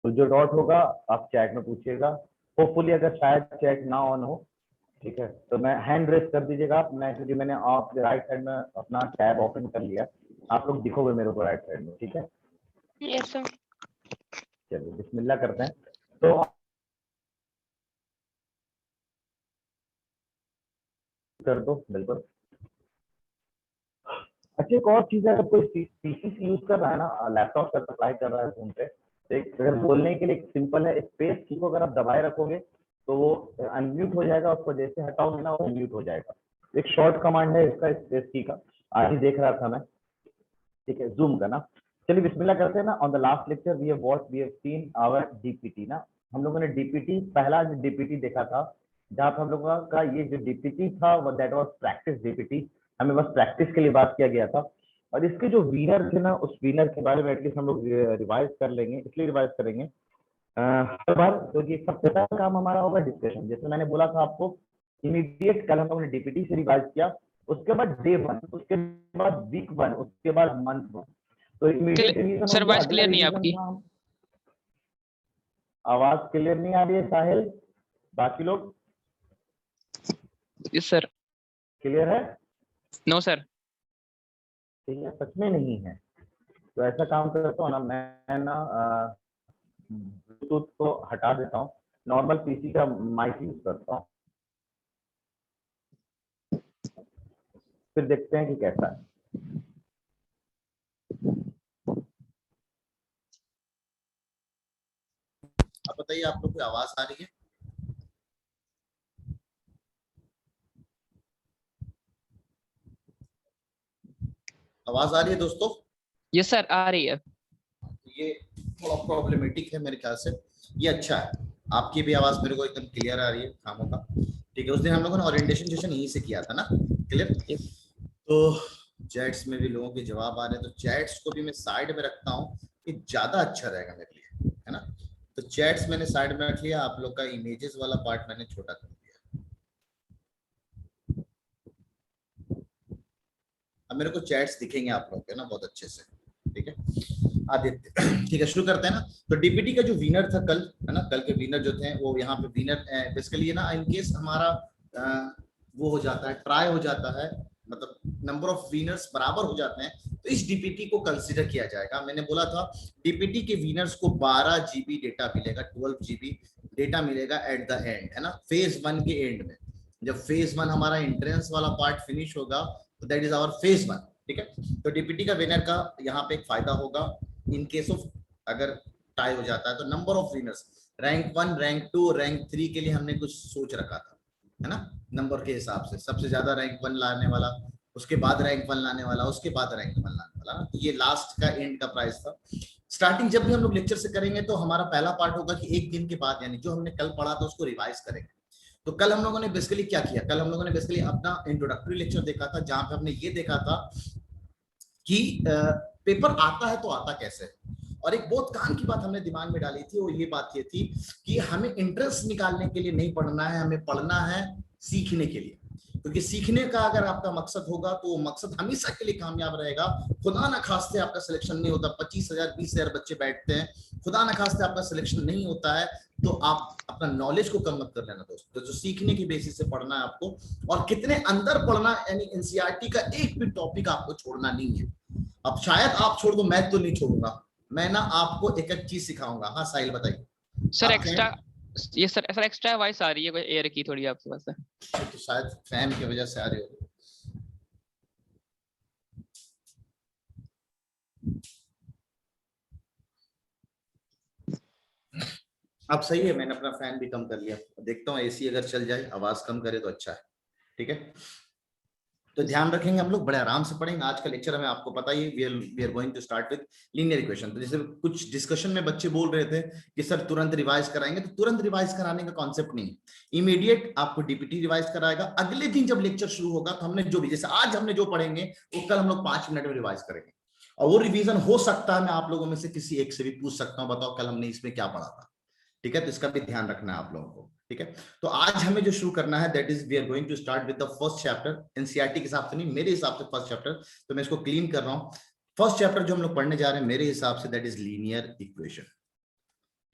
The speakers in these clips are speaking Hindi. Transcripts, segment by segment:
तो जो डाउट होगा आप चैट में पूछिएगा। होपफुली अगर शायद चैट ना ऑन हो, ठीक है, तो मैं हैंड रेस कर दीजिएगा आप। मैं क्योंकि मैंने आपके राइट साइड में अपना टैब ओपन कर लिया, आप लोग दिखोगे मेरे को राइट साइड में, ठीक है। Yes sir. चलिए बिस्मिल्लाह करते हैं। तो कर दो बिल्कुल। अच्छा एक और चीज है, अगर कोई पीसी यूज कर रहा है ना, लैपटॉप का सप्लाई कर रहा है फोन पे, तो एक अगर बोलने के लिए एक सिंपल है, स्पेस की को अगर आप दबाए रखोगे तो वो अनम्यूट हो जाएगा, उसको जैसे हटाओगे ना वो म्यूट हो जाएगा। एक शॉर्ट कमांड है इसका, स्पेस की का, आज ही देख रहा था मैं, ठीक है, जूम करना। चलिए बिस्मिल्लाह करते हैं ना। On the last lecture we have seen our DPT ना, हम लोगों ने डीपीटी, पहला जो डीपीटी देखा था, जहाँ पे हम लोगों का ये जो डीपीटी था वो दैट वाज प्रैक्टिस डीपीटी, हमें बस प्रैक्टिस के लिए बात किया गया था। और इसके जो विनर थे ना, उस विनर के बारे में एटलीस्ट हम लोग रिवाइज कर लेंगे, इसलिए रिवाइज करेंगे हर बार क्योंकि सबसे पहला काम हमारा होगा डिस्कशन। जैसे मैंने बोला था आपको, इमीडिएट कल हम लोगों ने डीपीटी से रिवाइज किया, उसके बाद डे 1, उसके बाद वीक 1, उसके बाद मंथ 1। तो इमीडिएट रिवीजन सर हो गया। वॉइस अगला क्लियर नहीं है रिवीजन आपकी। था, आवाज क्लियर नहीं आ रही है साहिल, बाकी लोग यस सर। क्लियर है? No sir. ठीक है, सच में नहीं है। तो ऐसा काम करता हूँ ना मैं ना, ब्लूटूथ को हटा देता हूँ, नॉर्मल पीसी का माइक यूज करता हूँ, फिर देखते हैं कि कैसा है। अब बताइए आप लोग को आवाज आ रही है? आवाज आ रही है दोस्तों? यस सर आ रही है। ये थोड़ा प्रॉब्लमेटिक है मेरे ख्याल से, ये अच्छा है। आपकी भी आवाज मेरे को एकदम क्लियर आ रही है खामों का, ठीक है। उस दिन हम लोगों ने ओरिएंटेशन सेशन यहीं से किया था ना, क्लियर। तो चैट्स में भी लोगों के जवाब आ रहे हैं, तो चैट्स को भी मैं साइड में रखता हूँ, ये ज्यादा अच्छा रहेगा मेरे लिए, है ना। तो चैट्स मैंने साइड में रख लिया, आप लोग का इमेजेस वाला पार्ट मैंने छोटा कर दिया। अब मेरे को चैट्स दिखेंगे आप लोग के ना बहुत अच्छे से, ठीक है। आदित्य, ठीक है, शुरू करते हैं ना। तो डीपीटी का जो विनर था कल, है ना, कल के विनर जो थे वो यहाँ पे विनर बेसिकली ना, इन केस हमारा वो हो जाता है, ट्राई हो जाता है, मतलब नंबर ऑफ विनर्स बराबर हो जाते हैं, तो इस डीपीटी को कंसीडर किया जाएगा। मैंने बोला था डीपीटी के विनर्स को 12 GB डेटा मिलेगा, 12 GB डेटा मिलेगा एट द एंड, है ना, फेज 1 के एंड में। जब फेज 1 हमारा एंट्रेंस वाला पार्ट फिनिश होगा, तो दैट इज आवर फेज 1, ठीक है। तो डीपीटी का विनर का यहाँ पे एक फायदा होगा, इन केस ऑफ अगर टाई हो जाता है तो number of winners, rank 1, rank 2, rank 3 के लिए हमने कुछ सोच रखा था, है ना, नंबर के हिसाब से। सबसे ज्यादा रैंक 1 लाने वाला, उसके बाद रैंक 1 लाने वाला, उसके बाद रैंक 1 लाने वाला, तो ये लास्ट का एंड का प्राइस था। स्टार्टिंग जब भी हम लोग लेक्चर से करेंगे तो हमारा पहला पार्ट होगा कि एक दिन के बाद, यानी जो हमने कल पढ़ा था उसको रिवाइज करेंगे। तो कल हम लोगों ने बेसिकली क्या किया, कल हम लोगों ने बेसिकली अपना इंट्रोडक्टरी लेक्चर देखा था, जहां पे हमने ये देखा था कि पेपर आता है तो आता कैसे है। और एक बहुत काम की बात हमने दिमाग में डाली थी, वो ये बात ये थी कि हमें इंटरेस्ट निकालने के लिए नहीं पढ़ना है, हमें पढ़ना है सीखने के लिए। क्योंकि सीखने का अगर आपका मकसद होगा तो वो मकसद हमेशा के लिए कामयाब रहेगा। खुदा न खास्ते आपका सिलेक्शन नहीं होता, 25,000 20,000 बच्चे बैठते हैं, खुदा न खास्ते आपका सिलेक्शन नहीं होता है, तो आप अपना नॉलेज को कम मत कर लेना दोस्तों। तो जो सीखने की बेसिस से पढ़ना है आपको, और कितने अंदर पढ़ना, यानी एनसीईआरटी का एक भी टॉपिक आपको छोड़ना नहीं है। अब शायद आप छोड़ दो, मैं तो नहीं छोड़ूंगा, मैं ना आपको एक एक चीज सिखाऊंगा। हाँ साहिल बताइए सर एक्स्ट्रा, ये सर एक्स्ट्रा वॉइस आ रही है एयर की थोड़ी आपके पास है। तो शायद फैन की वजह से आ रही होगी। अब सही है, मैंने अपना फैन भी कम कर लिया, देखता हूँ एसी अगर चल जाए, आवाज कम करे तो अच्छा है, ठीक है। तो ध्यान रखेंगे, हम लोग बड़े आराम से पढ़ेंगे। आज का लेक्चर हमें आपको पता ही, we are going to start with linear equation. तो जैसे कुछ डिस्कशन में बच्चे बोल रहे थे कि सर तुरंत रिवाइज कराएंगे, तो तुरंत रिवाइज कराने का कॉन्सेप्ट नहीं है। इमीडिएट आपको डीपीटी रिवाइज कराएगा, अगले दिन जब लेक्चर शुरू होगा तो हमने जो भी, जैसे आज हमने जो पढ़ेंगे वो कल हम लोग 5 मिनट में रिवाइज करेंगे। और वो रिवीजन हो सकता है मैं आप लोगों में से किसी एक से भी पूछ सकता हूँ, बताओ कल हमने इसमें क्या पढ़ा था, ठीक है। तो इसका भी ध्यान रखना है आप लोगों को, ठीक है। तो आज हमें जो शुरू करना है, that is we are going to start with the first chapter. NCERT के हिसाब से नहीं, मेरे हिसाब से फर्स्ट चैप्टर, तो मैं इसको क्लीन कर रहा हूं। फर्स्ट चैप्टर जो हम लोग पढ़ने जा रहे हैं मेरे हिसाब से, दैट इज लीनियर इक्वेशन,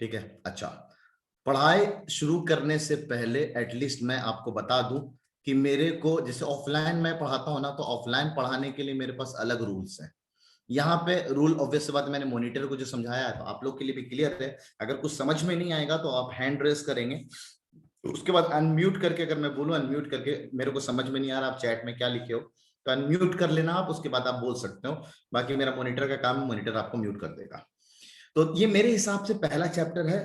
ठीक है। अच्छा, पढ़ाई शुरू करने से पहले एटलीस्ट मैं आपको बता दूं कि मेरे को जैसे ऑफलाइन मैं पढ़ाता हूं ना, तो ऑफलाइन पढ़ाने के लिए मेरे पास अलग रूल्स हैं। यहाँ पे रूल ऑब्वियस बात, मैंने मॉनिटर को जो समझाया है तो आप लोग के लिए भी क्लियर है। अगर कुछ समझ में नहीं आएगा तो आप हैंड रेस करेंगे, उसके बाद अनम्यूट करके, अगर मैं बोलूं अनम्यूट करके मेरे को समझ में नहीं आ रहा आप चैट में क्या लिखे हो, तो अनम्यूट कर लेना आप, उसके बाद आप बोल सकते हो। बाकी मेरा मॉनिटर का काम है, मॉनिटर आपको म्यूट कर देगा। तो ये मेरे हिसाब से पहला चैप्टर है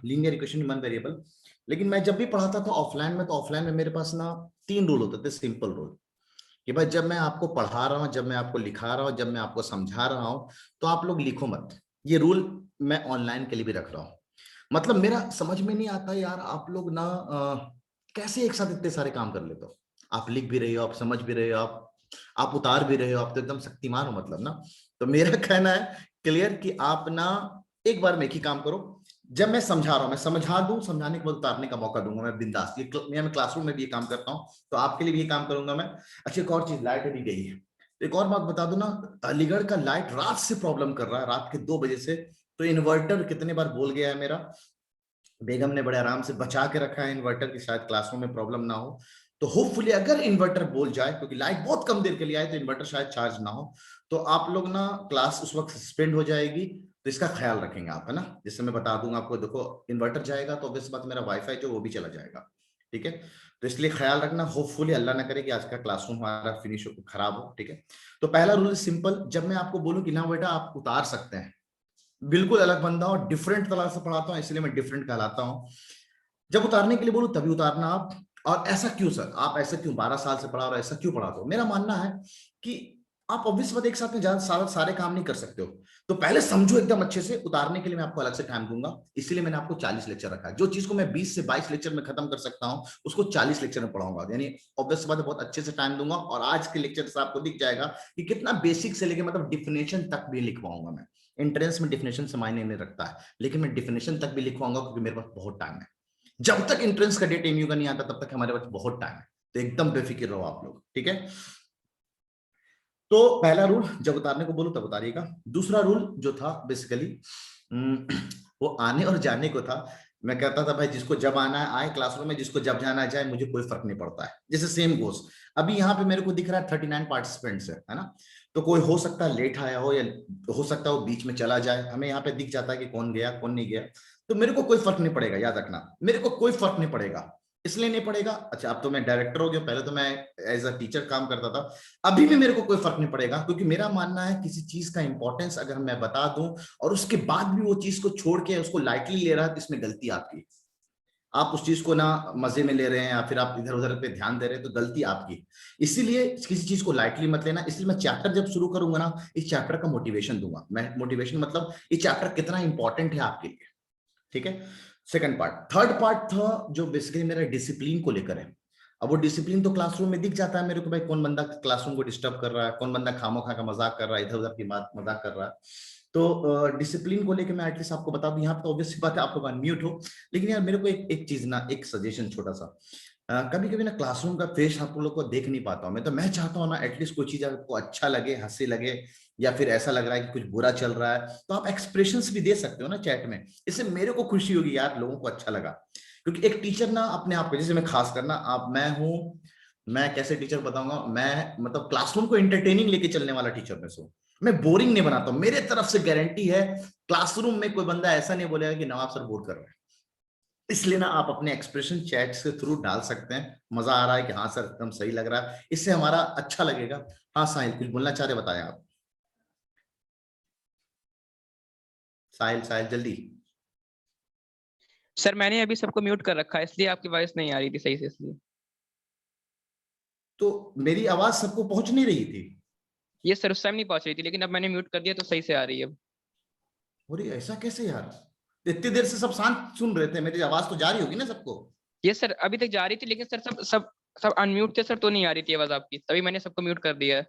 linear equation in one variable. लेकिन मैं जब भी पढ़ाता था ऑफलाइन में, तो ऑफलाइन में मेरे पास ना 3 रूल होते थे, सिंपल रूल, कि भाई जब मैं आपको पढ़ा रहा हूँ, जब मैं आपको लिखा रहा हूँ, जब मैं आपको समझा रहा हूँ, तो आप लोग लिखो मत। ये रूल मैं ऑनलाइन के लिए भी रख रहा हूँ। मतलब मेरा समझ में नहीं आता यार, आप लोग ना कैसे एक साथ इतने सारे काम कर लेते हो। आप लिख भी रहे हो, आप समझ भी रहे हो, आप उतार भी रहे हो, आप तो एकदम शक्तिमान हो मतलब ना। तो मेरा कहना है क्लियर कि आप ना एक बार में एक ही काम करो। जब मैं समझा रहा हूं, मैं समझा दूं, समझाने के बाद उतारने का मौका दूंगा मैं बिंदास। मैं क्लासरूम में भी ये काम करता हूं, तो आपके लिए भी ये काम करूंगा मैं। अच्छा, एक और चीज, लाइट अभी गई है, एक और बात बता दूं ना, अलीगढ़ का लाइट रात से प्रॉब्लम कर रहा है, रात के 2 बजे से। तो इन्वर्टर कितने बार बोल गया है मेरा, बेगम ने बड़े आराम से बचा के रखा है इन्वर्टर की, शायद क्लासरूम में प्रॉब्लम ना हो। तो होपफुली अगर इन्वर्टर बोल जाए, क्योंकि लाइट बहुत कम देर के लिए आए, तो इन्वर्टर शायद चार्ज ना हो, तो आप लोग ना क्लास उस वक्त सस्पेंड हो जाएगी। तो इसका ख्याल रखेंगे आप, है ना। जिससे मैं बता दूंगा आपको, देखो इन्वर्टर जाएगा तो ऑब्वियस बात मेरा वाईफाई जो वो भी चला जाएगा, ठीक है। तो इसलिए ख्याल रखना, होपफुली अल्लाह ना करे कि आज का क्लासरूम हमारा फिनिश खराब हो, ठीक है। तो पहला रूल सिंपल, जब मैं आपको बोलूं कि ना बेटा आप उतार सकते हैं, बिल्कुल अलग बंदा हूं, डिफरेंट तरह से पढ़ाता हूं, इसलिए मैं डिफरेंट कहलाता हूं। जब उतारने के लिए बोलूं तभी उतारना आप। और ऐसा क्यों सर, आप ऐसा क्यों 12 साल से पढ़ा और ऐसा क्यों पढ़ाते हो? मेरा मानना है कि आप ऑब्वियस बात एक साथ में ज्यादा सारे काम नहीं कर सकते हो, तो पहले समझो एकदम अच्छे से। उतारने के लिए मैं आपको अलग से टाइम दूंगा, इसीलिए मैंने आपको 40 लेक्चर रखा है। जो चीज को मैं 20 से 22 लेक्चर में खत्म कर सकता हूं, उसको 40 लेक्चर में पढ़ाऊंगा। यानी ऑब्वियस बात है, बहुत अच्छे से टाइम दूंगा। और आज के लेक्चर से आपको दिख जाएगा कि कितना बेसिक से लेके मतलब डिफिनेशन तक भी लिखवाऊंगा मैं। एंट्रेंस में डिफिनेशन से मायने नहीं रखता है, लेकिन मैं डिफिनेशन तक भी लिखवाऊंगा, क्योंकि मेरे पास बहुत टाइम है। जब तक एंट्रेंस का डेट एमयू का नहीं आता, तब तक हमारे पास बहुत टाइम है। तो एकदम बेफिक्र रहो आप लोग, ठीक है। तो पहला रूल, जब उतारने को बोलूं तब उतारिएगा। दूसरा रूल जो था बेसिकली वो आने और जाने को था। मैं कहता था भाई जिसको जब आना है आए क्लासरूम में, जिसको जब जाना जाए, मुझे कोई फर्क नहीं पड़ता है। जैसे सेम गोस, अभी यहाँ पे मेरे को दिख रहा है 39 पार्टिसिपेंट्स है ना। तो कोई हो सकता है लेट आया हो, या हो सकता है वो बीच में चला जाए, हमें यहाँ पे दिख जाता है कि कौन गया कौन नहीं गया। तो मेरे को कोई फर्क नहीं पड़ेगा, याद रखना, मेरे को कोई फर्क नहीं पड़ेगा। इसलिए नहीं पड़ेगा, अच्छा अब तो मैं डायरेक्टर हो गया, पहले तो मैं एज अ टीचर काम करता था, अभी भी मेरे को कोई फर्क नहीं पड़ेगा। क्योंकि मेरा मानना है किसी चीज का इंपॉर्टेंस अगर मैं बता दूं और उसके बाद भी वो चीज को छोड़ के उसको लाइटली ले रहा है, तो इसमें गलती आपकी। आप उस चीज को ना मजे में ले रहे हैं, या फिर आप इधर उधर पे ध्यान दे रहे हैं, तो गलती आपकी। इसीलिए किसी चीज को लाइटली मत लेना। इसलिए मैं चैप्टर जब शुरू करूंगा ना, इस चैप्टर का मोटिवेशन दूंगा मैं। मोटिवेशन मतलब ये चैप्टर कितना इंपॉर्टेंट है आपके लिए, ठीक है। सेकंड पार्ट, थर्ड पार्ट था जो बेसिकली मेरा डिसिप्लिन को लेकर है। अब वो डिसिप्लिन तो क्लासरूम में दिख जाता है मेरे को, भाई कौन बंदा क्लासरूम को डिस्टर्ब कर रहा है, कौन बंदा खामोखा का मजाक कर रहा है, इधर उधर की बात मजाक कर रहा है। तो डिसिप्लिन को लेकर मैं एटलीस्ट आपको बता दूं, यहाँ पे ऑब्वियस बात है आप लोग अनम्यूट हो। लेकिन यार मेरे को एक चीज ना, एक सजेशन छोटा सा, कभी कभी ना क्लासरूम का फेस आप लोग को देख नहीं पाता हूं मैं। तो मैं चाहता हूँ ना एटलीस्ट कोई चीज आपको अच्छा लगे, हंसी लगे, या फिर ऐसा लग रहा है कि कुछ बुरा चल रहा है, तो आप एक्सप्रेशंस भी दे सकते हो ना चैट में। इससे मेरे को खुशी होगी यार, लोगों को अच्छा लगा। क्योंकि एक टीचर ना अपने आप को, जैसे मैं खास करना आप, मैं हूँ, मैं कैसे टीचर बताऊंगा, मैं मतलब क्लासरूम को एंटरटेनिंग लेके चलने वाला टीचर में से, मैं बोरिंग नहीं बनाता हूं। मेरे तरफ से गारंटी है, क्लासरूम में कोई बंदा ऐसा नहीं बोलेगा कि नवाब सर बोर कर रहे हैं। इसलिए ना आप अपने एक्सप्रेशन चैट के थ्रू डाल सकते हैं, मजा आ रहा है कि हाँ सर एकदम सही लग रहा है, इससे हमारा अच्छा लगेगा। हाँ साहिल कुछ बोलना चाह रहे, बताएं आप। साहिल साहिल जल्दी। सर मैंने अभी सबको म्यूट कर रखा है, इसलिए आपकी वॉइस नहीं आ रही थी सही से, इसलिए। तो मेरी आवाज सबको पहुंच नहीं रही थी? ये सर उस टाइम नहीं पहुंच रही थी, लेकिन अब मैंने म्यूट कर दिया तो सही से आ रही है अब। अरे ऐसा कैसे यार, इतनी देर से सब शांत सुन रहे थे, मेरी आवाज तो जा रही होगी ना सबको? ये सर अभी तक जा रही थी, लेकिन सर सब सब सब अनम्यूट थे सर, तो नहीं आ रही थी आवाज आपकी, तभी मैंने सबको म्यूट कर दिया है।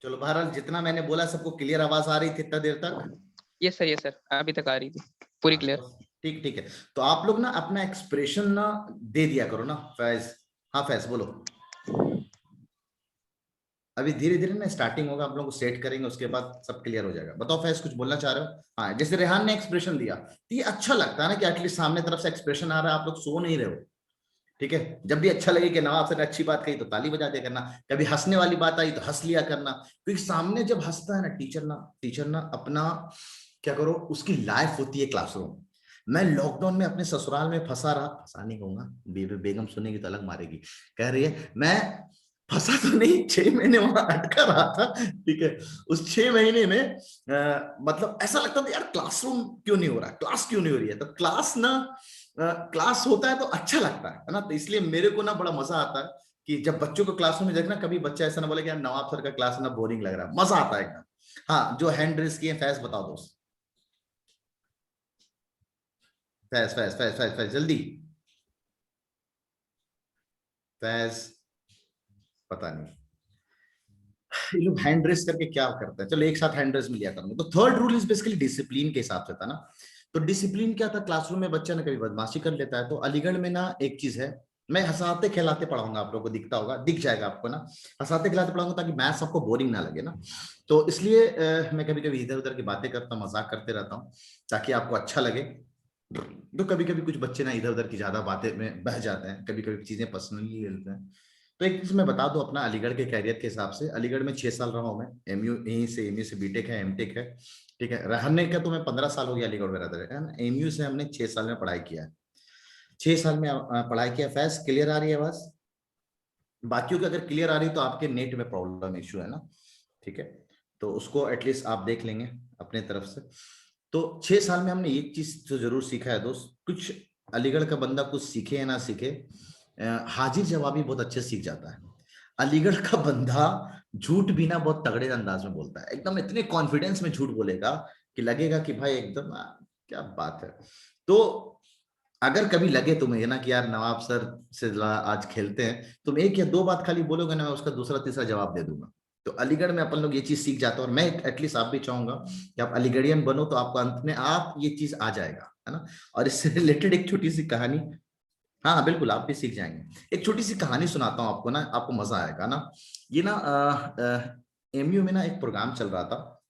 चलो बहरहाल जितना मैंने बोला सबको क्लियर आवाज आ रही थी इतना देर तक? ये सर अभी तक आ रही थी पूरी हाँ क्लियर। तो ठीक ठीक है। तो आप लोग ना अपना एक्सप्रेशन ना दे दिया करो ना। फैज, हाँ फैज बोलो। अभी धीरे धीरे ना स्टार्टिंग होगा, आप लोगों को सेट करेंगे, उसके बाद सब क्लियर हो जाएगा। बताओ फैज, कुछ बोलना चाह रहे हो? हाँ, जैसे रेहान ने एक्सप्रेशन दिया, तो ये अच्छा लगता है ना कि एटलीस्ट सामने तरफ से एक्सप्रेशन आ रहा है, आप लोग सो नहीं रहे हो। ठीक है, जब भी अच्छा लगे कि नवाब सर ने अच्छी बात कही तो ताली बजा दिया करना, कभी हंसने वाली बात आई तो हंस लिया करना, क्योंकि सामने जब हंसता है ना टीचर ना अपना क्या करो, उसकी लाइफ होती है क्लासरूम। मैं लॉकडाउन में अपने ससुराल में फंसा रहा, फंसा नहीं कहूंगा, बेगम सुनेगी तो अलग मारेगी, कह रही है मैं फंसा तो नहीं, 6 महीने वहां अटका रहा था। ठीक है, उस 6 महीने में मतलब ऐसा लगता था यार क्लासरूम क्यों नहीं हो रहा, क्लास क्यों नहीं हो रही है। तो क्लास ना क्लास होता है तो अच्छा लगता है ना। तो इसलिए मेरे को ना बड़ा मजा आता है कि जब बच्चों को क्लासरूम में देखना, कभी बच्चा ऐसा ना बोले कि यार नवाब सर का क्लास ना बोरिंग लग रहा है, मजा आता है एकदम। हाँ, जो हैंड रेस किए फैज बताओ दोस्त, फैज फैज फैज फैज फैज जल्दी, फैज पता नहीं ये लोग हैंड रेस करके क्या करते हैं। चलो एक साथ हैंड रेस में लिया करूंगा। तो third rule is basically discipline के हिसाब से था ना। तो डिसिप्लिन क्या था, क्लासरूम में बच्चा ना कभी बदमाशी कर लेता है। तो अलीगढ़ में ना एक चीज है, मैं हंसाते खिलाते पढ़ाऊंगा, आप लोगों को दिखता होगा, दिख जाएगा आपको ना, हंसाते खिलाते पढ़ाऊंगा ताकि मैथ्स आपको बोरिंग ना लगे ना। तो इसलिए मैं कभी कभी इधर उधर की बातें करता हूँ, मजाक करते रहता हूँ ताकि आपको अच्छा लगे। तो कभी कभी कुछ बच्चे ना इधर उधर की ज्यादा बातें में बह जाते हैं, कभी कभी चीजें पर्सनली ले लेते हैं। तो एक चीज मैं बता दूं अपना अलीगढ़ के कैरियर के हिसाब से, अलीगढ़ में 6 साल रहा हूं मैं, एमयू यहीं से बीटेक है, एमटेक है। ठीक है, रहने का तो मैं 15 साल हो गया अलीगढ़ में रहते है ना। एमयू से हमने 6 साल में पढ़ाई किया है, 6 साल में पढ़ाई किया। फैस क्लियर आ रही है आवाज? बाकियों की अगर क्लियर आ रही तो आपके नेट में प्रॉब्लम इश्यू है ना। ठीक है, तो उसको एटलीस्ट आप देख लेंगे अपने तरफ से। तो 6 साल में हमने एक चीज तो जरूर सीखा है दोस्त, कुछ अलीगढ़ का बंदा कुछ सीखे या ना सीखे, हाजिर जवाबी बहुत अच्छे सीख जाता है। अलीगढ़ का बंदा झूठ भी ना बहुत तगड़े अंदाज में बोलता है, एकदम इतने कॉन्फिडेंस में झूठ बोलेगा कि लगेगा कि भाई एकदम क्या बात है। तो अगर कभी लगे तुम्हें ना कि यार नवाब सर से आज खेलते हैं, तुम एक या दो बात खाली बोलोगे ना, मैं उसका दूसरा तीसरा जवाब दे दूंगा। तो अलीगढ़ में अपन लोग ये चीज सीख जाते हैं, और मैं एटलीस्ट आप भी चाहूंगा कि आप अलीगढ़ियन बनो, तो आपको अंत में आप ये चीज आ जाएगा, है ना। और इससे रिलेटेड एक छोटी सी कहानी, हाँ हाँ बिल्कुल आप भी सीख जाएंगे। एक छोटी सी कहानी सुनाता हूँ आपको ना, आपको मजा आएगा ना। ये ना एमयू में ना एक प्रोग्राम चल रहा था,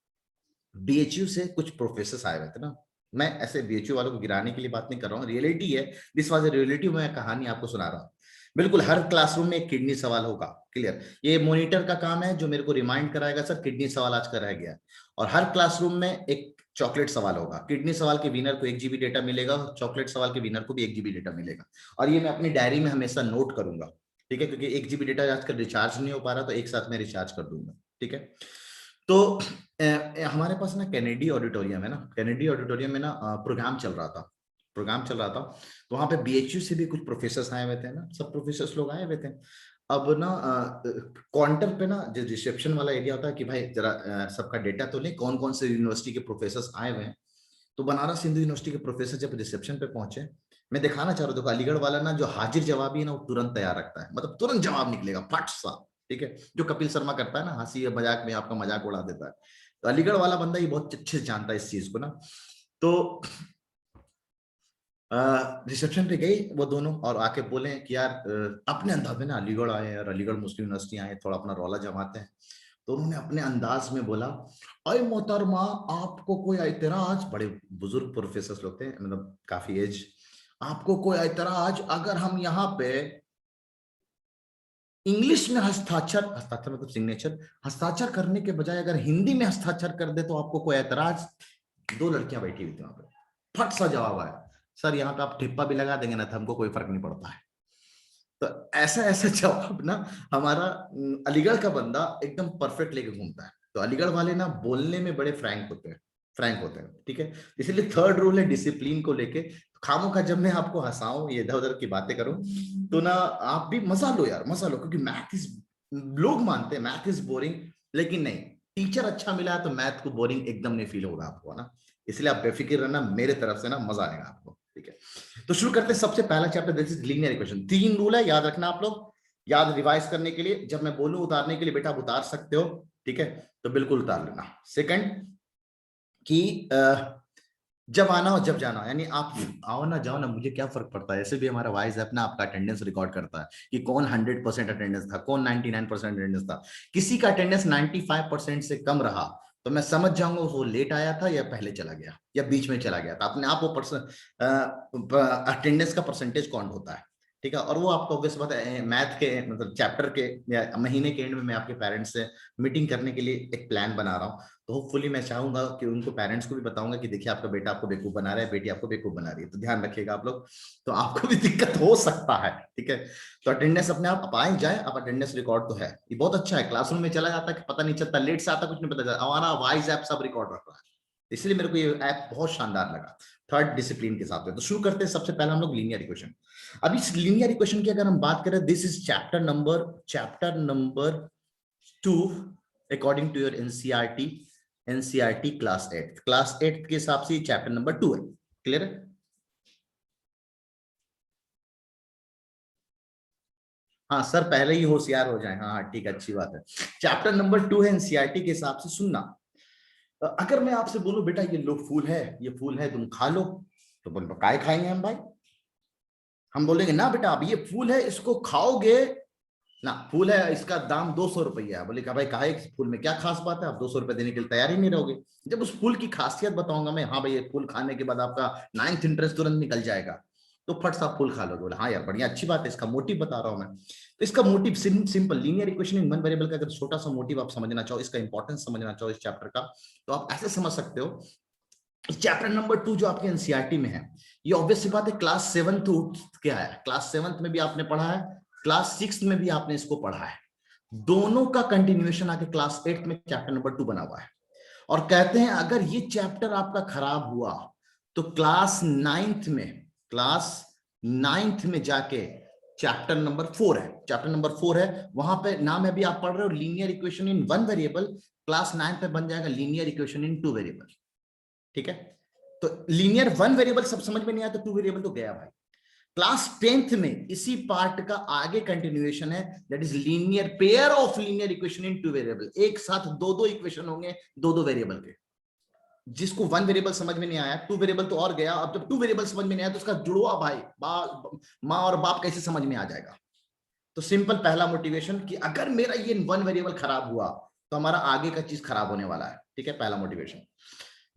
बीएचयू से कुछ प्रोफेसर आए हुए थे ना। मैं ऐसे बीएचयू वालों को गिराने के लिए बात नहीं कर रहा हूँ, रियलिटी है, दिस वाज अ रियलिटी, मैं कहानी आपको सुना रहा हूँ। बिल्कुल हर क्लासरूम में एक किडनी सवाल होगा, क्लियर। ये मॉनिटर का काम है जो मेरे को रिमाइंड कराएगा सर किडनी सवाल आज का रह गया। और हर क्लासरूम में एक चॉकलेट सवाल होगा, किडनी सवाल के विनर को 1 GB डेटा मिलेगा, चॉकलेट सवाल के विनर को भी 1 GB डेटा मिलेगा। और ये मैं अपनी डायरी में हमेशा नोट करूंगा, ठीक है, क्योंकि 1 GB डेटा आजकल रिचार्ज नहीं हो पा रहा, तो एक साथ में रिचार्ज कर दूंगा। ठीक है, तो हमारे पास ना कैनेडी ऑडिटोरियम है ना, कैनेडी ऑडिटोरियम में ना प्रोग्राम चल रहा था, प्रोग्राम चल रहा था। तो वहां पे बीएचयू से भी कुछ प्रोफेसर आए हुए थे ना, सब प्रोफेसर लोग आए हुए थे। अब ना काउंटर पे ना जो रिसेप्शन वाला एरिया होता है कि भाई जरा सबका डेटा तो ले, कौन कौन से यूनिवर्सिटी के प्रोफेसर आए हुए हैं। तो बनारस हिंदू यूनिवर्सिटी के प्रोफेसर जब रिसेप्शन पे पहुंचे, मैं दिखाना चाह रहा था अलीगढ़ वाला ना जो हाजिर जवाबी है ना, वो तुरंत तैयार रखता है, मतलब तुरंत जवाब निकलेगा फट सा। ठीक है, जो कपिल शर्मा करता है ना, हंसी या मजाक में आपका मजाक उड़ा देता है, तो अलीगढ़ वाला बंदा ये बहुत अच्छे से जानता है इस चीज को ना। तो रिसेप्शन पे गई वो दोनों और आके बोले कि यार अपने अंदाज में ना अलीगढ़ आए हैं और अलीगढ़ मुस्लिम यूनिवर्सिटी आए, थोड़ा अपना रौला जमाते हैं। तो उन्होंने अपने अंदाज में बोला, अरे मोहतरमा आपको कोई ऐतराज, बड़े बुजुर्ग प्रोफेसर लोग थे, मतलब काफी एज, आपको कोई ऐतराज अगर हम यहाँ पे इंग्लिश में हस्ताक्षर, हस्ताक्षर मतलब सिग्नेचर, हस्ताक्षर करने के बजाय अगर हिंदी में हस्ताक्षर कर दे तो आपको कोई ऐतराज? दो लड़कियां बैठी हुई थी वहां पे, फट सा जवाब आया, सर यहाँ पे आप ठिप्पा भी लगा देंगे ना तो हमको कोई फर्क नहीं पड़ता है। तो ऐसा ऐसा जवाब ना हमारा अलीगढ़ का बंदा एकदम परफेक्ट लेके घूमता है। तो अलीगढ़ वाले ना बोलने में बड़े फ्रैंक होते हैं, फ्रैंक होते हैं। ठीक है, इसलिए थर्ड रूल है डिसिप्लिन को लेके, खामों का जब मैं आपको हंसाऊं ये इधर उधर की बातें करूं, तो ना आप भी मजा लो यार, मजा लो, क्योंकि मैथ इज, लोग मानते हैं मैथ इज बोरिंग, लेकिन नहीं, टीचर अच्छा मिला है तो मैथ को बोरिंग एकदम नहीं फील होगा आपको ना। इसलिए आप बेफिक्र रहना, मेरे तरफ से ना मजा आएगा आपको। ठीक है, तो शुरू करते हैं। सबसे पहला chapter this is linear equation. 3 rule है, याद रखना आप लोग, याद रिवाइज करने के लिए, जब मैं बोलूं उतारने के लिए बेटा आप उतार सकते हो। ठीक है, तो बिल्कुल उतार लेना। सेकंड कि जब आना हो जब जाना हो, यानी आप आओ ना जाओ ना, मुझे क्या फर्क पड़ता है। ऐसे भी हमारा वाइज ऐप ना आपका अटेंडेंस रिकॉर्ड करता है कि कौन 100% अटेंडेंस था, कौन 99% अटेंडेंस था। किसी का अटेंडेंस 95% से कम रहा तो मैं समझ जाऊंगा वो लेट आया था या पहले चला गया या बीच में चला गया था। अपने आप वो अटेंडेंस का परसेंटेज काउंट होता है, ठीक है। और वो आपको ऑब्वियस बात है, मैथ के मतलब चैप्टर के या महीने के एंड में मैं आपके पेरेंट्स से मीटिंग करने के लिए एक प्लान बना रहा हूँ। तो होपफुली मैं चाहूंगा कि उनको पेरेंट्स को भी बताऊंगा कि देखिए आपका बेटा आपको बेवकूफ बना रहा है, बेटी आपको बेवकूफ बना रही है, तो ध्यान रखिएगा आप लोग। तो आपको भी दिक्कत हो सकता है, ठीक है। तो अटेंडेंस अपने आप आए जाए, अब अटेंडेंस रिकॉर्ड तो है, ये बहुत अच्छा है। क्लासरूम में चला जाता है कि पता नहीं चलता, लेट से आता कुछ नहीं पता चलता, हमारा वाइज ऐप सब रिकॉर्ड रख रहा है। इसलिए मेरे को ये ऐप बहुत शानदार लगा, थर्ड डिसिप्लिन के साथ में। तो शुरू करते हैं सबसे पहले हम लोग लीनियर इक्वेशन। अब इस लीनियर इक्वेशन की अगर हम बात करें, this is chapter number 2 according to your NCERT class 8 के हिसाब से चैप्टर नंबर 2 है। क्लियर है? हाँ सर, पहले ही होशियार हो जाए। हाँ हाँ ठीक है, अच्छी बात है। चैप्टर नंबर 2 है एनसीईआरटी के हिसाब से। सुनना, अगर मैं आपसे बोलूं बेटा ये लो फूल है, ये फूल है, तुम खा लो, तो बोलो काय खाएंगे हम भाई? हम बोलेंगे ना बेटा अब ये फूल है इसको खाओगे ना, फूल है इसका दाम 200 रुपया। बोले भाई काहे, फूल में क्या खास बात है, आप 200 रुपए देने के लिए तैयार ही नहीं रहोगे। जब उस फूल की खासियत बताऊंगा मैं, हाँ भाई ये फूल खाने के बाद आपका 9th इंटरेस्ट तुरंत निकल जाएगा, तो फट सा फूल खा लोगे। बोले हाँ यार बढ़िया, अच्छी बात है, इसका मोटिव बता रहा हूं मैं। तो इसका motive simple, linear equation in one variable का अगर छोटा सा मोटिव आप समझना चाहो, इसका इंपॉर्टेंस समझना चाहो इस चैप्टर का, तो आप ऐसे समझ सकते हो। चैप्टर नंबर 2 जो आपके एनसीईआरटी में है, ये ऑब्वियस सी बात है क्लास 7th क्या है, क्लास 7th में भी आपने पढ़ा है, क्लास 6th में भी आपने इसको पढ़ा है। दोनों का कंटिन्यूएशन आके क्लास 8th में चैप्टर नंबर 2 बना हुआ है। और कहते हैं अगर ये चैप्टर आपका खराब हुआ तो क्लास 9th में जाके चैप्टर नंबर 4 है, वहां पे नाम है भी आप पढ़ रहे हो linear equation in one variable, class 9 पे बन जाएगा लीनियर इक्वेशन इन 2 वेरिएबल, ठीक है। तो लीनियर 1 वेरिएबल सब समझ में नहीं आया तो 2 वेरिएबल तो गया भाई। क्लास 10th में इसी पार्ट का आगे कंटिन्यूएशन है, that is linear pair of linear equation in 2 variable. एक साथ दो इक्वेशन होंगे दो वेरिएबल के। जिसको 1 वेरिएबल समझ में नहीं आया, 2 वेरिएबल तो और गया। अब जब 2 वेरिएबल समझ में नहीं आया तो उसका जुड़वा भाई माँ और बाप कैसे समझ में आ जाएगा। तो सिंपल पहला मोटिवेशन कि अगर मेरा ये 1 वेरिएबल खराब हुआ तो हमारा आगे का चीज खराब होने वाला है, ठीक है। पहला मोटिवेशन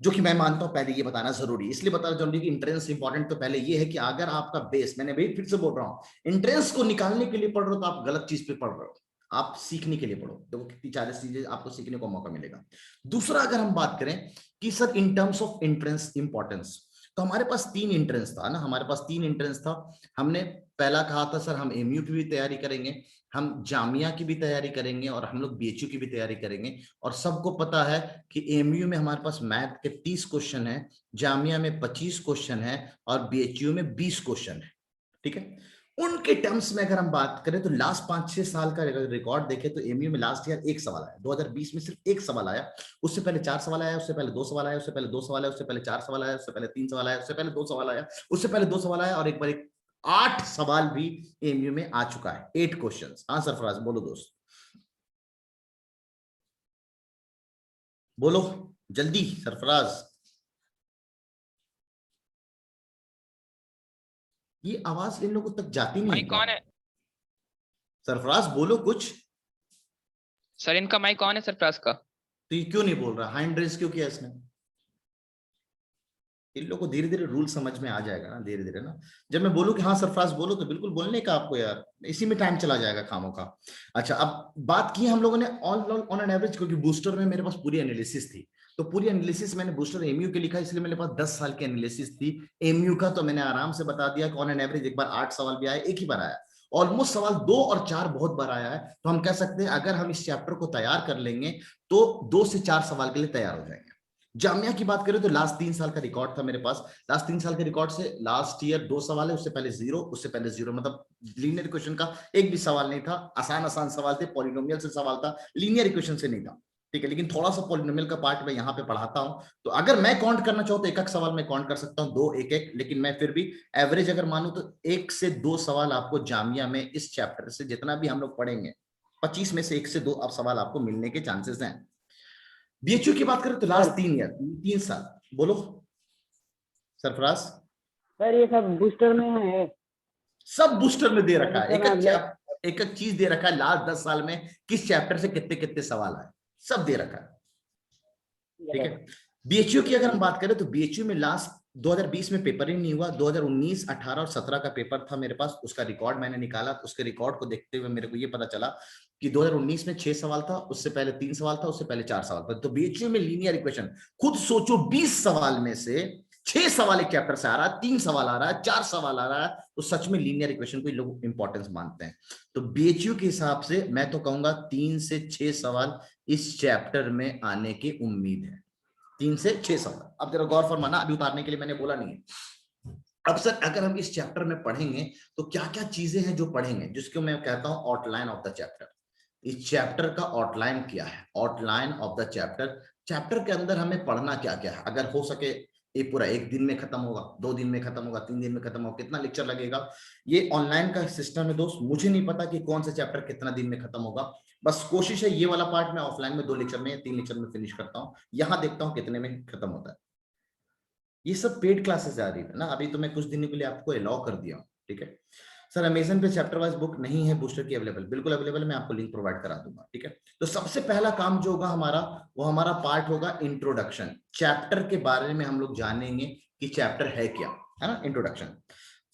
जो कि मैं मानता हूं पहले ये बताना जरूरी, इसलिए बताना जरूरी कि इंट्रेंस इंपॉर्टेंट तो पहले ये है कि अगर आपका बेस, मैंने भाई फिर से बोल रहा हूं, इंट्रेंस को निकालने के लिए पढ़ रहे हो तो आप गलत चीज पे पढ़ रहे हो, आप सीखने के लिए पढ़ो। देखो कितनी 40 चीजें आपको सीखने को मौका मिलेगा। दूसरा अगर हम बात करें कि sir in terms of entrance importance, तो हमारे पास 3 इंट्रेंस था ना, हमारे पास 3 इंट्रेंस था। हमने पहला कहा था सर हम एमयू की भी तैयारी करेंगे, हम जामिया की भी तैयारी करेंगे और हम लोग बीएचयू की भी तैयारी करेंगे। और सबको पता है कि एमयू में हमारे पास मैथ के 30 क्वेश्चन है, जामिया में 25 क्वेश्चन है और बीएचयू में 20 क्वेश्चन है, ठीक है। उनके टर्म्स में अगर हम बात करें तो लास्ट 5-6 साल का रिकॉर्ड देखें तो एमयू में लास्ट ईयर एक सवाल आया, 2020 में सिर्फ एक सवाल आया। उससे पहले 4 सवाल आया, उससे पहले 2 सवाल आया, उससे पहले 2 सवाल आया, उससे पहले 4 सवाल आया, उससे पहले 3 सवाल आया, उससे पहले 2 सवाल आया, उससे पहले 2 सवाल आया और एक बार 8 सवाल भी एमयू में आ चुका है, 8 क्वेश्चंस। हाँ सरफराज बोलो दोस्त, बोलो जल्दी सरफराज। ये आवाज इन लोगों तक जाती नहीं है माइक क्या? कौन है सरफराज बोलो कुछ। सर? इनका माइक कौन है सरफराज का? तो ये क्यों नहीं बोल रहा, हैंड रेज क्यों किया इसने? इन लोगों को धीरे धीरे रूल समझ में आ जाएगा ना, धीरे धीरे ना। जब मैं बोलूं कि हाँ सरफराज बोलो तो बिल्कुल बोलने का आपको यार, इसी में टाइम चला जाएगा खामों का। अच्छा अब बात की हम लोगों ने ऑन एन एवरेज, क्योंकि बूस्टर में मेरे पास पूरी एनालिसिस थी, तो पूरी एनालिसिस मैंने बूस्टर एमयू के लिखा, इसलिए मेरे पास 10 साल की एनालिसिस थी एमयू का। तो मैंने आराम से बता दिया कि ऑन एन एवरेज एक बार 8 सवाल भी आया, एक ही बार आया। ऑलमोस्ट सवाल 2 और 4 बहुत बार आया है। तो हम कह सकते हैं अगर हम इस चैप्टर को तैयार कर लेंगे तो 2 से 4 सवाल के लिए तैयार हो जाएंगे। जामिया की बात करें तो लास्ट 3 साल का रिकॉर्ड था मेरे पास। लास्ट 3 साल के रिकॉर्ड से लास्ट ईयर 2 सवाल है, उससे पहले 0, उससे पहले 0, मतलब लीनियर इक्वेशन का एक भी सवाल नहीं था। आसान सवाल थे, पॉलिनोमियल से सवाल था, लीनियर इक्वेशन से नहीं था, ठीक है। लेकिन थोड़ा सा पॉलिनोमियल का पार्ट मैं यहाँ पे पढ़ाता हूँ, तो अगर मैं काउंट करना चाहूँ तो एक सवाल मैं काउंट कर सकता हूँ, 2 1 लेकिन मैं फिर भी एवरेज अगर मानूं तो 1 से 2 सवाल आपको जामिया में इस चैप्टर से जितना भी हम लोग पढ़ेंगे 25 में से 1 से 2 अब सवाल आपको मिलने के चांसेस हैं। बीएचयू की बात करें तो लास्ट 3 साल, बोलो सरफराज? सर ये सब बूस्टर में है, सब बूस्टर में दे रखा है, बूस्टर एक एक चीज दे रखा है, लास्ट 10 साल में किस चैप्टर से कितने कितने सवाल आए, सब दे रखा है। ठीक है, बीएचयू की अगर हम बात करें तो बीएचयू में लास्ट 2020 में पेपर ही नहीं हुआ, 2019, 18 और 17 का पेपर था मेरे पास, उसका रिकॉर्ड मैंने निकाला, तो उसके रिकॉर्ड को देखते हुए मेरे को ये पता चला कि 2019 में 6 सवाल था, उससे पहले 3 सवाल था, उससे पहले 4 सवाल था। तो बीएचयू में लीनियर इक्वेशन, खुद सोचो 20 सवाल में से 6 सवाल एक चैप्टर से आ रहा है, 3 सवाल आ रहा है, 4 सवाल आ रहा है, तो सच में लीनियर इक्वेशन को लोग इंपॉर्टेंस मानते हैं। तो बीएचयू के हिसाब से मैं तो कहूंगा 3 से 6 सवाल इस चैप्टर में आने की उम्मीद है, 3 से 6 सवाल। अब जरा गौर फरमाना, अभी उतारने के लिए मैंने बोला नहीं है। अब सर अगर हम इस चैप्टर में पढ़ेंगे तो क्या क्या चीजें हैं जो पढ़ेंगे, जिसको मैं कहता हूं आउटलाइन ऑफ द चैप्टर। इस चैप्टर का आउटलाइन क्या है, outline of the chapter, chapter के अंदर हमें पढ़ना क्या क्या है। अगर हो सके ये पूरा 1 दिन में खत्म होगा, 2 दिन में खत्म होगा, 3 दिन में खत्म होगा, कितना लेक्चर लगेगा, ये ऑनलाइन का सिस्टम है दोस्त, मुझे नहीं पता कि कौन सा चैप्टर कितना दिन में खत्म होगा। बस कोशिश है ये वाला पार्ट मैं ऑफलाइन में 2 लेक्चर में या 3 लेक्चर में फिनिश करता हूँ, यहाँ देखता हूँ कितने में खत्म होता है। ये सब पेड क्लासेस आ रही है ना, अभी तो मैं कुछ दिनों के लिए आपको अलाउ कर दिया हूँ। ठीक है सर, अमेजन पे चैप्टर वाइज बुक नहीं है बूस्टर की अवेलेबल, बिल्कुल अवेलेबल, मैं आपको लिंक प्रोवाइड करा दूंगा। ठीक है, तो सबसे पहला काम जो होगा हमारा, वो हमारा पार्ट होगा इंट्रोडक्शन, चैप्टर के बारे में हम लोग जानेंगे कि चैप्टर है क्या, है ना, introduction.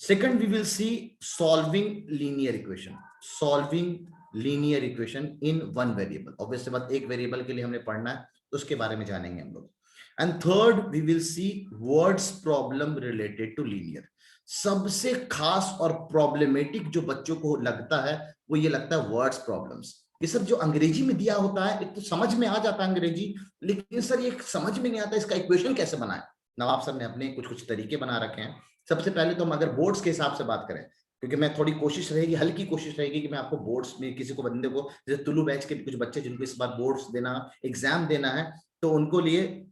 Second we will see solving linear equation, solving linear equation in one variable, obviously बात एक वेरिएबल के लिए हमने पढ़ना है, तो उसके बारे में जानेंगे हम लोग। And third we will see words problem related to linear. सबसे खास और प्रॉब्लमेटिक जो बच्चों को लगता है वो ये लगता है वर्ड्स प्रॉब्लम्स। ये सब जो अंग्रेजी में दिया होता है, एक तो समझ में आ जाता है अंग्रेजी, लेकिन सर ये समझ में नहीं आता इसका इक्वेशन कैसे बनाए। नवाब सर ने अपने कुछ कुछ तरीके बना रखे हैं। सबसे पहले तो हम अगर बोर्ड्स के हिसाब से बात करें, क्योंकि मैं थोड़ी कोशिश रहेगी, हल्की कोशिश रहेगी कि मैं आपको बोर्ड्स में किसी को बंदे को, जैसे तुलु बैच के कुछ बच्चे जिनको इस बार बोर्ड्स देना, एग्जाम देना है, तो उनको लिए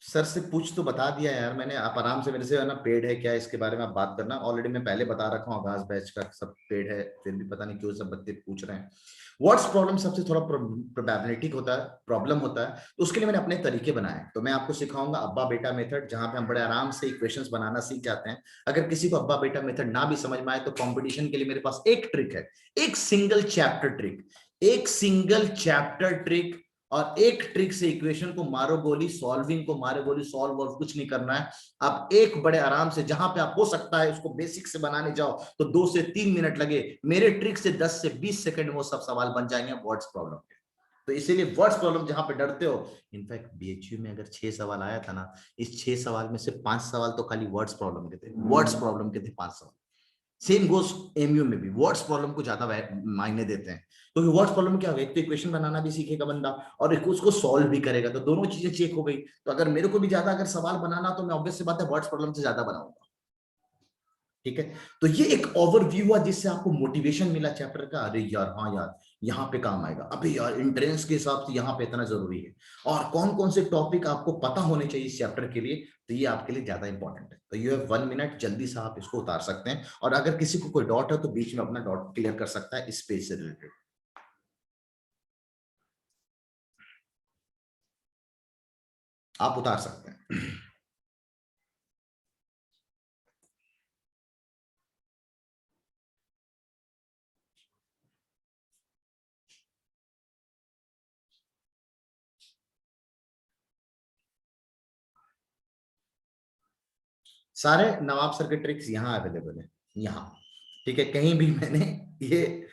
सर से पूछ तो बता दिया यार मैंने, आप आराम से मेरे से, है ना, पेड है क्या इसके बारे में आप बात करना, ऑलरेडी मैं पहले बता रखा हूँ, आगाज बैच का सब पेड है, फिर भी पता नहीं क्यों सब बच्चे पूछ रहे हैं। वर्ड्स प्रॉब्लम सबसे थोड़ा प्रोबेबिलिटी होता है, प्रॉब्लम होता है, तो उसके लिए मैंने अपने तरीके बनाए। तो मैं आपको सिखाऊंगा अब्बा बेटा मेथड, जहां पे हम बड़े आराम से इक्वेशंस बनाना सीख जाते हैं। अगर किसी को अब्बा बेटा मेथड ना भी समझ में आए तो कॉम्पिटिशन के लिए मेरे पास एक ट्रिक है, एक सिंगल चैप्टर ट्रिक, एक सिंगल चैप्टर ट्रिक, और एक ट्रिक से इक्वेशन को मारो गोली, सॉल्विंग को मारो गोली, सॉल्व और कुछ नहीं करना है। आप एक बड़े आराम से, जहां पे आप हो सकता है उसको बेसिक से बनाने जाओ तो 2 से 3 मिनट लगे, मेरे ट्रिक से 10 से 20 सेकंड में वो सब सवाल बन जाएंगे वर्ड्स प्रॉब्लम के। तो इसीलिए वर्ड्स प्रॉब्लम जहां पे डरते हो, इनफैक्ट बीएचयू में अगर 6 सवाल आया था ना, इस 6 सवाल में से 5 सवाल तो खाली वर्ड्स प्रॉब्लम के थे, वर्ड्स प्रॉब्लम के थे 5 सवाल। सेम गोस एमयू में भी वर्ड्स प्रॉब्लम को ज्यादा मायने देते हैं, क्योंकि वर्ड्स प्रॉब्लम क्या होगा, एक तो इक्वेशन बनाना भी सीखेगा बंदा और एक उसको सॉल्व भी करेगा, तो दोनों चीजें चेक हो गई। तो अगर मेरे को भी ज्यादा अगर सवाल बनाना, तो मैं ऑब्वियस सी बात है वर्ड्स प्रॉब्लम से ज्यादा बनाऊंगा। ठीक है, तो ये एक ओवरव्यू हुआ जिससे आपको मोटिवेशन मिला चैप्टर का, अरे यार हाँ यार यहाँ पे काम आएगा, अबे यार एंट्रेंस के हिसाब से यहाँ पे इतना जरूरी है, और कौन कौन से टॉपिक आपको पता होने चाहिए इस चैप्टर के लिए, तो ये आपके लिए ज्यादा इंपॉर्टेंट है। तो यू हैव 1 मिनट, जल्दी से आप इसको उतार सकते हैं, और अगर किसी को कोई डाउट है तो बीच में अपना डाउट क्लियर कर सकता है इस पेज से रिलेटेड। आप उतार सकते हैं। सारे नवाब सर के ट्रिक्स यहाँ अवेलेबल है, यहाँ। ठीक है, कहीं भी मैंने ये,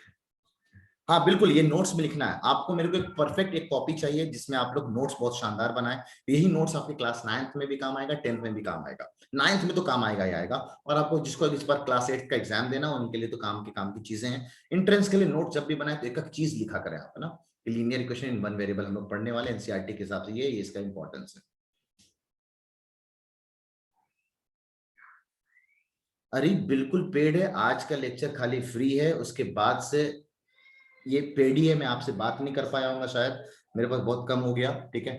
हाँ बिल्कुल, ये नोट्स में लिखना है आपको, मेरे को एक परफेक्ट एक कॉपी चाहिए जिसमें आप लोग नोट्स बहुत शानदार बनाएं। यही नोट्स आपके क्लास 9th में भी काम आएगा, 10th में भी काम आएगा। 9th में तो काम आएगा ही आएगा, और आपको जिसको इस बार क्लास 8 का एग्जाम देना, उनके लिए तो काम की चीजें हैं। एंट्रेंस के लिए नोट जब भी बनाए तो एक एक चीज लिखा करें आप, है ना। Linear equation in one variable हम लोग पढ़ने वाले एनसीईआरटी के हिसाब से, ये इसका इंपॉर्टेंस है। अरे बिल्कुल पेड है, आज का लेक्चर खाली फ्री है, उसके बाद से ये पेड ही है। मैं आपसे बात नहीं कर पाया हूँ शायद, मेरे पास बहुत कम हो गया। ठीक है,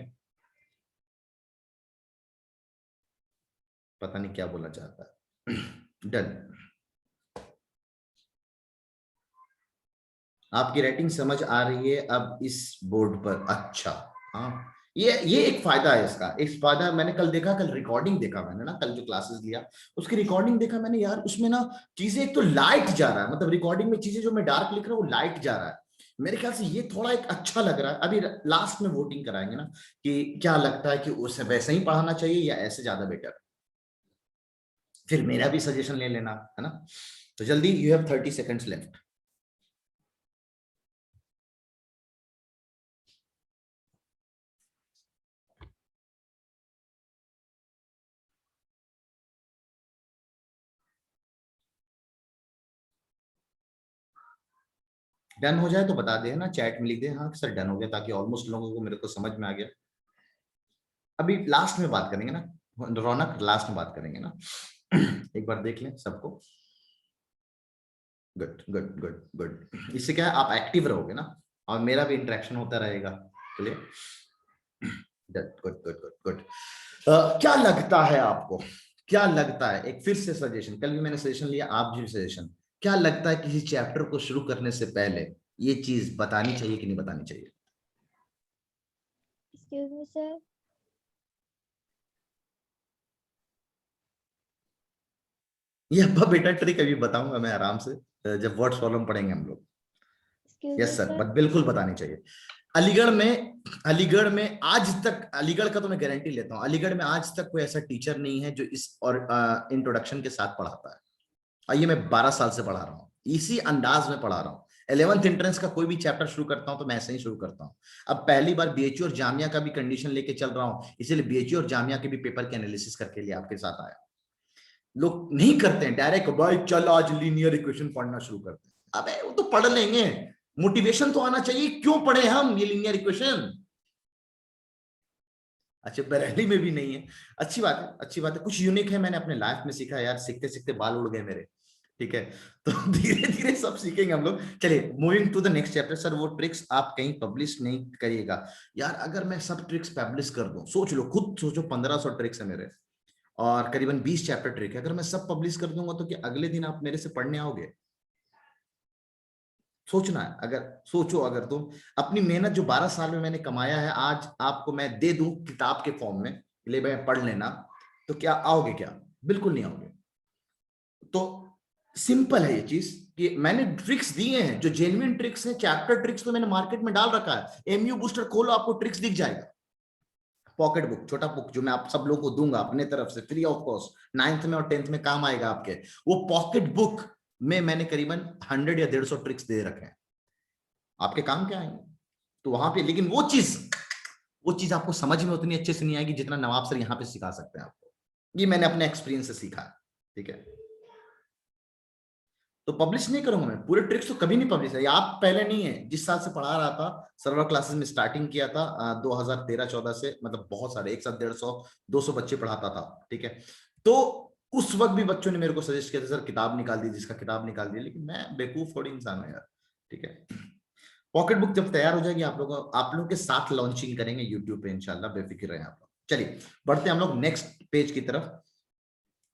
पता नहीं क्या बोलना चाहता है। डन, आपकी राइटिंग समझ आ रही है अब इस बोर्ड पर, अच्छा हाँ, ये एक फायदा है इसका। इस फायदा मैंने कल देखा, कल रिकॉर्डिंग देखा मैंने ना, कल जो क्लासेस लिया उसकी रिकॉर्डिंग देखा मैंने यार, उसमें ना चीजें एक तो लाइट जा रहा है, मतलब रिकॉर्डिंग में चीजें जो मैं डार्क लिख रहा हूँ वो लाइट जा रहा है। मेरे ख्याल से ये थोड़ा एक अच्छा लग रहा है। अभी लास्ट में वोटिंग कराएंगे ना कि क्या लगता है कि उसे वैसे ही पढ़ाना चाहिए या ऐसे ज्यादा बेटर, फिर मेरा भी सजेशन ले लेना है ना। तो जल्दी, you have 30 seconds left. Done हो जाए तो बता दे ना, चैट में लिख दे हाँ सर डन हो गया, ताकि ऑलमोस्ट लोगों को मेरे को समझ में आ गया। अभी लास्ट में बात करेंगे ना रौनक, लास्ट में बात करेंगे ना। एक बार देख लें सबको। Good good good good. इससे क्या है, आप एक्टिव रहोगे ना और मेरा भी इंटरेक्शन होता रहेगा। Clear? Good good good good. क्या लगता है आपको, क्या लगता है, एक फिर से सजेशन, कल भी मैंने सजेशन लिया, आप भी सजेशन, क्या लगता है किसी चैप्टर को शुरू करने से पहले ये चीज बतानी चाहिए कि नहीं बतानी चाहिए? Excuse me sir. ये अब्बा बेटा ट्रिक अभी बताऊंगा मैं आराम से, जब वर्ड प्रॉब्लम पढ़ेंगे हम लोग। यस सर, बिल्कुल बतानी चाहिए। अलीगढ़ में आज तक, अलीगढ़ का तो मैं गारंटी लेता हूं, अलीगढ़ में आज तक कोई ऐसा टीचर नहीं है जो इस और इंट्रोडक्शन के साथ पढ़ाता है। और ये मैं 12 साल से पढ़ा रहा हूँ, इसी अंदाज में पढ़ा रहा हूँ। 11th एंट्रेंस का कोई भी चैप्टर शुरू करता हूं तो मैं ऐसे ही शुरू करता हूं। अब पहली बार बीएचयू और जामिया का भी कंडीशन लेके चल रहा हूं, इसीलिए बीएचयू और जामिया के भी पेपर के एनालिसिस करके लिए आपके साथ आया। लोग नहीं करते हैं डायरेक्ट, भाई चल आज लीनियर इक्वेशन पढ़ना शुरू करते हैं। अबे वो तो पढ़ लेंगे, मोटिवेशन तो आना चाहिए, क्यों पढ़े हम ये लीनियर इक्वेशन। अच्छा बरेली में भी नहीं है, अच्छी बात है, अच्छी बात है, कुछ यूनिक है, मैंने अपने लाइफ में सीखा यार, सीखते सीखते बाल उड़ गए मेरे। ठीक है, तो धीरे धीरे सब सीखेंगे हम लोग। चलिए moving to the next chapter. Sir वो ट्रिक्स आप कहीं पब्लिश नहीं करिएगा यार। अगर मैं सब ट्रिक्स पब्लिश कर दूं, सोच लो, खुद सोचो, 1500 ट्रिक्स है मेरे और करीबन 20 चैप्टर ट्रिक है। अगर मैं सब पब्लिश कर दूंगा तो क्या अगले दिन आप मेरे से पढ़ने आओगे? सोचना है, अगर सोचो, अगर तुम अपनी मेहनत जो 12 साल में मैंने कमाया है आज आपको मैं दे दूं किताब के फॉर्म में, ले भाई पढ़ लेना, तो क्या आओगे? क्या बिल्कुल नहीं आओगे। तो सिंपल है ये चीज कि मैंने ट्रिक्स दिए हैं जो जेन्युइन ट्रिक्स हैं, चैप्टर ट्रिक्स तो मैंने मार्केट में डाल रखा है। एमयू बूस्टर खोलो, आपको ट्रिक्स दिख जाएगा। पॉकेट बुक, छोटा बुक जो मैं आप सब लोगों को दूंगा अपने तरफ से फ्री ऑफ कॉस्ट, 9th में और 10th में काम आएगा आपके, वो पॉकेट बुक में मैंने करीबन 100 या 150 ट्रिक्स दे रखे हैं, आपके काम क्या आएंगे। तो वहां पे लेकिन वो चीज आपको समझ में उतनी अच्छे से नहीं आएगी जितना नवाब सर यहाँ पे सिखा सकते हैं आपको। ये मैंने अपने एक्सपीरियंस से सीखा है। ठीक है, तो पब्लिश नहीं करूंगा मैं पूरे ट्रिक्स, तो कभी नहीं पब्लिश है। आप पहले नहीं है, जिस साल से पढ़ा रहा था सर्वर क्लासेस में स्टार्टिंग किया था 2013-14 से, मतलब बहुत सारे, एक साथ 150-200 बच्चे पढ़ाता था। ठीक है, तो उस वक्त भी बच्चों ने मेरे को सजेस्ट किया था सर किताब निकाल दी, जिसका किताब निकाल दी, लेकिन मैं बेवकूफ थोड़ी इंसान हूं यार। ठीक है, पॉकेट बुक जब तैयार हो जाएगी आप लोगों के साथ लॉन्चिंग करेंगे यूट्यूब पे इंशाल्लाह, बेफिक्र रहे आप लोग। चलिए बढ़ते हैं हम लोग नेक्स्ट पेज की तरफ।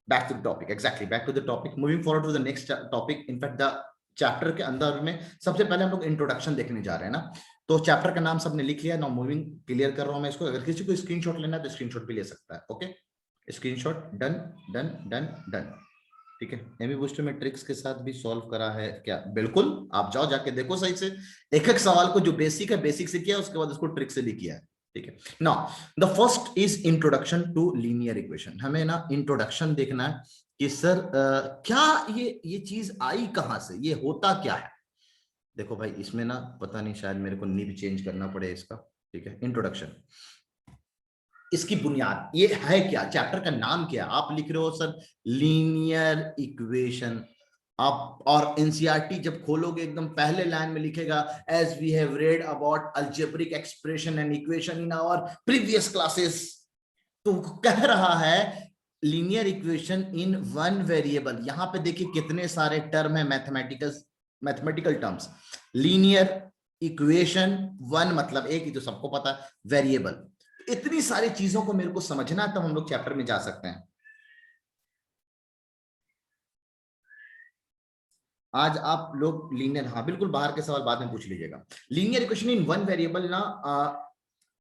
Back to the topic, exactly back to the topic, moving forward to the next topic. In fact the chapter के अंदर में सबसे पहले हम लोग इंट्रोडक्शन देखने जा रहे हैं ना, तो चैप्टर का नाम सबने लिख लिया ना, मूविंग क्लियर कर रहा हूं मैं इसको। अगर किसी को स्क्रीनशॉट लेना है तो स्क्रीनशॉट भी ले सकता है। Okay, screenshot, done done done done. ठीक है, एमी बूस्टर में ट्रिक्स के साथ भी सॉल्व करा है क्या? बिल्कुल, आप जाओ जाके देखो सही से, एक एक सवाल को जो बेसिक है बेसिक से किया, उसके बाद उसको ट्रिक से भी किया है। ठीक है, now the first is introduction to linear equation. हमें ना इंट्रोडक्शन देखना है कि सर क्या ये चीज आई कहां से, ये होता क्या है। देखो भाई इसमें ना पता नहीं, शायद मेरे को निब चेंज करना पड़े इसका। ठीक है, इंट्रोडक्शन, इसकी बुनियाद ये है क्या, चैप्टर का नाम क्या, आप लिख रहे हो सर लीनियर इक्वेशन। आप और एनसीईआरटी जब खोलोगे एकदम पहले लाइन में लिखेगा as we have read about algebraic expression and equation in our previous classes. तो कह रहा है linear equation in one variable. यहां पे देखिए कितने सारे टर्म है, mathematical terms. Linear equation, one मतलब एक ही, तो सबको पता है, वेरिएबल, इतनी सारी चीजों को मेरे को समझना है, तब हम लोग चैप्टर में जा सकते हैं। आज आप लोग लीनियर, हाँ बिल्कुल, बाहर के सवाल बाद में पूछ लीजिएगा। Linear equation in one variable ना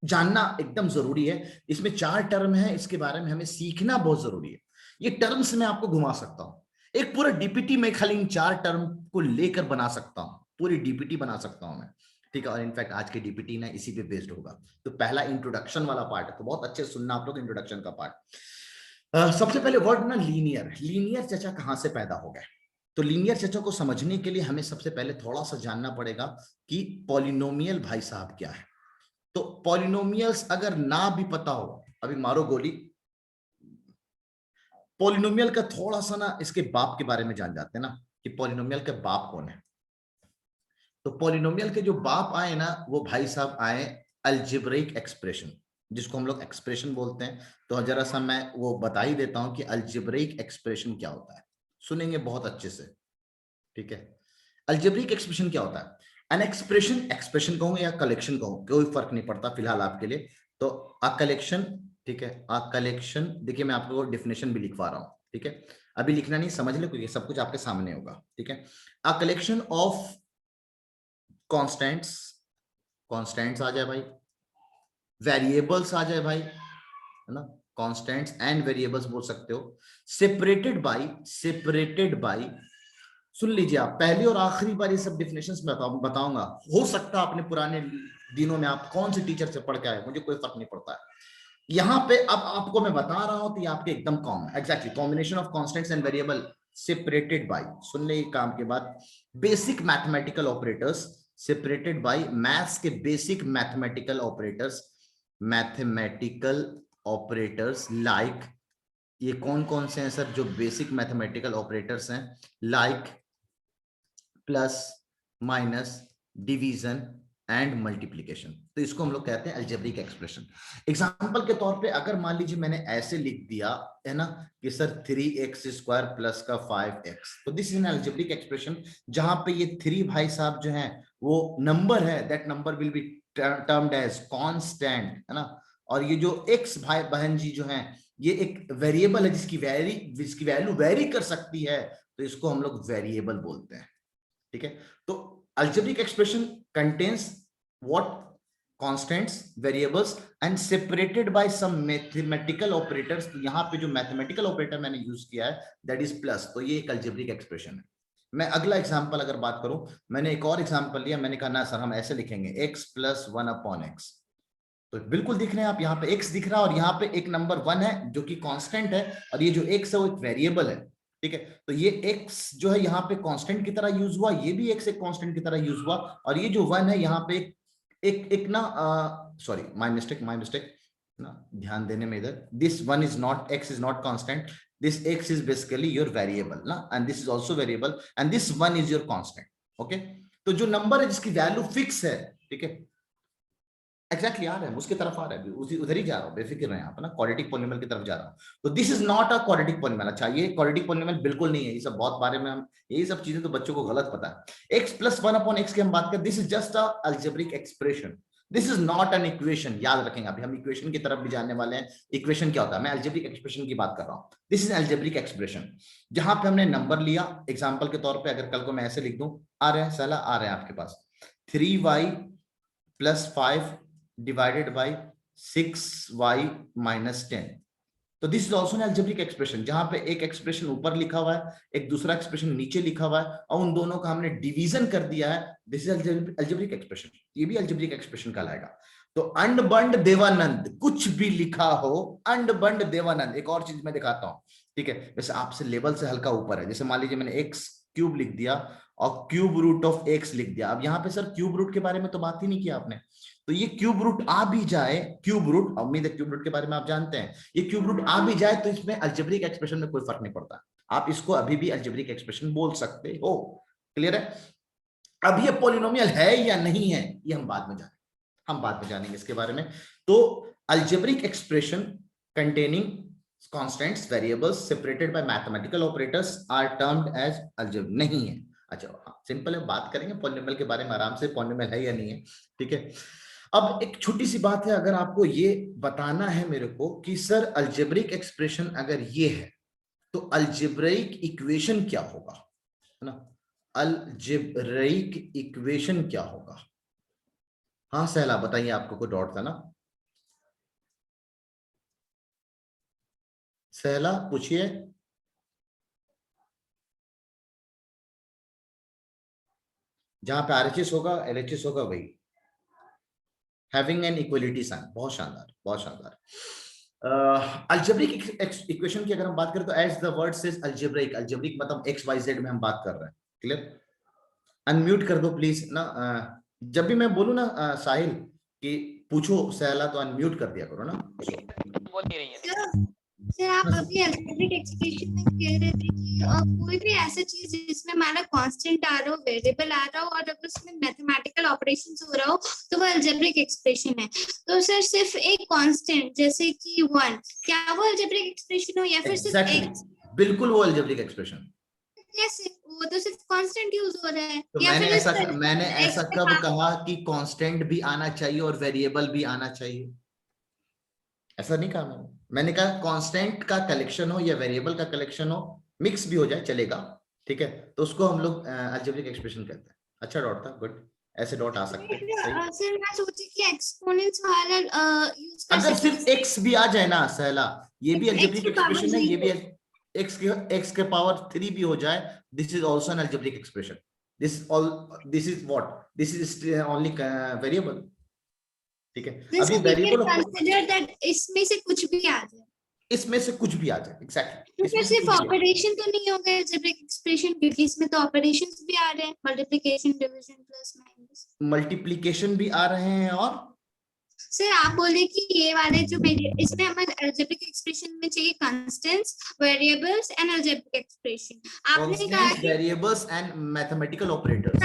जानना एकदम जरूरी है। इसमें 4 टर्म है, इसके बारे में हमें सीखना बहुत जरूरी है। ये टर्म्स मैं आपको घुमा सकता हूं, एक पूरा डीपीटी में खाली इन 4 टर्म को लेकर बना सकता हूं, पूरी डीपीटी बना सकता हूं मैं, ठीक है। और इनफैक्ट आज की डीपीटी ना इसी पे बेस्ड होगा। तो पहला इंट्रोडक्शन वाला पार्ट है, तो बहुत अच्छे सुनना आप लोग इंट्रोडक्शन का पार्ट। सबसे पहले वर्ड ना लीनियर, लीनियर चचा कहां से पैदा हो गए। तो लीनियर चचा को समझने के लिए हमें सबसे पहले थोड़ा सा जानना पड़ेगा कि पॉलिनोमियल भाई साहब क्या है। तो पॉलिनोमियल्स अगर ना भी पता हो, अभी मारो गोली, पॉलिनोमियल का थोड़ा सा ना इसके बाप के बारे में जान जाते हैं ना, कि पॉलिनोमियल के बाप कौन है। तो पॉलिनोमियल के जो बाप आए ना, वो भाई साहब आए अलजेब्रिक एक्सप्रेशन, जिसको हम लोग एक्सप्रेशन बोलते हैं। तो जरा सा मैं वो बता ही देता हूं कि अलजेब्रिक एक्सप्रेशन क्या होता है, सुनेंगे बहुत अच्छे से, ठीक है। अलजेब्रिक एक्सप्रेशन क्या होता है? एन एक्सप्रेशन, एक्सप्रेशन कहूं या कलेक्शन कहूं, कोई फर्क नहीं पड़ता फिलहाल आपके लिए। तो अ कलेक्शन, ठीक है, अ कलेक्शन, देखिए मैं आपको डेफिनेशन भी लिखवा रहा हूं, ठीक है। अभी लिखना नहीं, समझ ले, क्योंकि सब कुछ आपके सामने होगा, ठीक है। A collection of constants, constants आ जाए भाई, वेरिएबल्स आ जाए भाई, है ना, कॉन्स्टेंट्स एंड वेरिएबल्स बोल सकते हो, सेपरेटेड बाई, सुन लीजिए आप, पहली और आखिरी बार ये सब डिफिनेशंस बताऊंगा। हो सकता है अपने पुराने दिनों में आप कौन से टीचर से पढ़ के आए, मुझे कोई फर्क नहीं पड़ता है। यहाँ पे अब आपको मैं बता रहा हूं तो ये आपके एकदम कॉमन है, exactly, combination of constants and variable separated by, सुन ले काम के बाद, basic mathematical operators, separated by maths के बेसिक मैथमेटिकल ऑपरेटर्स लाइक, ये कौन कौन से हैं सर जो बेसिक मैथमेटिकल ऑपरेटर्स हैं, like plus, minus, division and multiplication. तो इसको हम लोग कहते हैं अलजेब्रिक एक्सप्रेशन। एग्जांपल के तौर पे अगर मान लीजिए मैंने ऐसे लिख दिया है ना कि सर 3x² प्लस का 5x, तो this is an algebraic expression, जहां पे ये 3 भाई साहब जो हैं वो नंबर है, that number will be termed as constant, है ना। और ये जो x भाई बहन जी जो हैं, ये एक वेरिएबल है जिसकी वैल्यू वेरी कर सकती है, तो इसको हम लोग वेरिएबल बोलते हैं, ठीक है। तो algebraic expression contains what, constants, variables and separated by some mathematical operators. तो यहां पे जो मैथमेटिकल ऑपरेटर मैंने यूज किया है दैट इज प्लस, तो ये एक अलजेब्रिक एक्सप्रेशन है। मैं अगला एग्जांपल अगर बात करूं, मैंने एक और एग्जांपल लिया, मैंने कहा ना सर हम ऐसे लिखेंगे x + 1/x, तो बिल्कुल दिख रहे हैं आप, यहाँ पे x दिख रहा है और यहाँ पे एक नंबर 1 है जो कि कांस्टेंट है, और ये जो x है वो एक वेरिएबल है, ठीक है। तो ये x जो है यहाँ पे कांस्टेंट की तरह यूज हुआ, ये भी x एक कांस्टेंट की तरह यूज हुआ, और ये जो 1 है यहाँ पे एक ना, सॉरी माय मिस्टेक ना, ध्यान देने में इधर, this 1 is not, x is not constant, this x is basically your variable ना, and this is also variable, and this 1 is your constant, okay. तो जो नंबर है जिसकी वैल्यू फिक्स है, ठीक है, एग्जैक्टली आ रहा है, उसकी तरफ आ रहा है, उधर ही जा रहा हूं, बेफिक्र रहे आप ना, क्वाड्रेटिक पॉलिनोमियल की तरफ जा रहा हूं। तो this is not a quadratic polynomial. अच्छा, ये क्वाड्रेटिक पॉलिनोमियल बिल्कुल नहीं है, ये सब बहुत बारे में हम, यही सब चीजें तो बच्चों को गलत पता है। x + 1/x की हम बात करें, this is just a algebraic expression, this is not an equation, याद रखेंगे। अभी हम इक्वेशन की तरफ भी जाने वाले हैं, इक्वेशन क्या होता है, मैं अलजेब्रिक एक्सप्रेशन की बात कर रहा हूं। दिस इज अलजेब्रिक एक्सप्रेशन, जहां पे हमने नंबर लिया, एग्जांपल के तौर पे अगर कल को मैं ऐसे लिख दूं, आ रहे हैं साला, आ रहे हैं आपके पास 3y + 5 divided by 6y - 10, तो this is also an algebraic expression, जहां पे एक एक्सप्रेशन ऊपर लिखा हुआ है, एक दूसरा एक्सप्रेशन नीचे लिखा हुआ है, और उन दोनों का हमने डिवीजन कर दिया है, दिस इज अलजेब्रिक एक्सप्रेशन, ये भी अलजेब्रिक एक्सप्रेशन कहलाएगा। तो अंड बंड देवानंद, कुछ भी लिखा हो, अंड बंड देवानंद। एक और चीज मैं दिखाता हूं, ठीक है, वैसे आपसे लेवल से हल्का ऊपर है, जैसे मान लीजिए मैंने x³ लिख दिया और क्यूब रूट ऑफ x लिख दिया। अब यहाँ पे सर क्यूब रूट के बारे में तो बात ही नहीं किया आपने, तो ये क्यूब रूट आ भी जाए, क्यूब रूट, उम्मीद है क्यूब रूट के बारे में आप जानते हैं, ये क्यूब रूट आ भी जाए तो इसमें अलजेब्रिक एक्सप्रेशन में कोई फर्क नहीं पड़ता, आप इसको अभी भी अलजेब्रिक एक्सप्रेशन बोल सकते हो, क्लियर है। अब ये पॉलिनोमियल है या नहीं है, ये हम बाद में जानेंगे इसके बारे में। तो algebraic expression containing constants, variables separated by mathematical operators are termed as algebraic, नहीं है। अच्छा सिंपल है, बात करेंगे पॉलिनोमियल के बारे में आराम से, पॉलिनोमियल है या नहीं है, ठीक है। अब एक छोटी सी बात है, अगर आपको ये बताना है मेरे को कि सर अलजेब्रिक एक्सप्रेशन अगर ये है तो अलजेब्रिक इक्वेशन क्या होगा, है ना, अलजेब्रिक इक्वेशन क्या होगा। हाँ सहला बताइए, आपको कोई डाउट था ना, सहला पूछिए। जहां पे आरएचएस होगा एलएचएस होगा वही। हैविंग एन इक्वलिटी साइन, बहुत शानदार बहुत शानदार। अलजेब्रिक इक्वेशन की अगर हम बात करें तो as the word says algebraic, algebraic मतलब एक्स वाई जेड में हम बात कर रहे हैं। क्लियर? अनम्यूट कर दो प्लीज ना। जब भी मैं बोलूं ना साहिल कि पूछो सहला तो अनम्यूट कर दिया करो ना। बोल नहीं रही है। सर आप अभी अल्जेब्रिक एक्सप्रेशन में कह रहे थे कि कोई भी ऐसा चीज जिसमें हमारा कांस्टेंट आ रहा हो, वेरिएबल आ रहा हो और अगर उसमें मैथमेटिकल ऑपरेशंस हो रहा हो तो वो अल्जेब्रिक एक्सप्रेशन है। तो सर सिर्फ एक कांस्टेंट जैसे कि 1, क्या वो अल्जेब्रिक एक्सप्रेशन हो या फिर सिर्फ Exactly. x? बिल्कुल वो अलजेब्रिक एक्सप्रेशन। कैसे? वो तो सिर्फ कांस्टेंट यूज हो रहा है। तो या मैंने फिर ऐसा कब कहा कि कांस्टेंट भी आना चाहिए और वेरिएबल भी आना चाहिए? ऐसा नहीं कहा मैंने कहा कांस्टेंट का कलेक्शन हो या वेरिएबल का कलेक्शन हो, मिक्स भी हो जाए चलेगा, ठीक है, तो उसको हम लोग अलजेब्रिक एक्सप्रेशन कहते हैं। अच्छा डॉट था, गुड, ऐसे डॉट आ सकते हैं। सर मैं सोची कि एक्सपोनेंट्स वाला यूज कर अगर सकते सिर्फ x भी आ जाए ना सहला, ये भी अलजेब्रिक x की एक्सप्रेशन है, ये भी power x के पावर 3 भी हो जाए, this is also an algebraic expression. This is what, this is only variable, ठीक है। अभी वेरिएबल कंसीडर दैट इसमें से कुछ भी आ जाए, इसमें से कुछ भी आ जाए, एग्जैक्टली। तो फिर सिर्फ ऑपरेशन तो नहीं होगा अलजेब्रिक एक्सप्रेशन, क्योंकि इसमें तो ऑपरेशंस भी आ रहे हैं, multiplication, division, plus minus. Multiplication भी आ रहे हैं और सर आप बोले कि ये वाले जो मेरे इसमें हमें अलजेब्रिक एक्सप्रेशन में चाहिए constants, variables and algebraic expression. आपने कहा कि variables and mathematical operators,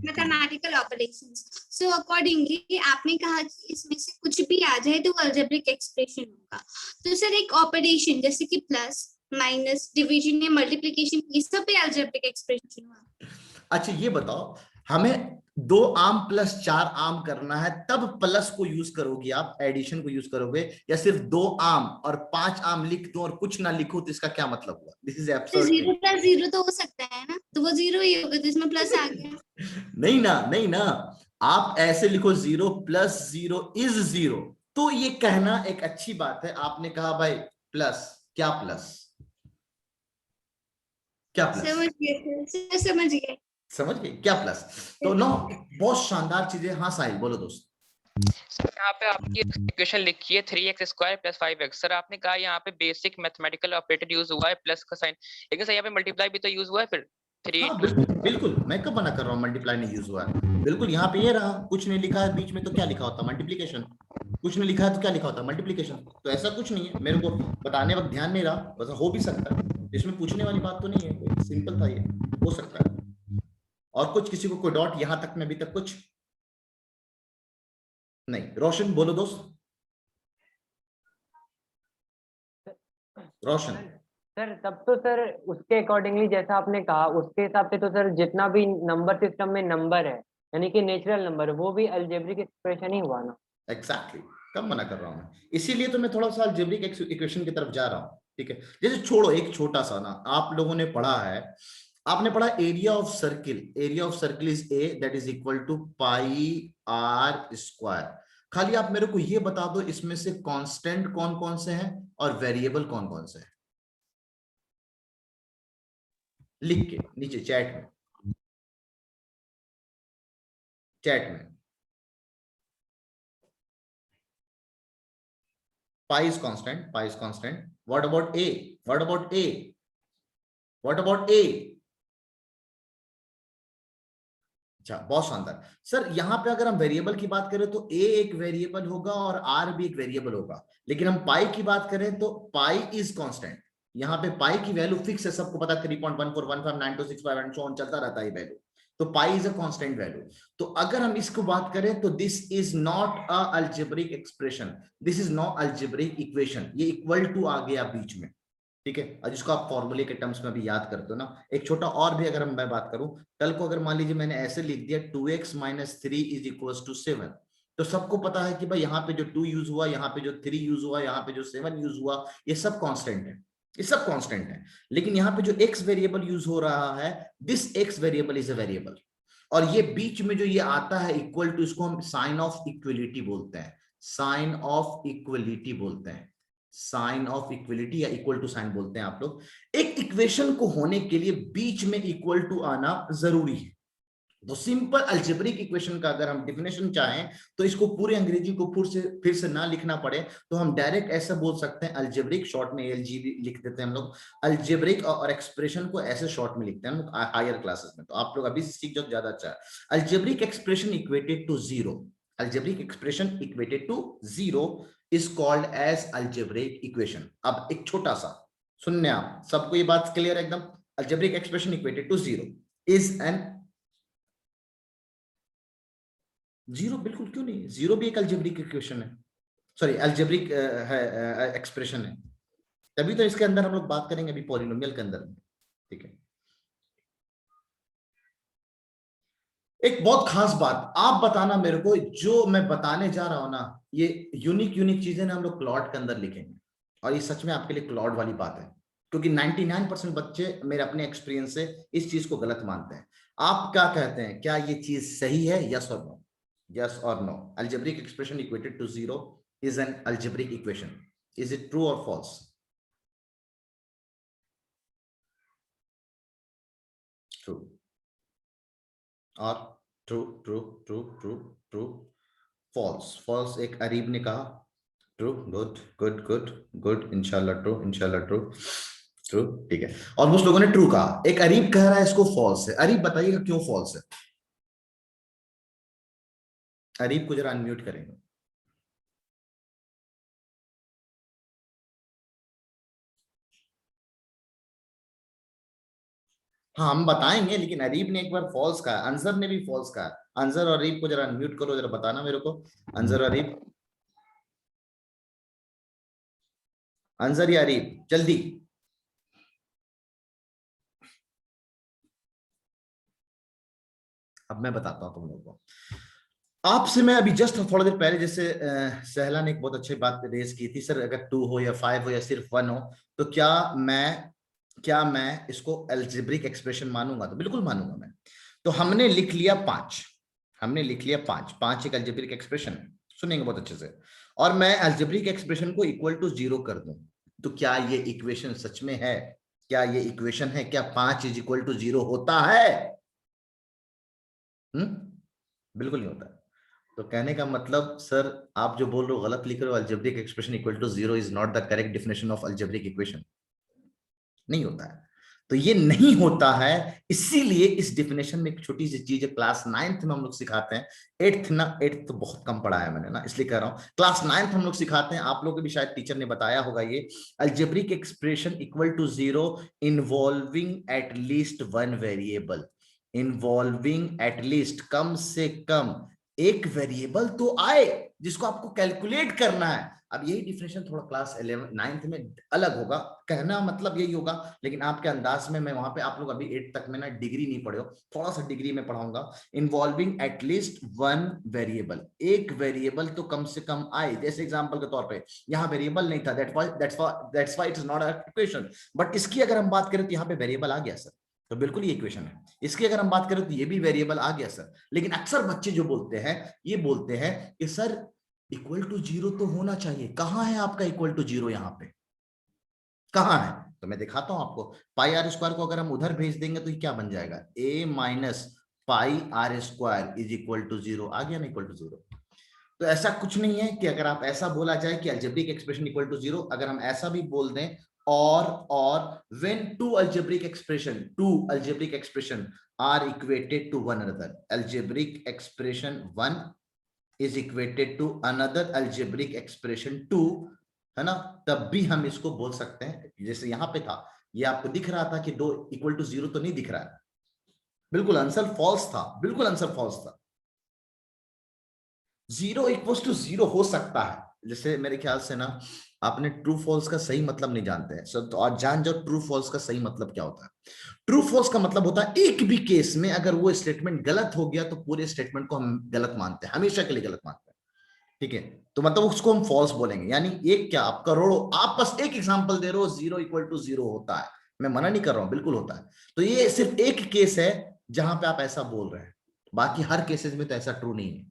mathematical operations. So accordingly आपने कहा कि इसमें से कुछ भी आ जाए तो अलजेब्रिक एक्सप्रेशन होगा। तो सर एक ऑपरेशन जैसे कि प्लस, माइनस, डिवीजन या मल्टीप्लिकेशन, ये सब भी अलजेब्रिक एक्सप्रेशन हुआ। अच्छा ये बताओ, हमें 2 आम प्लस 4 आम करना है, तब प्लस को यूज करोगे आप, एडिशन को यूज करोगे, या सिर्फ 2 आम और 5 आम लिख दो और कुछ ना लिखो तो इसका क्या मतलब हुआ? This is absurd. 0 + 0 तो हो सकता है ना, तो वो 0 ही होगा जिसमें प्लस आ गया। नहीं ना, नहीं ना, आप ऐसे लिखो 0 + 0 = 0, तो ये कहना एक अच्छी बात है। आपने कहा भाई प्लस, क्या प्लस, क्या प्लस, समझ गए, समझ गए। समझ गए क्या प्लस? तो नो, बहुत शानदार चीजें। हाँ साहिल बोलो दोस्त। सर यहाँ पे आपकी इक्वेशन लिखी है 3x² + 5x। सर आपने कहा यहाँ पे बेसिक मैथमेटिकल ऑपरेटर यूज हुआ है प्लस का साइन, लेकिन सर यहाँ पे मल्टीप्लाई भी तो यूज हुआ है फिर 3 हाँ बिल्कुल, मैं कब मना कर रहा हूँ मल्टीप्लाई नहीं यूज हुआ है? बिल्कुल, यहाँ पे ये रहा, कुछ नहीं लिखा है बीच में तो क्या लिखा होता? मल्टीप्लिकेशन। कुछ नहीं लिखा है तो क्या लिखा होता? मल्टीप्लिकेशन। तो ऐसा कुछ नहीं है, मेरे को बताने वक्त ध्यान नहीं रहा, वैसा हो भी सकता है, इसमें पूछने वाली बात तो नहीं है, सिंपल था, ये हो सकता है। और कुछ किसी को कोई डाउट यहाँ तक में अभी तक कुछ नहीं? रोशन बोलो दोस्त, रोशन। सर तब तो सर उसके अकॉर्डिंगली जैसा आपने कहा उसके हिसाब से तो सर जितना भी नंबर सिस्टम में नंबर है यानी कि नेचुरल नंबर, वो भी अलजेब्रिक एक्सप्रेशन ही हुआ ना। एग्जैक्टली, कब मना कर रहा हूं मैं, इसीलिए तो मैं थोड़ा सा अलजेब्रिक इक्वेशन की तरफ जा रहा हूं, ठीक है। जैसे छोड़ो एक छोटा सा ना, आप लोगों ने पढ़ा है, आपने पढ़ा area of circle, area of circle is a that is equal to πr²। खाली आप मेरे को ये बता दो इसमें से कांस्टेंट कौन कौन से हैं और वेरिएबल कौन कौन से हैं, लिख के नीचे चैट में, चैट में। pi is constant, pi is constant. What about a? What about a? What about a? अच्छा बहुत शानदार सर। यहां पे अगर हम वेरिएबल की बात करें तो a एक वेरिएबल होगा और r भी एक वेरिएबल होगा, लेकिन हम पाई की बात करें तो पाई इज कांस्टेंट। यहाँ पे पाई की वैल्यू फिक्स है, सबको पता है 3.14159265 एंड सो ऑन चलता रहता है वैल्यू, तो pi is a constant value. तो अगर हम इसको बात करें तो this is not a algebraic expression, this is not algebraic equation, ये इक्वल टू आ गया बीच में, ठीक है। और जिसको आप फॉर्मूले के टर्म्स में भी याद करते हो ना। एक छोटा और भी अगर मैं बात करूं, कल को अगर मान लीजिए मैंने ऐसे लिख दिया 2x - 3 = 7, तो सबको पता है कि भाई यहाँ पे जो 2 यूज हुआ, यहाँ पे जो 3 यूज हुआ, यहाँ पे जो 7 यूज हुआ, ये सब कांस्टेंट है, ये सब कांस्टेंट है। लेकिन यहाँ पे जो x वेरिएबल यूज हो रहा है, this x variable is a variable, और ये बीच में जो ये आता है इक्वल टू, इसको हम साइन ऑफ इक्वलिटी बोलते हैं, साइन ऑफ इक्वलिटी बोलते हैं, साइन ऑफ इक्वलिटी या इक्वल टू साइन बोलते हैं आप लोग। एक इक्वेशन को होने के लिए बीच में इक्वल टू आना जरूरी है। तो सिंपल अलजेब्रिक इक्वेशन का अगर हम डेफिनेशन चाहें तो इसको पूरे अंग्रेजी को फिर से ना लिखना पड़े तो हम डायरेक्ट ऐसा बोल सकते हैं अलजेब्रिक, शॉर्ट में एलजीबी लिख देते हैं हम लोग। अलजेब्रिक और एक्सप्रेशन को ऐसे शॉर्ट में लिखते हैं हायर क्लासेस में, तो आप लोग अभी सीख जाओ, ज्यादा अच्छा है। Algebraic expression equated to zero, algebraic expression equated to zero is called as algebraic equation. अब एक छोटा सा सुनने, आप सबको ये बात क्लियर है एकदम? Algebraic expression equated to zero is an zero, बिल्कुल क्यों नहीं, जीरो भी एक अलजेब्रिक इक्वेशन है, सॉरी अलजेब्रिक एक्सप्रेशन है। तभी तो इसके अंदर हम लोग बात करेंगे अभी पॉलिनोमियल के अंदर, ठीक है। एक बहुत खास बात आप बताना मेरे को, जो मैं बताने जा रहा हूं ना, ये यूनिक चीजें ना हम लोग क्लॉड के अंदर लिखेंगे, और ये सच में आपके लिए क्लॉड वाली बात है, क्योंकि 99% बच्चे मेरे अपने एक्सपीरियंस से इस चीज को गलत मानते हैं। आप क्या कहते हैं, क्या ये चीज सही है? यस और no, yes or no? Algebraic expression equated to zero is an algebraic equation. Is it true or false? True. Or true. False एक अरीब ने कहा। True. Good. इंशाल्लाह true. ठीक है। और कुछ लोगों ने ट्रू कहा, एक अरीब कह रहा है इसको फॉल्स है। अरीब बताइएगा क्यों फॉल्स है? अरीब को जरा अनम्यूट करेंगे। हाँ हम बताएंगे, लेकिन अरीब ने एक बार फॉल्स कहा, अंजर ने भी फॉल्स कहा। अंजर और अरीब को जरा अनम्यूट करो, जरा बताना मेरे को, अंजर और अरीब, अंजर या अरीब जल्दी। अब मैं बताता हूं तुम लोगों को। आपसे मैं अभी जस्ट थोड़ा देर पहले, जैसे सहला ने एक बहुत अच्छी बात रेज की थी, सर अगर 2 हो या 5 हो या सिर्फ 1 हो तो क्या मैं इसको अलजेब्रिक एक्सप्रेशन मानूंगा? तो बिल्कुल मानूंगा मैं। तो हमने लिख लिया 5, पांच एक अलजेब्रिक एक्सप्रेशन है, सुनेंगे बहुत अच्छे से। और मैं अलजेब्रिक एक्सप्रेशन को इक्वल टू 0 कर दूं, तो क्या ये इक्वेशन सच में है? क्या ये इक्वेशन है? क्या 5 इज इक्वल टू 0 होता है? बिल्कुल नहीं होता है। तो कहने का मतलब, सर आप जो बोल रहे हो गलत लिख रहे हो, algebraic expression equal to 0 is not the correct definition of algebraic equation. नहीं होता है। तो ये नहीं होता है, इसीलिए इस डेफिनेशन में एक छोटी सी चीज है, क्लास 9th में हम लोग सिखाते हैं। 8th तो बहुत कम पढ़ा है मैंने ना, इसलिए कह रहा हूं। क्लास 9th हम लोग सिखाते हैं, आप लोगों को भी शायद टीचर ने बताया होगा ये। Algebraic expression equal to 0 involving at least 1 variable, involving at least, कम से कम एक वेरिएबल तो आए जिसको आपको कैलकुलेट करना है। अब यही डिफिनेशन थोड़ा क्लास 9th में अलग होगा, कहना मतलब यही होगा, लेकिन आपके अंदाज में मैं वहां पे, आप लोग अभी 8 तक में ना डिग्री नहीं पढ़े हो, थोड़ा सा डिग्री में पढ़ाऊंगा। इन्वॉल्विंग एटलीस्ट 1 वेरिएबल, एक वेरिएबल तो कम से कम आए। जैसे एग्जांपल के तौर पे यहाँ वेरिएबल नहीं था, that's why it is not a equation. But इसकी अगर हम बात करें तो यहाँ पे वेरिएबल आ गया सर, तो बिल्कुल ये इक्वेशन है। इसकी अगर हम बात करें तो ये भी वेरिएबल आ गया सर। लेकिन अक्सर बच्चे जो बोलते हैं, ये बोलते हैं कि सर इक्वल टू 0 तो होना चाहिए। कहां है आपका इक्वल टू 0? यहाँ पे कहां है? तो मैं दिखाता हूं आपको। पाई आर स्क्वायर को अगर हम उधर भेज देंगे तो ये क्या बन जाएगा? a minus pi R square is equal to 0। आ गया ना इक्वल टू 0। तो ऐसा कुछ नहीं है कि अगर आप ऐसा बोला जाए कि अलजेब्रिक एक्सप्रेशन इक्वल टू 0, अगर हम ऐसा भी बोल दें, और when two algebraic expression are equated to one another, algebraic expression 1 is equated to another algebraic expression 2, है ना, तब भी हम इसको बोल सकते हैं। जैसे यहाँ पे था, ये आपको दिख रहा था कि 2 इक्वल टू 0 तो नहीं दिख रहा है, बिल्कुल आंसर फॉल्स था, बिल्कुल आंसर फॉल्स था। 0 इक्वल टू 0 हो सकता है। जैसे मेरे ख्याल से ना, आपने ट्रू फॉल्स का सही मतलब नहीं जानते हैं, तो आज जान जाओ ट्रू फॉल्स का सही मतलब क्या होता है। ट्रू फॉल्स का मतलब होता है एक भी केस में अगर वो स्टेटमेंट गलत हो गया तो पूरे स्टेटमेंट को हम गलत मानते हैं, हमेशा के लिए गलत मानते हैं, ठीक है। तो मतलब उसको हम फॉल्स बोलेंगे। यानी एक क्या, आप करोड़ों, आप बस एक एग्जांपल दे रहे हो 0 इक्वल टू 0 होता है, मैं मना नहीं कर रहा हूं, बिल्कुल होता है। तो ये सिर्फ एक केस है जहां पे आप ऐसा बोल रहे हैं, बाकी हर केसेस में तो ऐसा ट्रू नहीं है।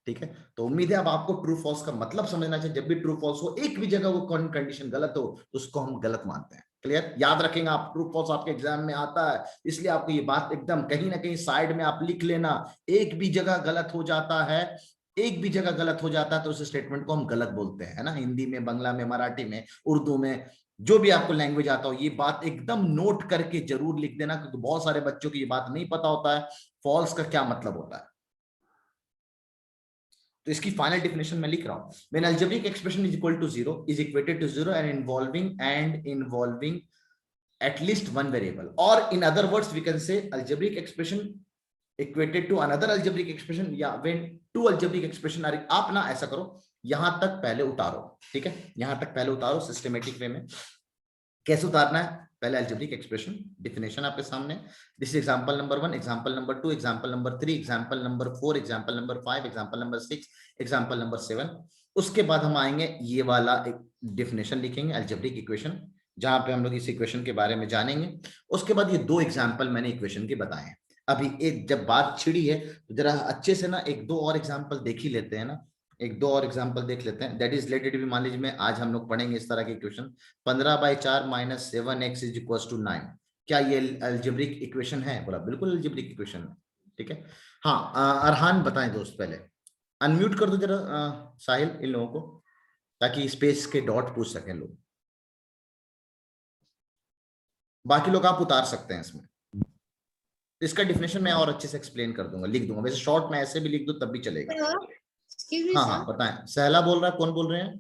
ठीक है, तो उम्मीद है अब आपको ट्रू फॉल्स का मतलब समझना चाहिए। जब भी ट्रू फॉल्स हो, एक भी जगह वो कंडीशन गलत हो तो उसको हम गलत मानते हैं। क्लियर? याद रखेंगे आप, ट्रू फॉल्स आपके एग्जाम में आता है, इसलिए आपको ये बात एकदम कहीं ना कहीं साइड में आप लिख लेना। एक भी जगह गलत हो जाता है, एक भी जगह गलत हो जाता है तो उस स्टेटमेंट को हम गलत बोलते हैं, है ना। हिंदी में, बांग्ला में, मराठी में, उर्दू में, जो भी आपको लैंग्वेज आता हो, ये बात एकदम नोट करके जरूर लिख देना, क्योंकि बहुत सारे बच्चों को ये बात नहीं पता होता है फॉल्स का क्या मतलब होता है। तो इसकी फाइनल डेफिनेशन मैं लिख रहा हूं, when algebraic expression is equal to 0 is equated to 0 and involving at least one variable, or in other words we can say algebraic expression equated to another algebraic expression, या when two algebraic expression are, आप ना ऐसा करो, यहां तक पहले उतारो, ठीक है, यहां तक पहले उतारो सिस्टमेटिक वे में। कैसे उतारना है? पहले अलजेब्रिक एक्सप्रेशन डेफिनेशन आपके सामने, this is example number 1, example number 2, example number 3, example number 4, example number 5, example number 6, example number 7। उसके बाद हम आएंगे, ये वाला एक डेफिनेशन लिखेंगे अलजेब्रिक इक्वेशन, जहां पे हम लोग इस इक्वेशन के बारे में जानेंगे। उसके बाद ये दो एग्जांपल मैंने इक्वेशन के बताए हैं। अभी एक जब बात छिड़ी है तो जरा अच्छे से ना एक दो और एग्जांपल देख ही लेते हैं ना, एक दो और एग्जांपल देख लेते हैं। दैट इज रिलेटेड भी, मान लीजिए मैं आज हम लोग पढ़ेंगे इस तरह के इक्वेशन, 15/4 - 7x = 9। क्या ये अलजेब्रिक इक्वेशन है? बोला बिल्कुल अलजेब्रिक इक्वेशन है, ठीक है। हाँ, अरहान बताएं दोस्त, पहले अनम्यूट कर दो जरा साहिल इन लोगों को, ताकि स्पेस के डॉट पूछ सकें लोग। बाकी लोग आप उतार सकते हैं इसमें, इसका डिफिनेशन मैं और अच्छे से एक्सप्लेन कर दूंगा, लिख दूंगा। वैसे शॉर्ट में ऐसे भी लिख दो तब भी चलेगा। हाँ हाँ बताएं, सहला बोल रहा है, कौन बोल रहे हैं?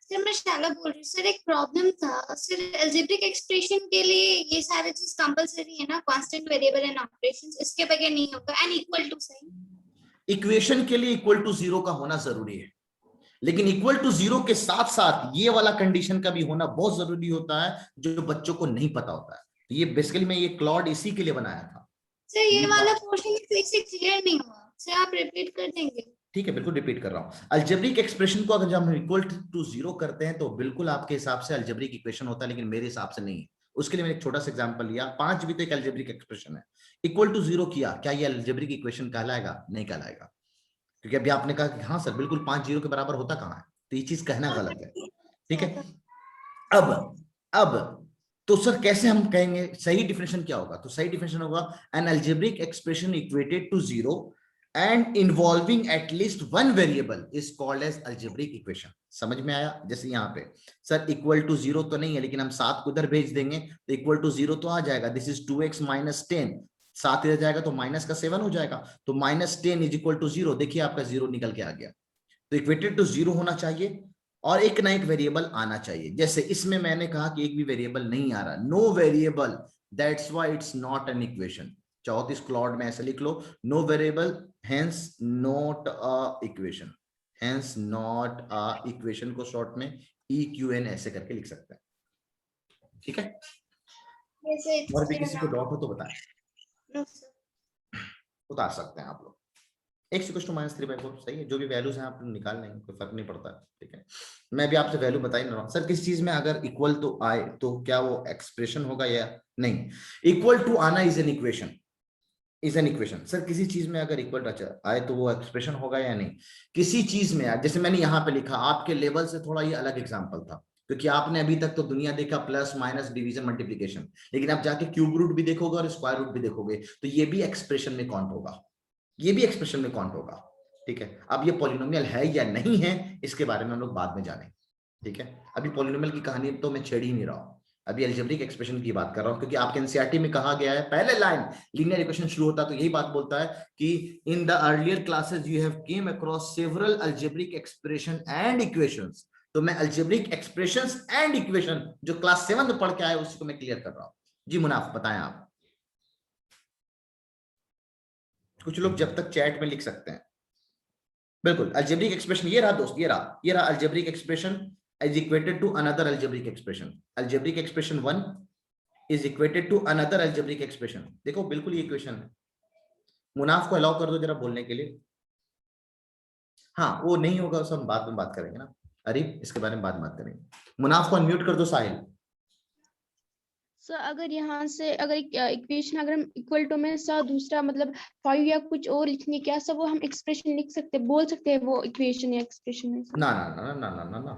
सर मैं शैला बोल रही हूँ। सर एक प्रॉब्लम था सर, अलजेब्रिक एक्सप्रेशन के लिए ये सारे चीज कंपलसरी है ना, कांस्टेंट वेरिएबल एंड ऑपरेशंस, इसके बगैर नहीं होगा। एंड इक्वल टू सही, इक्वेशन के लिए इक्वल टू 0 का होना जरूरी है, लेकिन इक्वल टू 0 के साथ साथ ये वाला कंडीशन का भी होना बहुत जरूरी होता है, जो बच्चों को नहीं पता होता है। तो ये बेसिकली मैं ये क्लॉड इसी के लिए बनाया था। सर ये वाला पोर्शन फिर से क्लियर नहीं हुआ, सर आप रिपीट कर देंगे? ठीक है, बिल्कुल रिपीट कर रहा हूं। अलजेब्रिक एक्सप्रेशन को अगर जब हम इक्वल टू 0 करते हैं तो बिल्कुल आपके हिसाब से अलजेब्रिक इक्वेशन होता है, लेकिन मेरे हिसाब से नहीं है। उसके लिए मैंने एक छोटा सा एग्जांपल लिया, 5 भी तो एक अलजेब्रिक एक्सप्रेशन है। इक्वल टू 0 किया, क्या ये अलजेब्रिक इक्वेशन कहलाएगा? नहीं कहलाएगा, क्योंकि अभी आपने कहा कि हाँ सर बिल्कुल 5 0 के बराबर होता कहाँ है, तो ये चीज कहना गलत है, ठीक है। अब तो सर कैसे हम कहेंगे सही डिफिनेशन क्या होगा? तो सही डिफिनेशन होगा, an algebraic expression equated to 0 and involving at least one variable is called as algebraic equation। समझ में आया? जैसे यहाँ पे सर इक्वल टू 0 तो नहीं है, लेकिन हम 7 को उधर भेज देंगे तो इक्वल टू 0 तो आ जाएगा। दिस इज 2x - 10, 7 इधर जाएगा तो माइनस का 7 हो जाएगा, तो -10 = 0। देखिए आपका 0 निकल के आ गया। तो इक्वेटेड टू 0 होना चाहिए और एक ना एक वेरिएबल आना चाहिए। जैसे इसमें मैंने कहा कि एक भी वेरिएबल नहीं आ रहा, no variable, that's why it's not an equation. चाहो तो इस क्लॉड में ऐसे लिख लो, no variable hence not a equation, hence not a equation को शॉर्ट में EQN ऐसे करके लिख सकते हैं, ठीक है। और भी किसी को डाउट हो तो बताएं, उतार सकते हैं आप लोग। x = -3/4 सही है, जो भी वैल्यूज हैं आप लोग निकाल लेंगे, कोई फर्क नहीं पड़ता है, ठीक है। मैं भी आपसे वैल्यू बता ही नहीं रहा हूं। सर किस चीज में अगर इक्वल तो आए तो क्या वो एक्सप्रेशन होगा या नहीं? इक्वल टू आना is an equation, is an equation. Sir किसी चीज में अगर इक्वल आए तो वो एक्सप्रेशन होगा या नहीं? किसी चीज में आए, जैसे मैंने यहाँ पे लिखा, आपके लेवल से थोड़ा ये अलग एग्जांपल था, क्योंकि आपने अभी तक तो दुनिया देखा प्लस माइनस डिवीजन मल्टीप्लिकेशन, लेकिन आप जाके क्यूब रूट भी देखोगे और स्क्वायर रूट भी देखोगे तो ये भी एक्सप्रेशन में काउंट होगा, ये भी एक्सप्रेशन में काउंट होगा, ठीक है। अब ये पॉलिनोमियल है या नहीं है इसके बारे में हम लोग बाद में जानेंगे, ठीक है। अभी पॉलिनोमियल की कहानी तो मैं छेड़ ही नहीं रहा हूं, अभी अलजेब्रिक एक्सप्रेशन की बात कर रहा हूं, क्योंकि आपके एनसीईआरटी में कहा गया है, पहले लाइन लीनियर इक्वेशन शुरू होता है तो यही बात बोलता है कि in the earlier classes you have came across several algebraic expression and equations. तो मैं अलजेब्रिक एक्सप्रेशंस एंड इक्वेशन जो क्लास 7 में पढ़ के आए उसको मैं क्लियर कर रहा हूं। जी मुनाफ बताएं आप। कुछ लोग जब तक चैट में लिख सकते हैं। बिल्कुल, अलजेब्रिक एक्सप्रेशन ये रहा दोस्त, ये रहा algebraic expression is equated to another algebraic expression। algebraic expression 1 is equated to another algebraic expression। देखो बिल्कुल ये इक्वेशन है। मुनाफ को अलाउ कर दो जरा बोलने के लिए। हाँ वो नहीं होगा, सब बाद में बात करेंगे ना, अरे इसके बारे में बाद में बात करेंगे। मुनाफ को अनम्यूट कर दो साहिल। सो अगर यहाँ से अगर इक्वेशन अगर हम इक्वल टू में सा दूसरा मतलब 5 या कुछ और लिखेंगे क्या सब वो हम एक्सप्रेशन लिख सकते हैं, बोल सकते हैं वो इक्वेशन या एक्सप्रेशन में से? ना ना ना ना ना ना ना,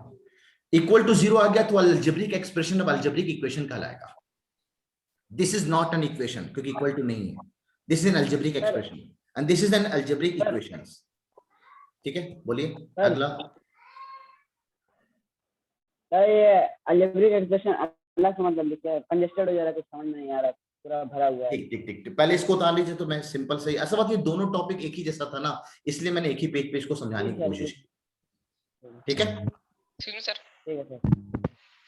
इक्वल टू 0 आ गया तो अलजेब्रिक एक्सप्रेशन अब अलजेब्रिक इक्वेशन कहलाएगा। This is not an equation क्योंकि इक्वल टू नहीं है, this is an algebraic expression and this is an algebraic equations. ठीक है, बोलिए अगला। ये अलजेब्रिक एक्सप्रेशन अल्लाह का मतलब क्या है? कंजेस्टेड हो जा रहा है, कुछ समझ में नहीं आ रहा, पूरा भरा हुआ है। ठीक ठीक ठीक, पहले इसको उतार लीजिए तो मैं सिंपल से, ऐसा बात ये दोनों टॉपिक एक ही जैसा था ना, इसलिए मैंने एक ही पेज पे इसको समझाने की कोशिश की। ठीक है ठीक है सर। ठीक है सर।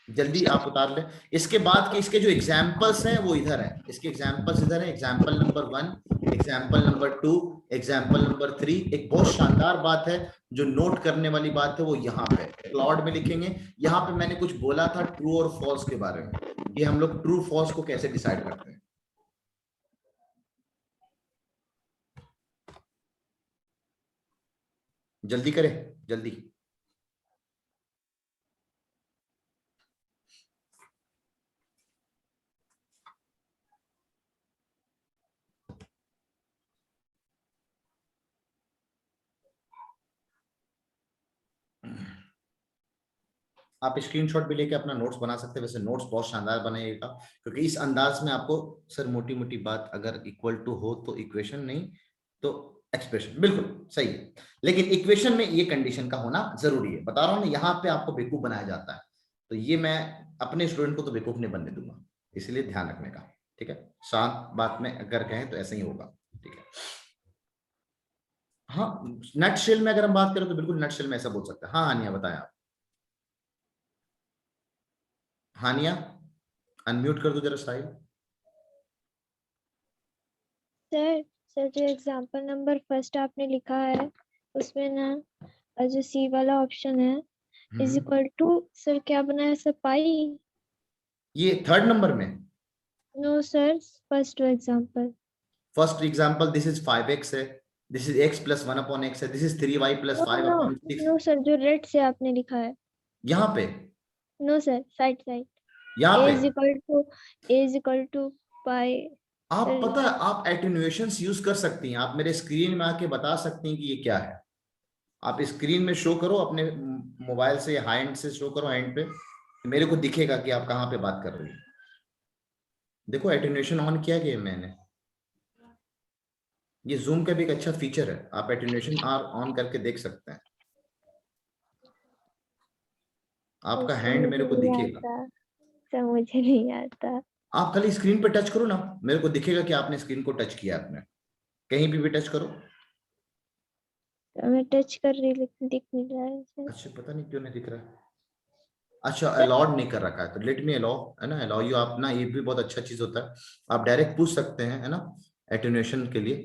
जल्दी आप उतार ले। इसके बाद के इसके जो एग्जाम्पल्स हैं वो इधर है, इसके एग्जाम्पल्स इधर है, example number 1, example number 2, example number 3। एक बहुत शानदार बात है जो नोट करने वाली बात है वो यहाँ पे क्लाउड में लिखेंगे। यहाँ पे मैंने कुछ बोला था ट्रू और फॉल्स के बारे में, कि हम लोग ट्रू फॉल्स को कैसे डिसाइड करते हैं। जल्दी करें जल्दी। आप स्क्रीनशॉट भी लेके अपना नोट्स बना सकते हैं, वैसे नोट्स बहुत शानदार बनेगा क्योंकि इस अंदाज में आपको सर मोटी मोटी बात, अगर इक्वल टू हो तो इक्वेशन, नहीं तो एक्सप्रेशन, बिल्कुल सही है। लेकिन इक्वेशन में ये कंडीशन का होना जरूरी है, बता रहा हूं ना, यहाँ पे आपको बेवकूफ बनाया जाता है, तो ये मैं अपने स्टूडेंट को तो बेवकूफ नहीं बनने दूंगा, इसलिए ध्यान रखने का। ठीक है, शांत बात में अगर कहें तो ऐसा ही होगा। ठीक है, हाँ नट शेल में अगर हम बात करें तो बिल्कुल नट शेल में ऐसा बोल सकते हैं। हाँ हानिया बताएं आप। हानिया अनम्यूट कर दो जरा साहिल। सर जो एग्जांपल नंबर फर्स्ट आपने लिखा है उसमें ना जो सी वाला ऑप्शन है इज इक्वल टू, सर क्या बना है सर? पाई? ये थर्ड नंबर में? No sir, first example. First example this is 5x है, this is x plus 1 upon x है, this is 3y plus 5 upon 6। No sir, जो रेड से आपने लिखा है। यहाँ पे? नो सर, साइड यहाँ पे इज इक्वल टू पाई। आप पता है आप एटेन्यूएशंस यूज कर सकती हैं, आप मेरे स्क्रीन में आके बता सकती हैं कि ये क्या है। आप स्क्रीन में शो करो अपने मोबाइल से या हैंड से शो करो, हैंड पे मेरे को दिखेगा कि आप कहाँ पे बात कर रही हैं। देखो एटेन्यूएशन ऑन किया गया मैंने, ये जूम का भी एक अच्छा फीचर है, आप एटेन्यूएशन ऑन करके देख सकते हैं, आपका हैंड मेरे को दिखेगा। सर मुझे नहीं आता। आप खाली स्क्रीन पे टच करो ना, मेरे को दिखेगा कि आपने स्क्रीन को टच किया, आपने कहीं भी टच करो। मैं टच कर रही लेकिन दिख नहीं रहा है। अच्छा पता नहीं क्यों नहीं दिख रहा है। अच्छा अलाउड नहीं कर रखा है तो लेट मी अलाउ, है ना, अलाउ यू। आप ना ये भी बहुत अच्छा चीज होता है, आप डायरेक्ट पूछ सकते हैं, है ना, एटेन्यूएशन के लिए।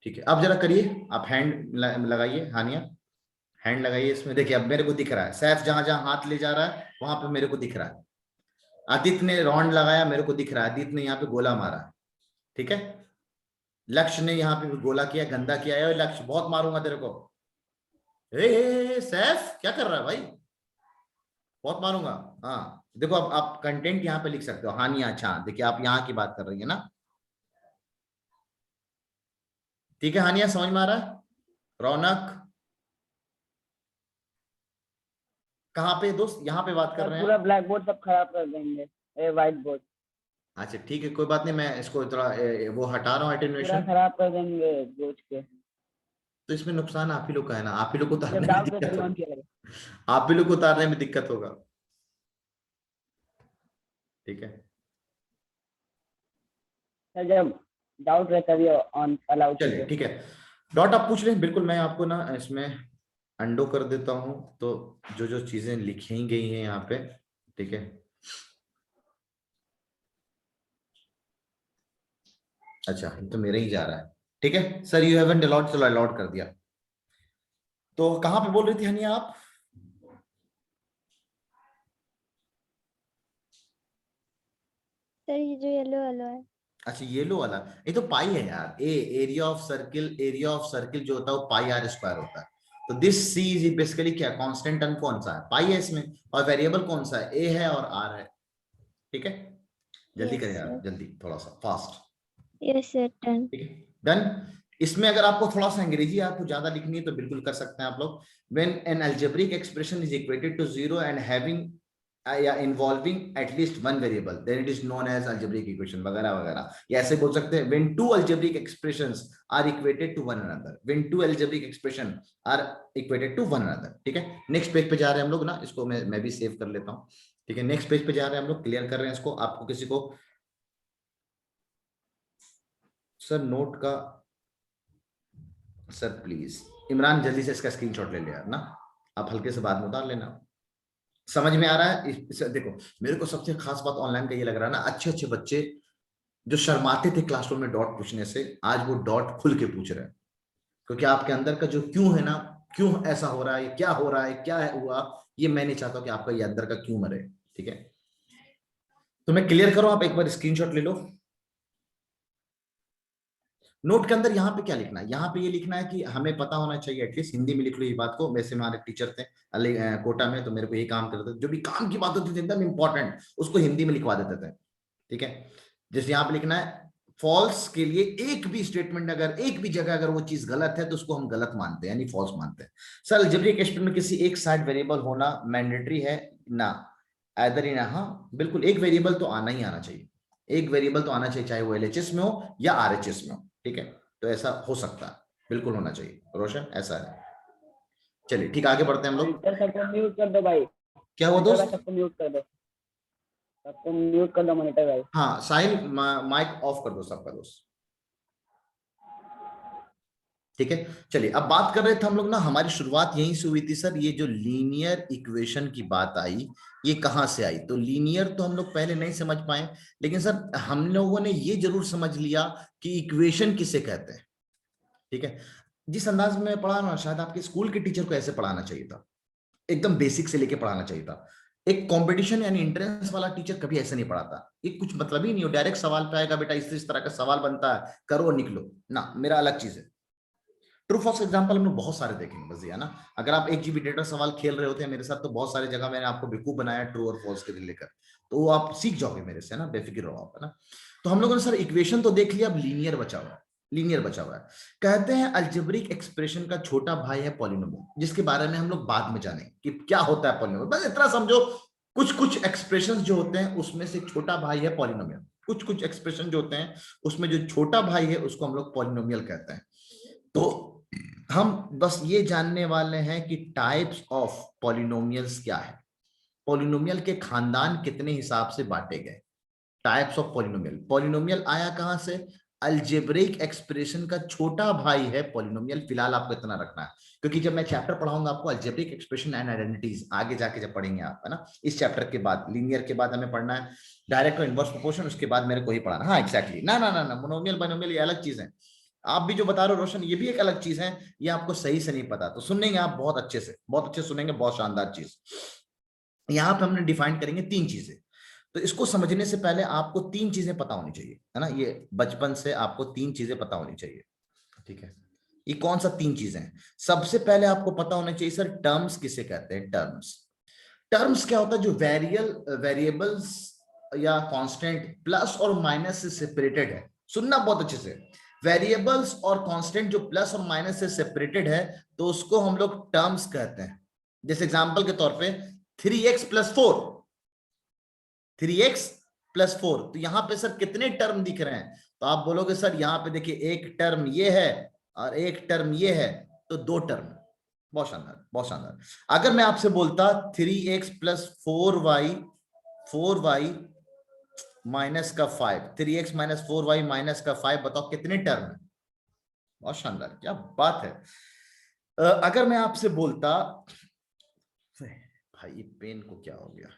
ठीक है, अब जरा करिए, आप हैंड लगाइए, हानिया हैंड लगाइए इसमें। देखिए अब मेरे को दिख रहा है, सैफ जहां जहां हाथ ले जा रहा है वहां पे मेरे को दिख रहा है। आदित्य ने राउंड लगाया, मेरे को दिख रहा है, आदित्य ने यहाँ पे गोला मारा है। ठीक है, लक्ष्य ने यहाँ पे गोला किया, गंदा किया है, लक्ष्य बहुत मारूंगा तेरे को। सैफ क्या कर रहा है भाई, बहुत मारूंगा। हाँ देखो अब आप कंटेंट यहाँ पे लिख सकते हो, हानिया। अच्छा देखिए आप यहाँ की बात कर रही है ना, ठीक है हानिया, समझ में आ रहा है? रौनक कहाँ पे दोस्त, यहाँ पे बात कर रहे हैं? पूरा ब्लैक बोर्ड सब खराब कर देंगे, व्हाइट बोर्ड। अच्छा ठीक है कोई बात नहीं, मैं इसको थोड़ा वो हटा रहा हूँ एटेन्यूएशन। खराब कर देंगे बोझ के। तो इसमें नुकसान आप ही लोग का है ना, आप ही लोग को उतारने में डाउट दिक्कत होगा, आप ही लोग को उतारने में दिक्कत होगा। ठीक है सर, जब डाउट रहता है ऑन अलाउ। चलिए ठीक है, डॉट आप पूछ लें, बिल्कुल मैं आपको ना इसमें अंडो कर देता हूं, तो जो जो चीजें लिखी गई हैं यहाँ पे, ठीक है। अच्छा तो मेरे ही जा रहा है, ठीक है सर, यू हैवंट अलाउड, चलो अलाउड कर दिया। तो कहाँ पे बोल रही थी हनिया आप? सर ये जो येलो वाला है। अच्छा येलो वाला, ये तो पाई है यार, एरिया ऑफ सर्किल जो होता है वो पाई r स्क्वायर होता है। तो दिस सी इज बेसिकली क्या, कांस्टेंट टर्म कौन सा है, पाई है इसमें, और वेरिएबल कौन सा है, ए है और आर है। ठीक है, जल्दी Yes, करें यार, sir. जल्दी थोड़ा सा फास्ट। Yes, sir. Done. ठीक है, डन। इसमें अगर आपको थोड़ा सा अंग्रेजी आपको ज्यादा लिखनी है तो बिल्कुल कर सकते हैं आप लोग। When an algebraic expression is equated to zero and having या involving at least one variable then it is known as algebraic equation वगैरह वगैरह। या ऐसे बोल सकते हैं when two algebraic expressions are equated to one another, when two algebraic expression are equated to one another. ठीक है, नेक्स्ट पेज पे जा रहे हैं हम लोग ना, इसको मैं भी सेव कर लेता हूँ। ठीक है, नेक्स्ट पेज पे जा रहे हैं हम लोग, क्लियर कर रहे हैं इसको। आपको किसी को सर नोट का, सर प्लीज इमरान जल्दी से इसका स्क्रीनशॉट ले लिया ना, आप हल्के से बाद में उतार लेना। समझ में आ रहा है? देखो मेरे को सबसे खास बात ऑनलाइन का ये लग रहा है ना, अच्छे अच्छे बच्चे जो शर्माते थे क्लासरूम में डॉट पूछने से, आज वो डॉट खुल के पूछ रहे हैं, क्योंकि आपके अंदर का जो क्यों है ना, क्यों ऐसा हो रहा है, क्या हो रहा है, क्या है हुआ, ये मैं नहीं चाहता कि आपका ये अंदर का क्यों मरे। ठीक है, तो मैं क्लियर करूं, आप एक बार स्क्रीनशॉट ले लो। नोट के अंदर यहाँ पे क्या लिखना है, यहाँ पे ये लिखना है कि हमें पता होना चाहिए, एटलीस्ट हिंदी में लिख लो ये बात को। वैसे हमारे टीचर थे कोटा में, तो मेरे को ये काम करते थे, जो भी काम की बात होती थी एकदम इंपॉर्टेंट उसको हिंदी में लिखवा देते थे। ठीक है, जैसे यहाँ पे लिखना है फॉल्स के लिए एक भी स्टेटमेंट, अगर एक भी जगह अगर वो चीज गलत है तो उसको हम गलत मानते हैं, यानी फॉल्स मानते हैं। सर अलजेब्रिक एक्सप्रेशन में किसी एक साइड वेरिएबल होना मैंडेटरी है ना, आइदर इन, हाँ बिल्कुल, एक वेरिएबल तो आना ही आना चाहिए, एक वेरिएबल तो आना चाहिए, चाहे वो एलएचएस में हो या आरएचएस में हो। ठीक है, तो ऐसा हो सकता है, बिल्कुल होना चाहिए रोशन, ऐसा है। चलिए ठीक, आगे बढ़ते हैं हम लोग। मॉनिटर सबको म्यूट कर दो भाई, क्या हुआ मॉनिटर दोस्त? सबको म्यूट कर दो, सबको म्यूट कर दो मॉनिटर भाई। हाँ साहिल, माइक ऑफ कर दो सबका दोस्त। ठीक है, चलिए अब बात कर रहे थे हम लोग ना, हमारी शुरुआत यहीं से हुई थी सर, ये जो लीनियर इक्वेशन की बात आई ये कहां से आई। तो लीनियर तो हम लोग पहले नहीं समझ पाए, लेकिन सर हम लोगों ने ये जरूर समझ लिया कि इक्वेशन किसे कहते हैं। ठीक है, जिस अंदाज में पढ़ा ना, शायद आपके स्कूल के टीचर को ऐसे पढ़ाना चाहिए था, एकदम बेसिक से लेके पढ़ाना चाहिए था। एक कंपटीशन यानी एंट्रेंस वाला टीचर कभी ऐसा नहीं पढ़ाता, ये कुछ मतलब ही नहीं हो, डायरेक्ट सवाल पे आएगा, बेटा इस तरह का सवाल बनता है, करो और निकलो ना, मेरा अलग चीज है। ट्रू फॉल्स एग्जांपल हम लोग बहुत सारे देखेंगे बस, ये ना, अगर आप 1 GB डेटा सवाल खेल रहे होते हैं मेरे साथ, तो बहुत सारी जगह मैंने आपको बेवकूफ बनाया ट्रू और फॉल्स के लेकर, तो वो आप सीख जाओगे मेरे से, है ना, बेफिक्र रहो आप, है ना। तो हम लोगों ने सर इक्वेशन तो देख लिया, अब लीनियर बचा हुआ है। लीनियर बचा हुआ है, कहते हैं अलजेब्रिक एक्सप्रेशन का छोटा भाई है पॉलिनोमियल, जिसके बारे में हम लोग बाद में जानेंगे कि क्या होता है पॉलिनोमियल। बस इतना समझो, कुछ कुछ एक्सप्रेशंस जो होते हैं उसमें से छोटा भाई है पॉलिनोमियल, कुछ कुछ एक्सप्रेशन जो होते हैं उसमें जो छोटा भाई है उसको हम लोग पॉलिनोमियल कहते हैं। तो हम बस ये जानने वाले हैं कि टाइप्स ऑफ पॉलिनोमियल्स क्या है, पॉलिनोमियल के खानदान कितने हिसाब से बांटे गए, टाइप्स ऑफ पॉलिनोमियल। पॉलिनोमियल आया कहां से, अलजेब्रिक एक्सप्रेशन का छोटा भाई है पॉलिनोमियल, फिलहाल आपको इतना रखना है, क्योंकि जब मैं चैप्टर पढ़ाऊंगा आपको अलजेब्रिक एक्सप्रेशन एंड आइडेंटिटीज, आगे जाके जब पढ़ेंगे आप, है ना, इस चैप्टर के बाद लीनियर के बाद हमें पढ़ना है डायरेक्ट और इनवर्स प्रोपोर्शन, उसके बाद मेरे को ही पढ़ाना। हाँ एग्जैक्टली, ना ना ना ना, मोनोमियल बाइनोमियल ये अलग चीज है, आप भी जो बता रहे हो रोशन ये भी एक अलग चीज है, ये आपको सही से नहीं पता, तो सुनेंगे आप बहुत अच्छे से, बहुत अच्छे सुनेंगे, बहुत शानदार चीज। यहाँ पे हमने डिफाइन करेंगे 3 चीजें, तो इसको समझने से पहले आपको 3 चीजें पता होनी चाहिए, है ना, ये बचपन से आपको 3 चीजें पता होनी चाहिए। ठीक है, ये कौन सा 3 चीजें हैं? सबसे पहले आपको पता होना चाहिए सर टर्म्स किसे कहते हैं। टर्म्स, टर्म्स क्या होता है, जो वेरिएबल्स या कांस्टेंट प्लस और माइनस से सेपरेटेड है, सुनना बहुत अच्छे से, वेरिएबल्स और कांस्टेंट जो प्लस और माइनस से सेपरेटेड है तो उसको हम लोग टर्म्स कहते हैं। जैसे एग्जांपल के तौर पे 3x + 4, 3x + 4, तो यहां पे सर कितने टर्म दिख रहे हैं, तो आप बोलोगे सर यहाँ पे देखिए एक टर्म ये है और एक टर्म ये है, तो 2 टर्म। बहुत शानदार, बहुत शानदार। अगर मैं आपसे बोलता 3x + 4y, 4y माइनस का 5, 3x - 4y माइनस का 5, बताओ कितने टर्म है? बहुत शानदार, क्या बात है। अगर मैं आपसे बोलता, भाई पेन को क्या हो गया,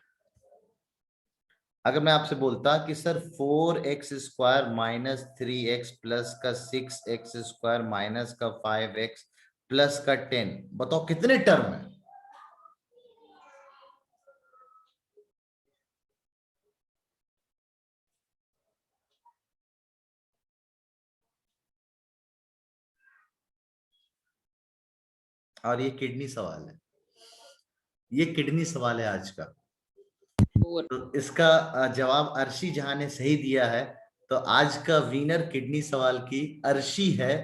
अगर मैं आपसे बोलता कि सर 4x² - 3x प्लस का 6x² माइनस का 5x प्लस का 10, बताओ कितने टर्म है? और ये किडनी सवाल है, ये किडनी सवाल है आज का। तो इसका जवाब अर्शी जहां ने सही दिया है, तो आज का विनर किडनी सवाल की अर्शी है।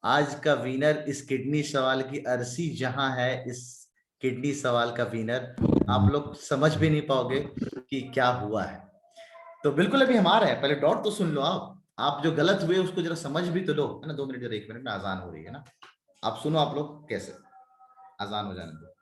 आज का विनर इस किडनी सवाल की अर्शी जहां है, इस किडनी सवाल का विनर। आप लोग समझ भी नहीं पाओगे कि क्या हुआ है। तो बिल्कुल अभी हमारा है, पहले डॉट तो सुन लो आप जो गलत हुए उसको जरा समझ भी तो लो, है ना। 2 मिनट और 1 मिनट में अजान हो रही है ना, आप सुनो, आप लोग कैसे अजान हो जाने दो।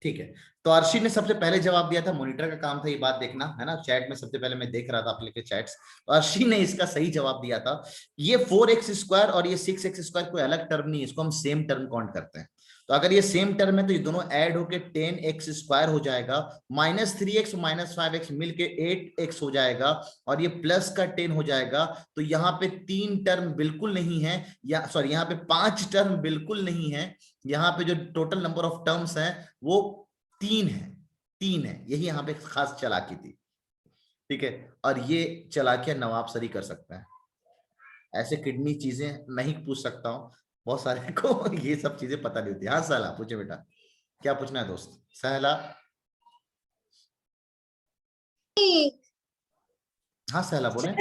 ठीक है, तो अर्शी ने सबसे पहले जवाब दिया था, मॉनिटर का काम था ये बात देखना, है ना। चैट में सबसे पहले मैं देख रहा था आप लोग के चैट्स, तो अर्शी ने इसका सही जवाब दिया था। ये 4x² और ये 6x² कोई अलग टर्म नहीं है, इसको हम सेम टर्म काउंट करते हैं। तो अगर ये सेम टर्म है तो ये दोनों ऐड होके 10x² हो जाएगा, -3x -5x मिलके 8x हो जाएगा, और ये प्लस का 10 हो जाएगा। तो यहाँ पे 3 टर्म बिल्कुल नहीं है, या सॉरी यहाँ पे 5 टर्म बिल्कुल नहीं है। यहाँ पे जो टोटल नंबर ऑफ टर्म्स हैं वो 3 है। यही यहाँ पे खास चालाकी थी, ठीक है। और ये चालाकियां नवाब सर ही कर सकते हैं, ऐसे किडनी चीजें मैं ही पूछ सकता हूँ, बहुत सारे को ये सब चीजें पता नहीं होती। हाँ सहला पूछे बेटा, क्या पूछना है दोस्त? सहला, हाँ सहला बोले।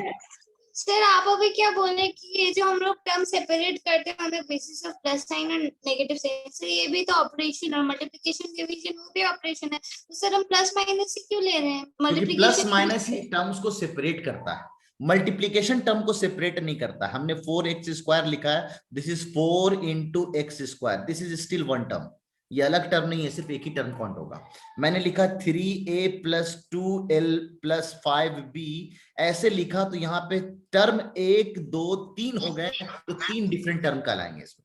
सर आप अभी क्या बोले कि ये जो हम लोग टर्म सेपरेट करते हैं on the basis of plus sign और नेगेटिव साइन, सर ये भी तो ऑपरेशन और मल्टीप्लिकेशन डिवीजन वो भी ऑपरेशन है, तो सर हम प्लस माइनस से क्यों ले रहे हैं? क्योंकि प्लस माइनस ही टर्म्स को सेपरेट करता है, मल्टीप्लिकेशन टर्म को सेपरेट नहीं करता। हमने 4x² लिखा है, this is 4 × x², this is still one term, ये अलग टर्म नहीं है, सिर्फ एक ही टर्म काउंट होगा। मैंने लिखा 3a + 2l + 5b, ऐसे लिखा तो यहाँ पे टर्म 1 2 3 हो गए, तो 3 डिफरेंट टर्म कहलाएंगे इसमें।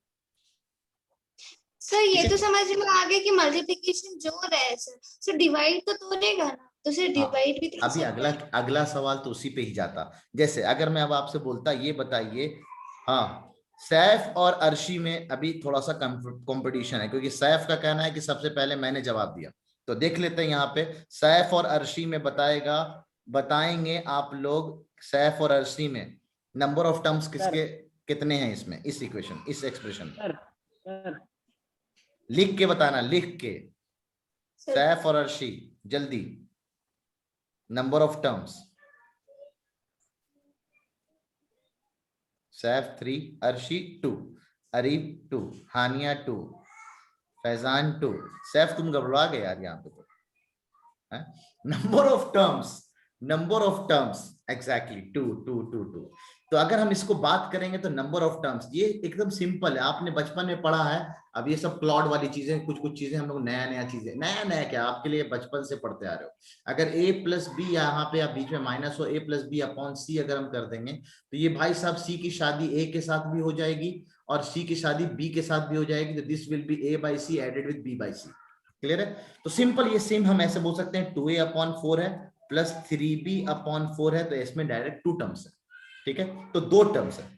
सर ये तो समझ में आ गया कि मल्टीप्लिकेशन जोड़ है सर डिवाइड तो तोड़ेगा ना, तो सर डिवाइड भी तो अभी अगला सवाल तो उसी पे ही जाता। जैसे अगर मैं अब आपसे बोलता ये बताइए, हाँ सैफ और अर्शी में अभी थोड़ा सा कंपटीशन है, क्योंकि सैफ का कहना है कि सबसे पहले मैंने जवाब दिया। तो देख लेते हैं यहाँ पे सैफ और अर्शी में बताएंगे आप लोग, सैफ और अर्शी में नंबर ऑफ टर्म्स किसके कितने हैं इसमें, इस इक्वेशन, इस एक्सप्रेशन में। लिख के बताना, लिख के। सैफ और अर्शी जल्दी, number of terms. Saif 3, Arshi 2, Areeb 2, हानिया 2, फैजान 2। सैफ तुम घबरा गए यार यहाँ पे तो। Number of terms exactly 2 2 2 2। तो अगर हम इसको बात करेंगे तो नंबर ऑफ टर्म्स ये एकदम सिंपल है, आपने बचपन में पढ़ा है। अब ये सब क्लॉड वाली चीजें, कुछ चीजें हम लोग नया चीजें, नया क्या आपके लिए बचपन से पढ़ते आ रहे हो। अगर a + b यहाँ पे आप बीच में माइनस हो, a + b/c अगर हम कर देंगे तो ये भाई साहब c की शादी a के साथ भी हो जाएगी और c की शादी b के साथ भी हो जाएगी। तो this will be a/c added with b/c। Clear है? तो सिंपल ये सेम हम ऐसे बोल सकते हैं 2a/4 है प्लस 3b/4 है, तो इसमें डायरेक्ट 2 टर्म्स है। ठीक है, तो 2 टर्म्स है।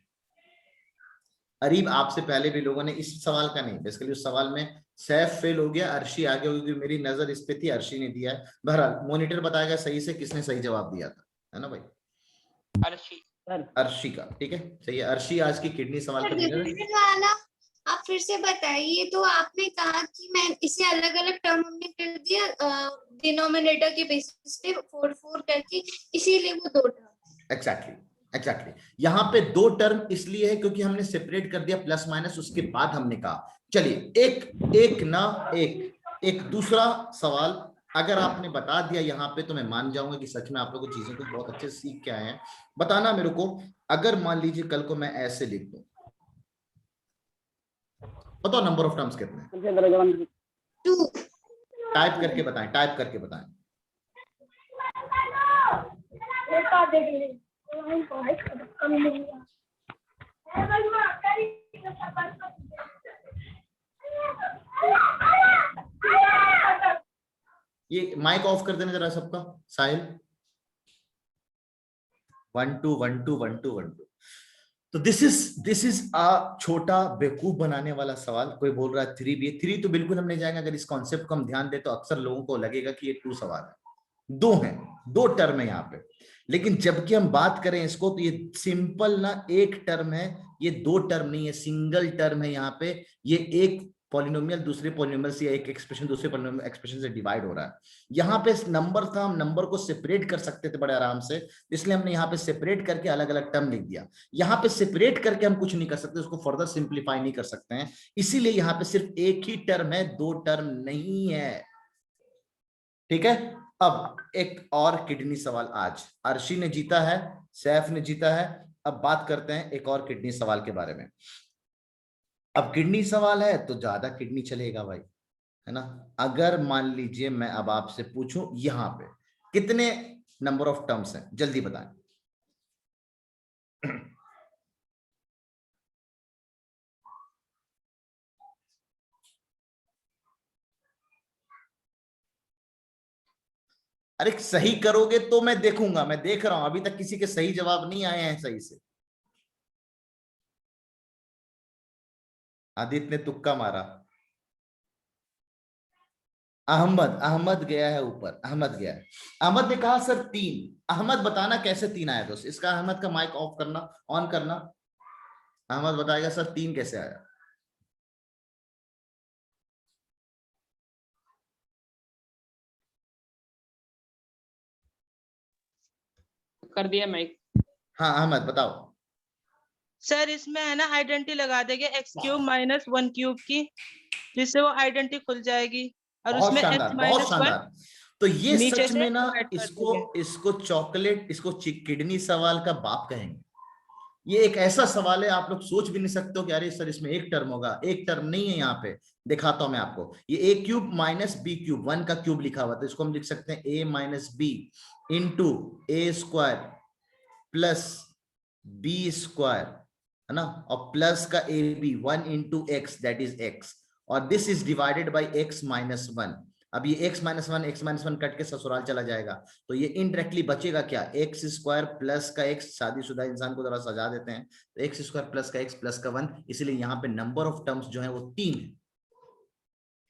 अरीब आपसे पहले भी लोगों ने इस सवाल का नहीं, बेसिकली उस सवाल में सैफ फेल हो गया, अर्शी आगे होगी, मेरी नजर इस पे थी, अर्शी ने दिया है। बहरहाल मॉनिटर बताएगा सही से किसने सही जवाब दिया था, है ना भाई? अर्शी का। ठीक है, सही है। अर्शी आज की किडनी सवाल का विनर है। आप फिर से बताइए। तो आपने कहा कि मैं इसे अलग अलग टर्म हमने कर दिया डिनोमिनेटर के बेसिस पे 4 4 करके, इसीलिए वो 2 टर्म। एग्जैक्टली यहाँ पे 2 टर्म इसलिए है क्योंकि हमने सेपरेट कर दिया प्लस माइनस, उसके बाद हमने कहा चलिए एक दूसरा सवाल अगर आपने बता दिया यहाँ पे तो मैं मान जाऊंगा कि सच में आप लोग चीजों को बहुत अच्छे से सीख के आए हैं। बताना मेरे को, अगर मान लीजिए कल को मैं ऐसे लिख दूं, बताओ नंबर ऑफ टर्म्स कितने? टाइप करके बताएं। ये माइक ऑफ कर देना जरा सबका, साहिल। 1 2 1 2 1 2 1 2। तो दिस इज अ छोटा बेवकूफ बनाने वाला सवाल। कोई बोल रहा है 3 भी, 3 तो बिल्कुल हम नहीं जाएंगे। अगर इस कॉन्सेप्ट को हम ध्यान दे तो अक्सर लोगों को लगेगा कि ये 2 सवाल है, 2 हैं, 2 टर्म है यहाँ पे। लेकिन जबकि हम बात करें इसको तो ये सिंपल ना 1 टर्म है, ये 2 टर्म नहीं है, सिंगल टर्म है यहाँ पे। ये एक पॉलिनोमियल दूसरे पॉलिनोमियल से, एक एक्सप्रेशन दूसरे पॉलिनोमियल एक्सप्रेशन से डिवाइड हो रहा है। यहाँ पे नंबर था, हम नंबर को सेपरेट कर सकते थे बड़े आराम से, इसलिए हमने यहाँ पे सेपरेट करके अलग अलग टर्म लिख दिया। यहाँ पे सेपरेट करके हम कुछ नहीं कर सकते, उसको फर्दर सिंप्लीफाई नहीं कर सकते हैं, इसीलिए यहाँ पे सिर्फ एक ही टर्म है, 2 टर्म नहीं है। ठीक है, अब एक और किडनी सवाल आज अर्शी ने जीता है, सैफ ने जीता है। अब बात करते हैं एक और किडनी सवाल के बारे में। अब किडनी सवाल है तो ज्यादा किडनी चलेगा भाई, है ना। अगर मान लीजिए मैं अब आपसे पूछूं यहां पे कितने नंबर ऑफ टर्म्स हैं, जल्दी बताएं। अरे सही करोगे तो मैं देखूंगा, मैं देख रहा हूं अभी तक किसी के सही जवाब नहीं आए हैं सही से। आदित्य ने तुक्का मारा, अहमद गया है ऊपर, अहमद गया है। अहमद ने कहा सर 3। अहमद बताना कैसे 3 आया दोस्त, इसका अहमद का माइक ऑफ करना, ऑन करना। अहमद बताएगा सर 3 कैसे आया। कर दिया माइक। हाँ अहमद बताओ। सर इसमें है ना आइडेंटिटी लगा देंगे x³ माइनस 1 क्यूब की, जिससे वो आइडेंटिटी खुल जाएगी। और बहुत उसमें शानदार, x बहुत माइनस 1 शानदार। तो ये नीचे सच से में ना divide कर इसको देंगे। इसको चॉकलेट, इसको किडनी सवाल का बाप कहेंगे। ये एक ऐसा सवाल है आप लोग सोच भी नहीं सकते हो कि अरे सर इसमें एक टर्म होगा, एक टर्म नहीं है। यहाँ पे दिखाता हूं मैं आपको, ये a³ माइनस b³ 1 का क्यूब लिखा हुआ, तो इसको हम लिख सकते हैं a minus b into a² plus b², है ना, और प्लस का ab 1 into x that is x, और this is divided by x minus 1। अब ये x माइनस 1 कट के ससुराल चला जाएगा, तो ये इनडायरेक्टली बचेगा क्या, x² प्लस का x। शादीशुदा इंसान को जरा सजा देते हैं, तो x² प्लस का x प्लस का 1, इसलिए यहाँ पे नंबर ऑफ टर्म्स जो है वो 3 है।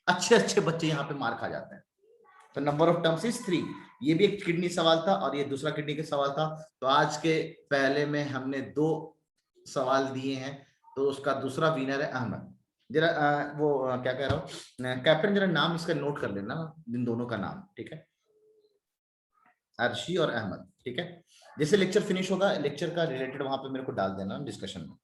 अच्छे अच्छे बच्चे यहाँ पे मार खा जाते हैं, तो नंबर ऑफ टर्म्स इज 3। ये भी एक किडनी सवाल था और ये दूसरा किडनी का सवाल था। तो आज के पहले में हमने 2 सवाल दिए हैं, तो उसका दूसरा विनर है अहमद। जरा वो क्या कह रहा हूँ कैप्टन, जरा नाम इसका नोट कर लेना, इन दोनों का नाम, ठीक है, अर्शी और अहमद। ठीक है, जैसे लेक्चर फिनिश होगा लेक्चर का रिलेटेड वहां पे मेरे को डाल देना डिस्कशन में।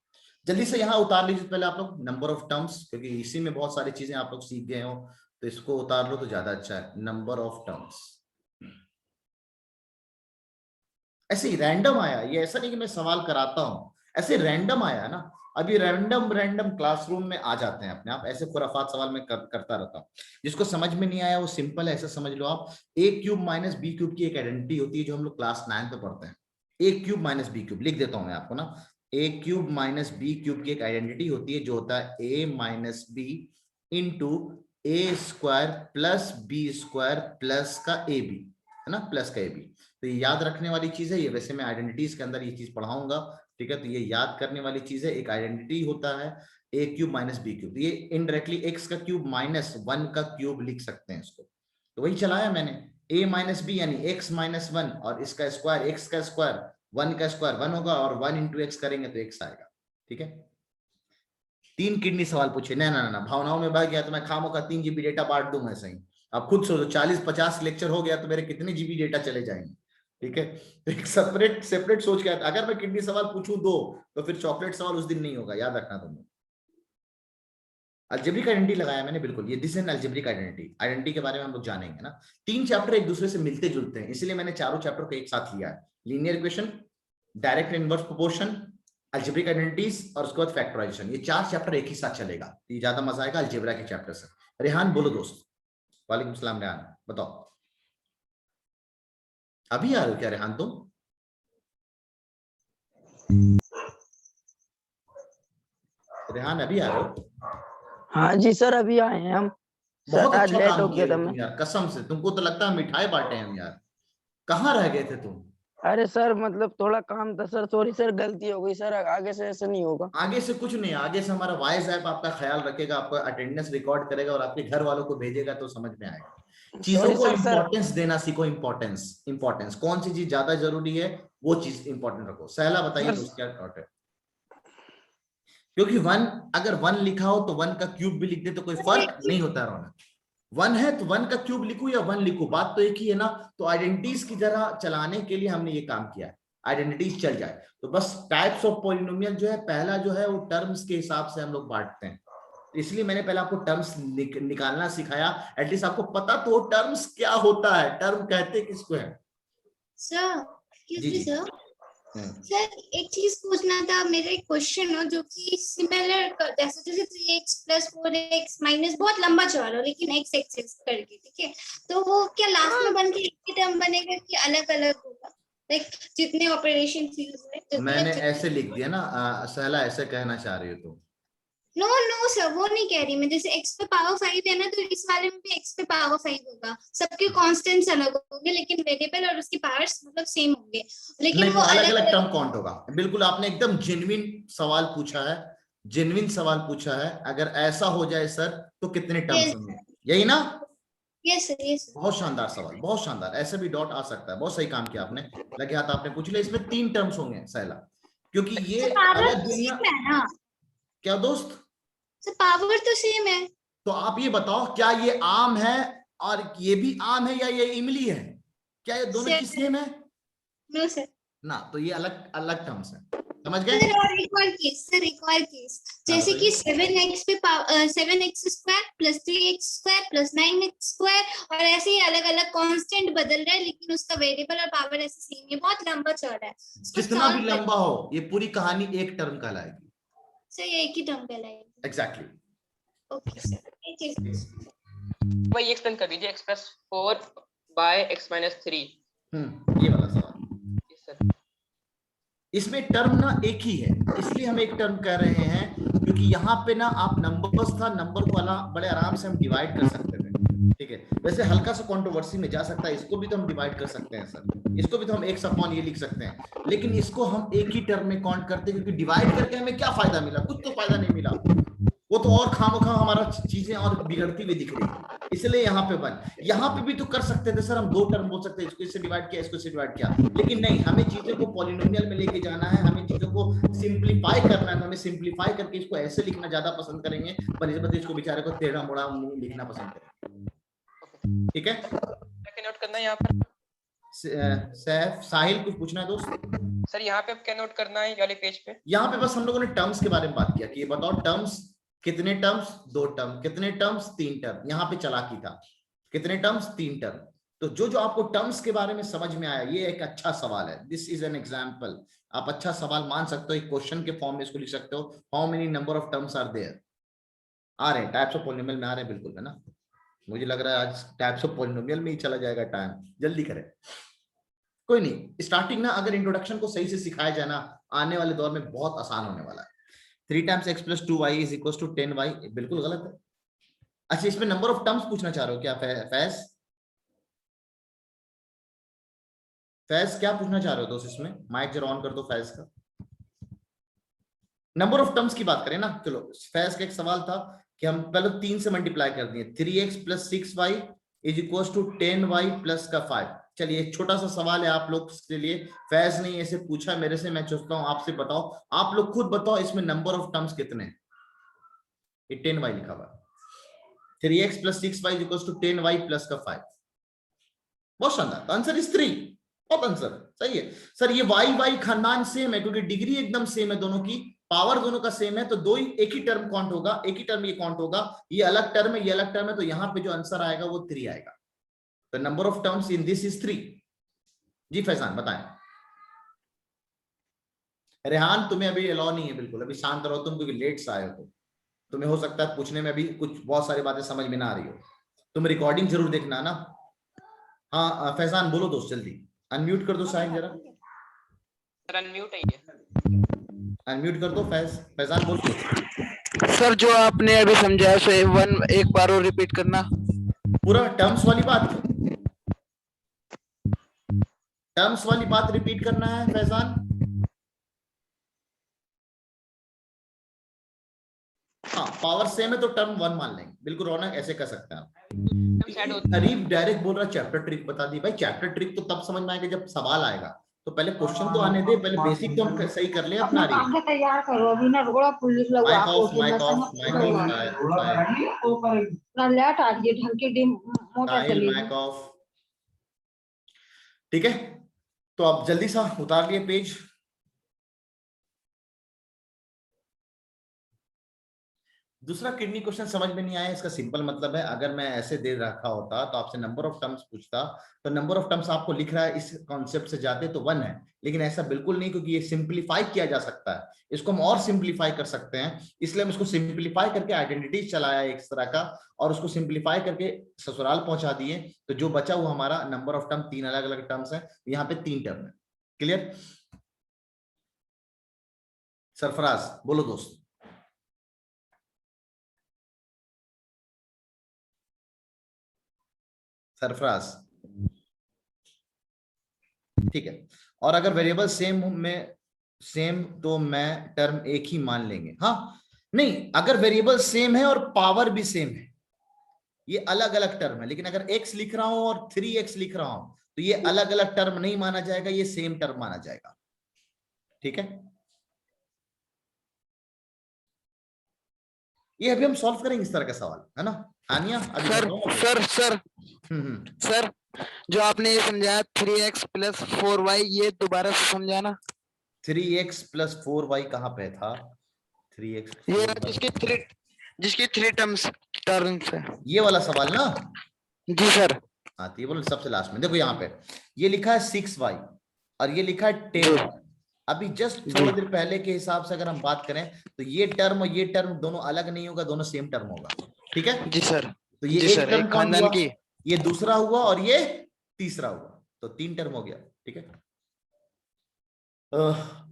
जल्दी से यहाँ उतार लीजिए पहले आप लोग नंबर ऑफ टर्म्स, क्योंकि इसी में बहुत सारी चीजें आप लोग सीख गए हो, तो इसको उतार लो तो ज्यादा अच्छा है। नंबर ऑफ टर्म्स ऐसे ही रैंडम आया, ये ऐसा नहीं कि मैं सवाल कराता हूं, ऐसे रैंडम आया ना। अभी रैंडम क्लासरूम में आ जाते हैं अपने आप, ऐसे खुराफात सवाल में करता रहता हूँ। जिसको समझ में नहीं आया वो सिंपल है, ऐसा समझ लो आप, a³ माइनस b³ की एक आइडेंटिटी होती है जो हम लोग क्लास 9 पे पढ़ते हैं। a³ माइनस b³ लिख देता हूं मैं आपको ना, a³ माइनस b³ की एक आइडेंटिटी होती है जो होता है a minus b into a² plus b² plus का ab, है ना, प्लस का ab। तो ये याद रखने वाली चीज है, ये वैसे मैं आइडेंटिटीज के अंदर ये चीज पढ़ाऊंगा, ठीक है। तो ये याद करने वाली चीज है, एक आइडेंटिटी होता है a³ माइनस b³, ये इनडायरेक्टली x का क्यूब माइनस 1 का क्यूब लिख सकते हैं इसको। तो वही चलाया मैंने, a माइनस b यानी x माइनस 1 और इसका स्क्वायर, x का स्क्वायर 1 का स्क्वायर 1 होगा, और 1 इंटू x करेंगे तो x आएगा। ठीक है, 3 किडनी सवाल पूछे, ना ना ना भावनाओं में बह गया तो मैं खामोखा 3 GB डेटा बांट दूंगा ऐसा ही। आप खुद सोचो 40-50 लेक्चर हो गया तो मेरे कितने GB डेटा चले जाएंगे। ठीक है, एक सेपरेट सोच के आता। अगर मैं किडनी सवाल पूछूं 2 तो फिर चॉकलेट सवाल उस दिन नहीं होगा, याद रखना तुमने। अलजेब्रिक आइडेंटिटी लगाया मैंने, बिल्कुल ये this is an algebraic identity के बारे में हम लोग जानेंगे ना। 3 चैप्टर एक दूसरे से मिलते जुलते हैं, इसलिए मैंने चारों चैप्टर को एक साथ लिया है। Linear equation, direct inverse proportion, algebraic identities और उसके बाद फैक्टराइजेशन, ये 4 चैप्टर एक ही साथ चलेगा, ये ज्यादा मजा आएगा अलजेब्रा के चैप्टर से। रेहान बोलो दोस्त। वालेकुम सलाम रेहान, बताओ अभी आ रहे हो क्या रेहान तुम? रेहान अभी आ रहे हो? हाँ जी सर, अभी आए हैं हम। बहुत आज अच्छा लेट काम हो किए गया था तुम मैं। यार, कसम से तुमको तो लगता है मिठाई बांटे हम यार, कहाँ रह गए थे तुम? अरे सर मतलब थोड़ा काम था सर, सॉरी सर, गलती हो गई सर, आगे से ऐसा नहीं होगा। आगे से कुछ नहीं, आगे से हमारा वॉइस ऐप आपका ख्याल रखेगा, आपका अटेंडेंस रिकॉर्ड करेगा और आपके घर वालों को भेजेगा तो समझ में आएगा। चीजों सॉरी को सर। सर इंपॉर्टेंस देना सीखो, इंपॉर्टेंस इंपॉर्टेंस कौन सी चीज ज्यादा जरूरी है वो चीज इंपॉर्टेंट रखो। सहला बताइए सर, दोस्त क्या थॉट है? क्योंकि वन, अगर वन लिखा हो तो वन का क्यूब भी लिख दे तो कोई फर्क नहीं होता रौनक। वन है तो वन का क्यूब लिखूं या वन लिखूं, बात तो एक ही है ना। तो आइडेंटिटीज की तरह चलाने के लिए हमने ये काम किया है, आइडेंटिटीज चल जाए। तो बस टाइप्स ऑफ पॉलिनोमियल जो है, पहला जो है वो टर्म्स के हिसाब से हम लोग बांटते हैं, इसलिए मैंने पहले आपको टर्म्स निकालना सिखाया, एटलीस्ट आपको पता तो टर्म्स क्या होता है, टर्म कहते किसको है। सर जी। सर सर एक चीज पूछना था, मेरा एक क्वेश्चन हो जो कि सिमिलर जैसे 3x + 4x माइनस बहुत लंबा चौड़ा लेकिन x एक्सेस करके, ठीक है, तो वो क्या लास्ट में बन के एक ही टर्म बनेगा कि अलग अलग होगा? लाइक जितने ऑपरेशन यूज हुए मैंने ऐसे लिख दिया ना, सहला ऐसे कहना चाह रही हो तुम? नो नो सर, वो नहीं कह रही मैं। जैसे x पे पावर 5 है ना, तो इस वाले में भी x पे पावर 5 होगा, सबके कांस्टेंट्स अलग होंगे लेकिन वेरिएबल और उसकी पावर्स मतलब सेम होंगे, लेकिन नहीं, वो अलग अलग टर्म काउंट होगा। बिल्कुल, आपने एकदम जेन्युइन सवाल पूछा है, जेन्युइन सवाल पूछा है। अगर ऐसा हो जाए सर तो कितने टर्म्स होंगे, यही ना? Yes sir, yes sir. बहुत शानदार सवाल, बहुत शानदार। ऐसे भी डॉट आ सकता है, बहुत सही काम किया आपने, लगे हाथ आपने पूछ लिया। इसमें 3 टर्म्स होंगे सहला, क्योंकि ये अलग दुनिया। है ना क्या दोस्त? सर पावर तो सेम है। तो आप ये बताओ, क्या ये आम है और ये भी आम है, या ये इमली है? क्या ये दोनों की सेम है? नो सर ना, तो ये अलग अलग टर्म्स है, समझ गए? सर और एक और केस, सर एक और केस, जैसे कि 7x पे 7x² + 3x² + 9x² और ऐसे ही अलग अलग कांस्टेंट बदल रहा है लेकिन उसका वेरिएबल और पावर ऐसे सेम है, बहुत लंबा चौड़ा है। जितना भी लंबा हो, ये पूरी कहानी एक टर्म कहलाएगी। सर ये एक ही टर्म कहलाएगी। एग्जैक्टली। ओके सर, वही एक्सप्लेन कर दीजिए, x + 4 / x - 3। ये वाला सवाल। Yes sir. इसमें टर्म ना एक ही है, इसलिए हम एक टर्म कह रहे हैं क्योंकि यहाँ पे ना आप नंबर्स था, नंबर को बड़े आराम से हम डिवाइड कर सकते थे, ठीक है। वैसे हल्का सा कंट्रोवर्सी में जा सकता है, इसको भी तो हम डिवाइड कर सकते हैं सर, इसको भी तो हम x/ये लिख सकते हैं, लेकिन इसको हम एक ही टर्म में काउंट करते हैं क्योंकि डिवाइड करके हमें क्या फायदा मिला? कुछ तो फायदा नहीं मिला, वो तो और खामोखा हमारा चीजें और बिगड़ती हुई दिख रही है। इसलिए यहाँ पे वन, यहाँ पे भी तो कर सकते थे सर, हम 2 टर्म बोल सकते हैं, इसको इससे डिवाइड किया, इसको इससे डिवाइड किया, लेकिन नहीं, हमें चीजों को पॉलिनोमियल में लेके जाना है, हमें चीजों को सिंप्लीफाई करना है, तो हमें सिंप्लीफाई करके इसको ऐसे लिखना ज्यादा पसंद करेंगे, पर इसको बेचारे को टेढ़ा मोड़ा मुंह लिखना पसंद करेंगे, ठीक है। क्या नोट करना है यहाँ पर? सैफ, साहिल कुछ पूछना है दोस्त? सर यहाँ पे अब क्या नोट करना है ये वाले पेज पे? यहाँ पे बस हम लोगों ने टर्म्स के बारे में बात किया कि ये बताओ टर्म्स कितने टर्म्स? 2 टर्म। कितने टर्म्स? 3 टर्म। यहाँ पे चालाकी था, कितने टर्म्स? 3 टर्म। तो जो आपको टर्म्स के बारे में समझ में आया, ये एक अच्छा सवाल है, दिस इज एन एग्जाम्पल। आप अच्छा सवाल मान सकते हो, एक क्वेश्चन के फॉर्म में इसको लिख सकते हो, how many number of terms are there? आ रहे हैं टाइप्स ऑफ पॉलिनोमियल में, आ रहे हैं बिल्कुल, है ना। मुझे लग रहा है आज टाइप्स ऑफ पॉलिनोमियल में ही चला जाएगा टाइम, जल्दी करें। कोई नहीं, स्टार्टिंग ना अगर इंट्रोडक्शन को सही से सिखाया जाए ना, आने वाले दौर में बहुत आसान होने वाला है। 3 × x + 2y = 10y, बिल्कुल गलत है। अच्छा, इसमें नंबर ऑफ टर्म्स पूछना चाह रहे हो क्या फैज? फैज क्या पूछना चाह रहे हो दोस्त? इसमें माइक जरा ऑन कर दो फैज का। नंबर ऑफ टर्म्स की बात करें ना, चलो फैज का एक सवाल था कि हम पहले 3 से मल्टीप्लाई कर दिए, 3x + 6y = 10y + 5। चलिए एक छोटा सा सवाल है आप लोग के लिए, फैज ने ऐसे पूछा मेरे से, मैं चाहता हूं आपसे बताओ, आप लोग खुद बताओ इसमें नंबर ऑफ टर्म्स कितने हैं? ये 10y लिखा हुआ, 3x + 6y = 10y + 5। बहुत शानदार, आंसर इज 3। बहुत आंसर सही है सर। ये y खानदान सेम है क्योंकि डिग्री एकदम सेम है दोनों की, पावर दोनों का सेम है, तो दो ही एक ही टर्म काउंट होगा, एक ही टर्म ये काउंट होगा। ये अलग टर्म है, ये अलग टर्म है, तो यहाँ पे जो आंसर आएगा वो 3 आएगा। The number of terms in this is 3। जी फैजान बताएं। रेहान तुम्हें अभी अलाउ नहीं है, बिल्कुल अभी शांत रहो तुम, क्योंकि लेट से आए हो, तुम्हें हो सकता है पूछने में अभी कुछ बहुत सारी बातें समझ में ना आ रही हो, तुम रिकॉर्डिंग जरूर देखना ना। हाँ फैजान बोलो दोस्त, जल्दी अनम्यूट कर दो साहिल जरा। सर अनम्यूट है ये। अनम्यूट कर दो फैजान बोलो। सर जो आपने अभी समझाया उसे वन एक बार और रिपीट करना। पूरा टर्म्स वाली बात, टर्म्स वाली बात रिपीट करना है फैजान। हाँ पावर सेम है तो टर्म 1 मान लेंगे, बिल्कुल रौनक ऐसे कर सकते हैं आप। अरीब डायरेक्ट बोल रहा चैप्टर ट्रिक बता दी। भाई चैप्टर ट्रिक तो तब समझ में आएगा जब सवाल आएगा, तो पहले क्वेश्चन तो आने दे, पहले बेसिक तो हम सही कर ले अपना। तैयार करो अभी ना, रोड़ा पुलिस लोग mic off, mic off, mic off, ठीक है। तो आप जल्दी सा उतार लिए पेज। दूसरा किडनी क्वेश्चन समझ में नहीं आया, इसका सिंपल मतलब है, अगर मैं ऐसे दे रखा होता तो आपसे नंबर ऑफ टर्म्स पूछता, तो नंबर ऑफ टर्म्स आपको लिख रहा है इस कॉन्सेप्ट से जाते तो 1 है, लेकिन ऐसा बिल्कुल नहीं, क्योंकि ये सिंप्लीफाई किया जा सकता है, इसको हम और सिंप्लीफाई कर सकते हैं, इसलिए हम इसको सिंप्लीफाई करके आइडेंटिटी चलाया एक तरह का, और उसको सिंप्लीफाई करके ससुराल पहुंचा दिए, तो जो बचा वो हमारा नंबर ऑफ टर्म 3 अलग अलग टर्म्स है, यहाँ पे 3 टर्म है। क्लियर? सरफराज बोलो दोस्त। सरफराज ठीक है। और अगर वेरिएबल सेम में सेम तो मैं टर्म एक ही मान लेंगे। हाँ नहीं, अगर वेरिएबल सेम है और पावर भी सेम है, ये अलग अलग टर्म है, लेकिन अगर x लिख रहा हूं और 3x लिख रहा हूं तो ये अलग अलग टर्म नहीं माना जाएगा, ये सेम टर्म माना जाएगा। ठीक है, ये अभी हम सॉल्व करेंगे इस तरह का सवाल, है ना आनिया? सर जो आपने ये समझाया 3x + 4y, ये दोबारा से समझाना। 3x + 4y कहाँ पे था? 3x ये जिसकी 3 टर्म्स है, ये वाला सवाल ना? जी सर। हाँ तो ये बोलो सबसे लास्ट में देखो, यहाँ पे ये लिखा है 6y और ये लिखा है 10y। अभी जस्ट थोड़ी देर पहले के हिसाब से अगर हम बात करें तो ये टर्म और ये टर्म दोनों अलग नहीं होगा, दोनों सेम टर्म होगा। ठीक है जी सर। तो ये एक टर्म खानदान की, ये दूसरा हुआ और ये तीसरा हुआ, तो 3 टर्म हो गया। ठीक है,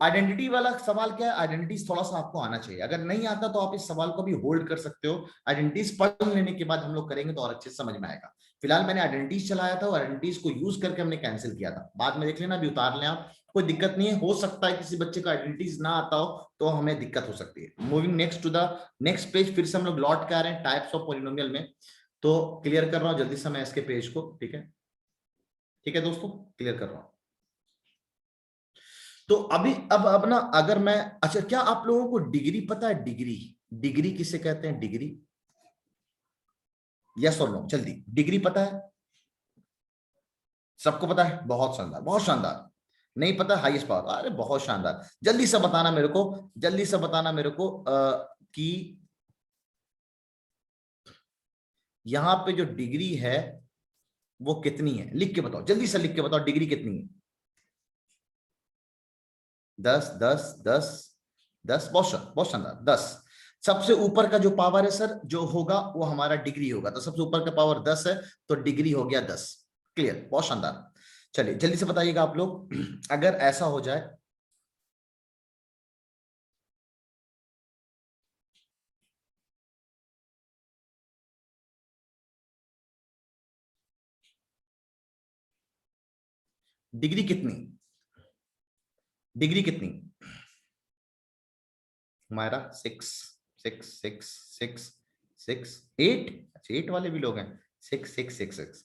आइडेंटिटी वाला सवाल क्या है? आइडेंटिटीज थोड़ा सा आपको आना चाहिए, अगर नहीं आता तो आप इस सवाल को भी होल्ड कर सकते हो, आइडेंटिटीज पढ़ लेने के बाद हम लोग करेंगे तो और अच्छे से समझ में आएगा। फिलहाल मैंने आइडेंटिटीज चलाया था और आइडेंटिटीज को यूज करके हमने कैंसिल किया था, बाद में देख लेना, अभी उतार लें आप, कोई दिक्कत नहीं है। हो सकता है किसी बच्चे को आइडेंटिटीज ना आता हो तो हमें दिक्कत हो सकती है। Moving next to the next page, फिर से हम लोग लौट के आ रहे हैं टाइप्स ऑफ पॉलिनोमियल में, तो क्लियर कर रहा हूं जल्दी से मैं इसके पेज को। ठीक है, ठीक है दोस्तों, क्लियर कर रहा हूं। तो अभी अब ना, अगर मैं, अच्छा क्या आप लोगों को डिग्री पता है? डिग्री किसे कहते हैं? डिग्री, यस और नो, जल्दी। डिग्री पता है? सबको पता है? बहुत शानदार, बहुत शानदार। नहीं पता? हाईएस्ट पावर, अरे बहुत शानदार। जल्दी से बताना मेरे को, जल्दी से बताना मेरे को कि यहां पे जो डिग्री है वो कितनी है, लिख के बताओ, जल्दी से लिख के बताओ, डिग्री कितनी है? 10 10 10 10, बहुत शानदार, 10। सबसे ऊपर का जो पावर है सर जो होगा वो हमारा डिग्री होगा, तो सबसे ऊपर का पावर 10 है तो डिग्री हो गया 10। क्लियर, बहुत शानदार। चलिए जल्दी से बताइएगा आप लोग, अगर ऐसा हो जाए डिग्री कितनी, डिग्री कितनी हमारा? 6 6 6 6 6 8, अच्छा 8 वाले भी लोग हैं, 6 6 6 6।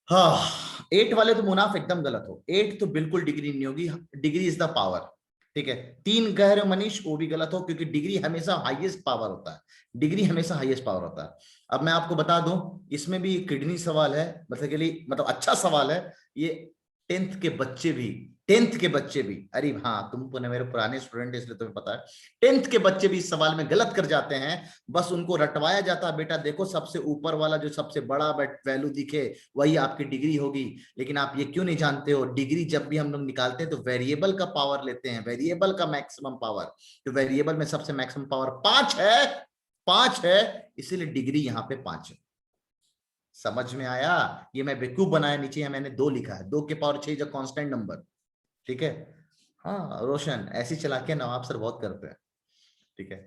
हाँ 8 वाले तो मुनाफ एकदम गलत हो, 8 तो बिल्कुल डिग्री नहीं होगी, डिग्री इज द पावर। ठीक है, 3 कह रहे हो मनीष, वो भी गलत हो, क्योंकि डिग्री हमेशा हाईएस्ट पावर होता है, डिग्री हमेशा हाईएस्ट पावर होता है। अब मैं आपको बता दूं, इसमें भी किडनी सवाल है, मतलब अच्छा सवाल है ये। 10th के बच्चे भी, अरे हाँ तुम मेरे पुराने स्टूडेंट इसलिए तुम्हें पता है, 10th के बच्चे भी इस सवाल में गलत कर जाते हैं, बस उनको रटवाया जाता है, बेटा देखो सबसे ऊपर वाला जो सबसे बड़ा वैल्यू दिखे वही आपकी डिग्री होगी। लेकिन आप ये क्यों नहीं जानते हो, डिग्री जब भी हम लोग निकालते हैं तो वेरिएबल का पावर लेते हैं, वेरिएबल का मैक्सिमम पावर, तो वेरिएबल में सबसे मैक्सिमम पावर 5 है, इसीलिए डिग्री यहाँ पे 5 है। समझ में आया? ये मैं बेवकूफ बनाया, नीचे यहाँ मैंने 2 लिखा है, 2 के power 6 is a constant number. ठीक है, हाँ रोशन ऐसी चला के नवाब सर बहुत करते हैं। ठीक है,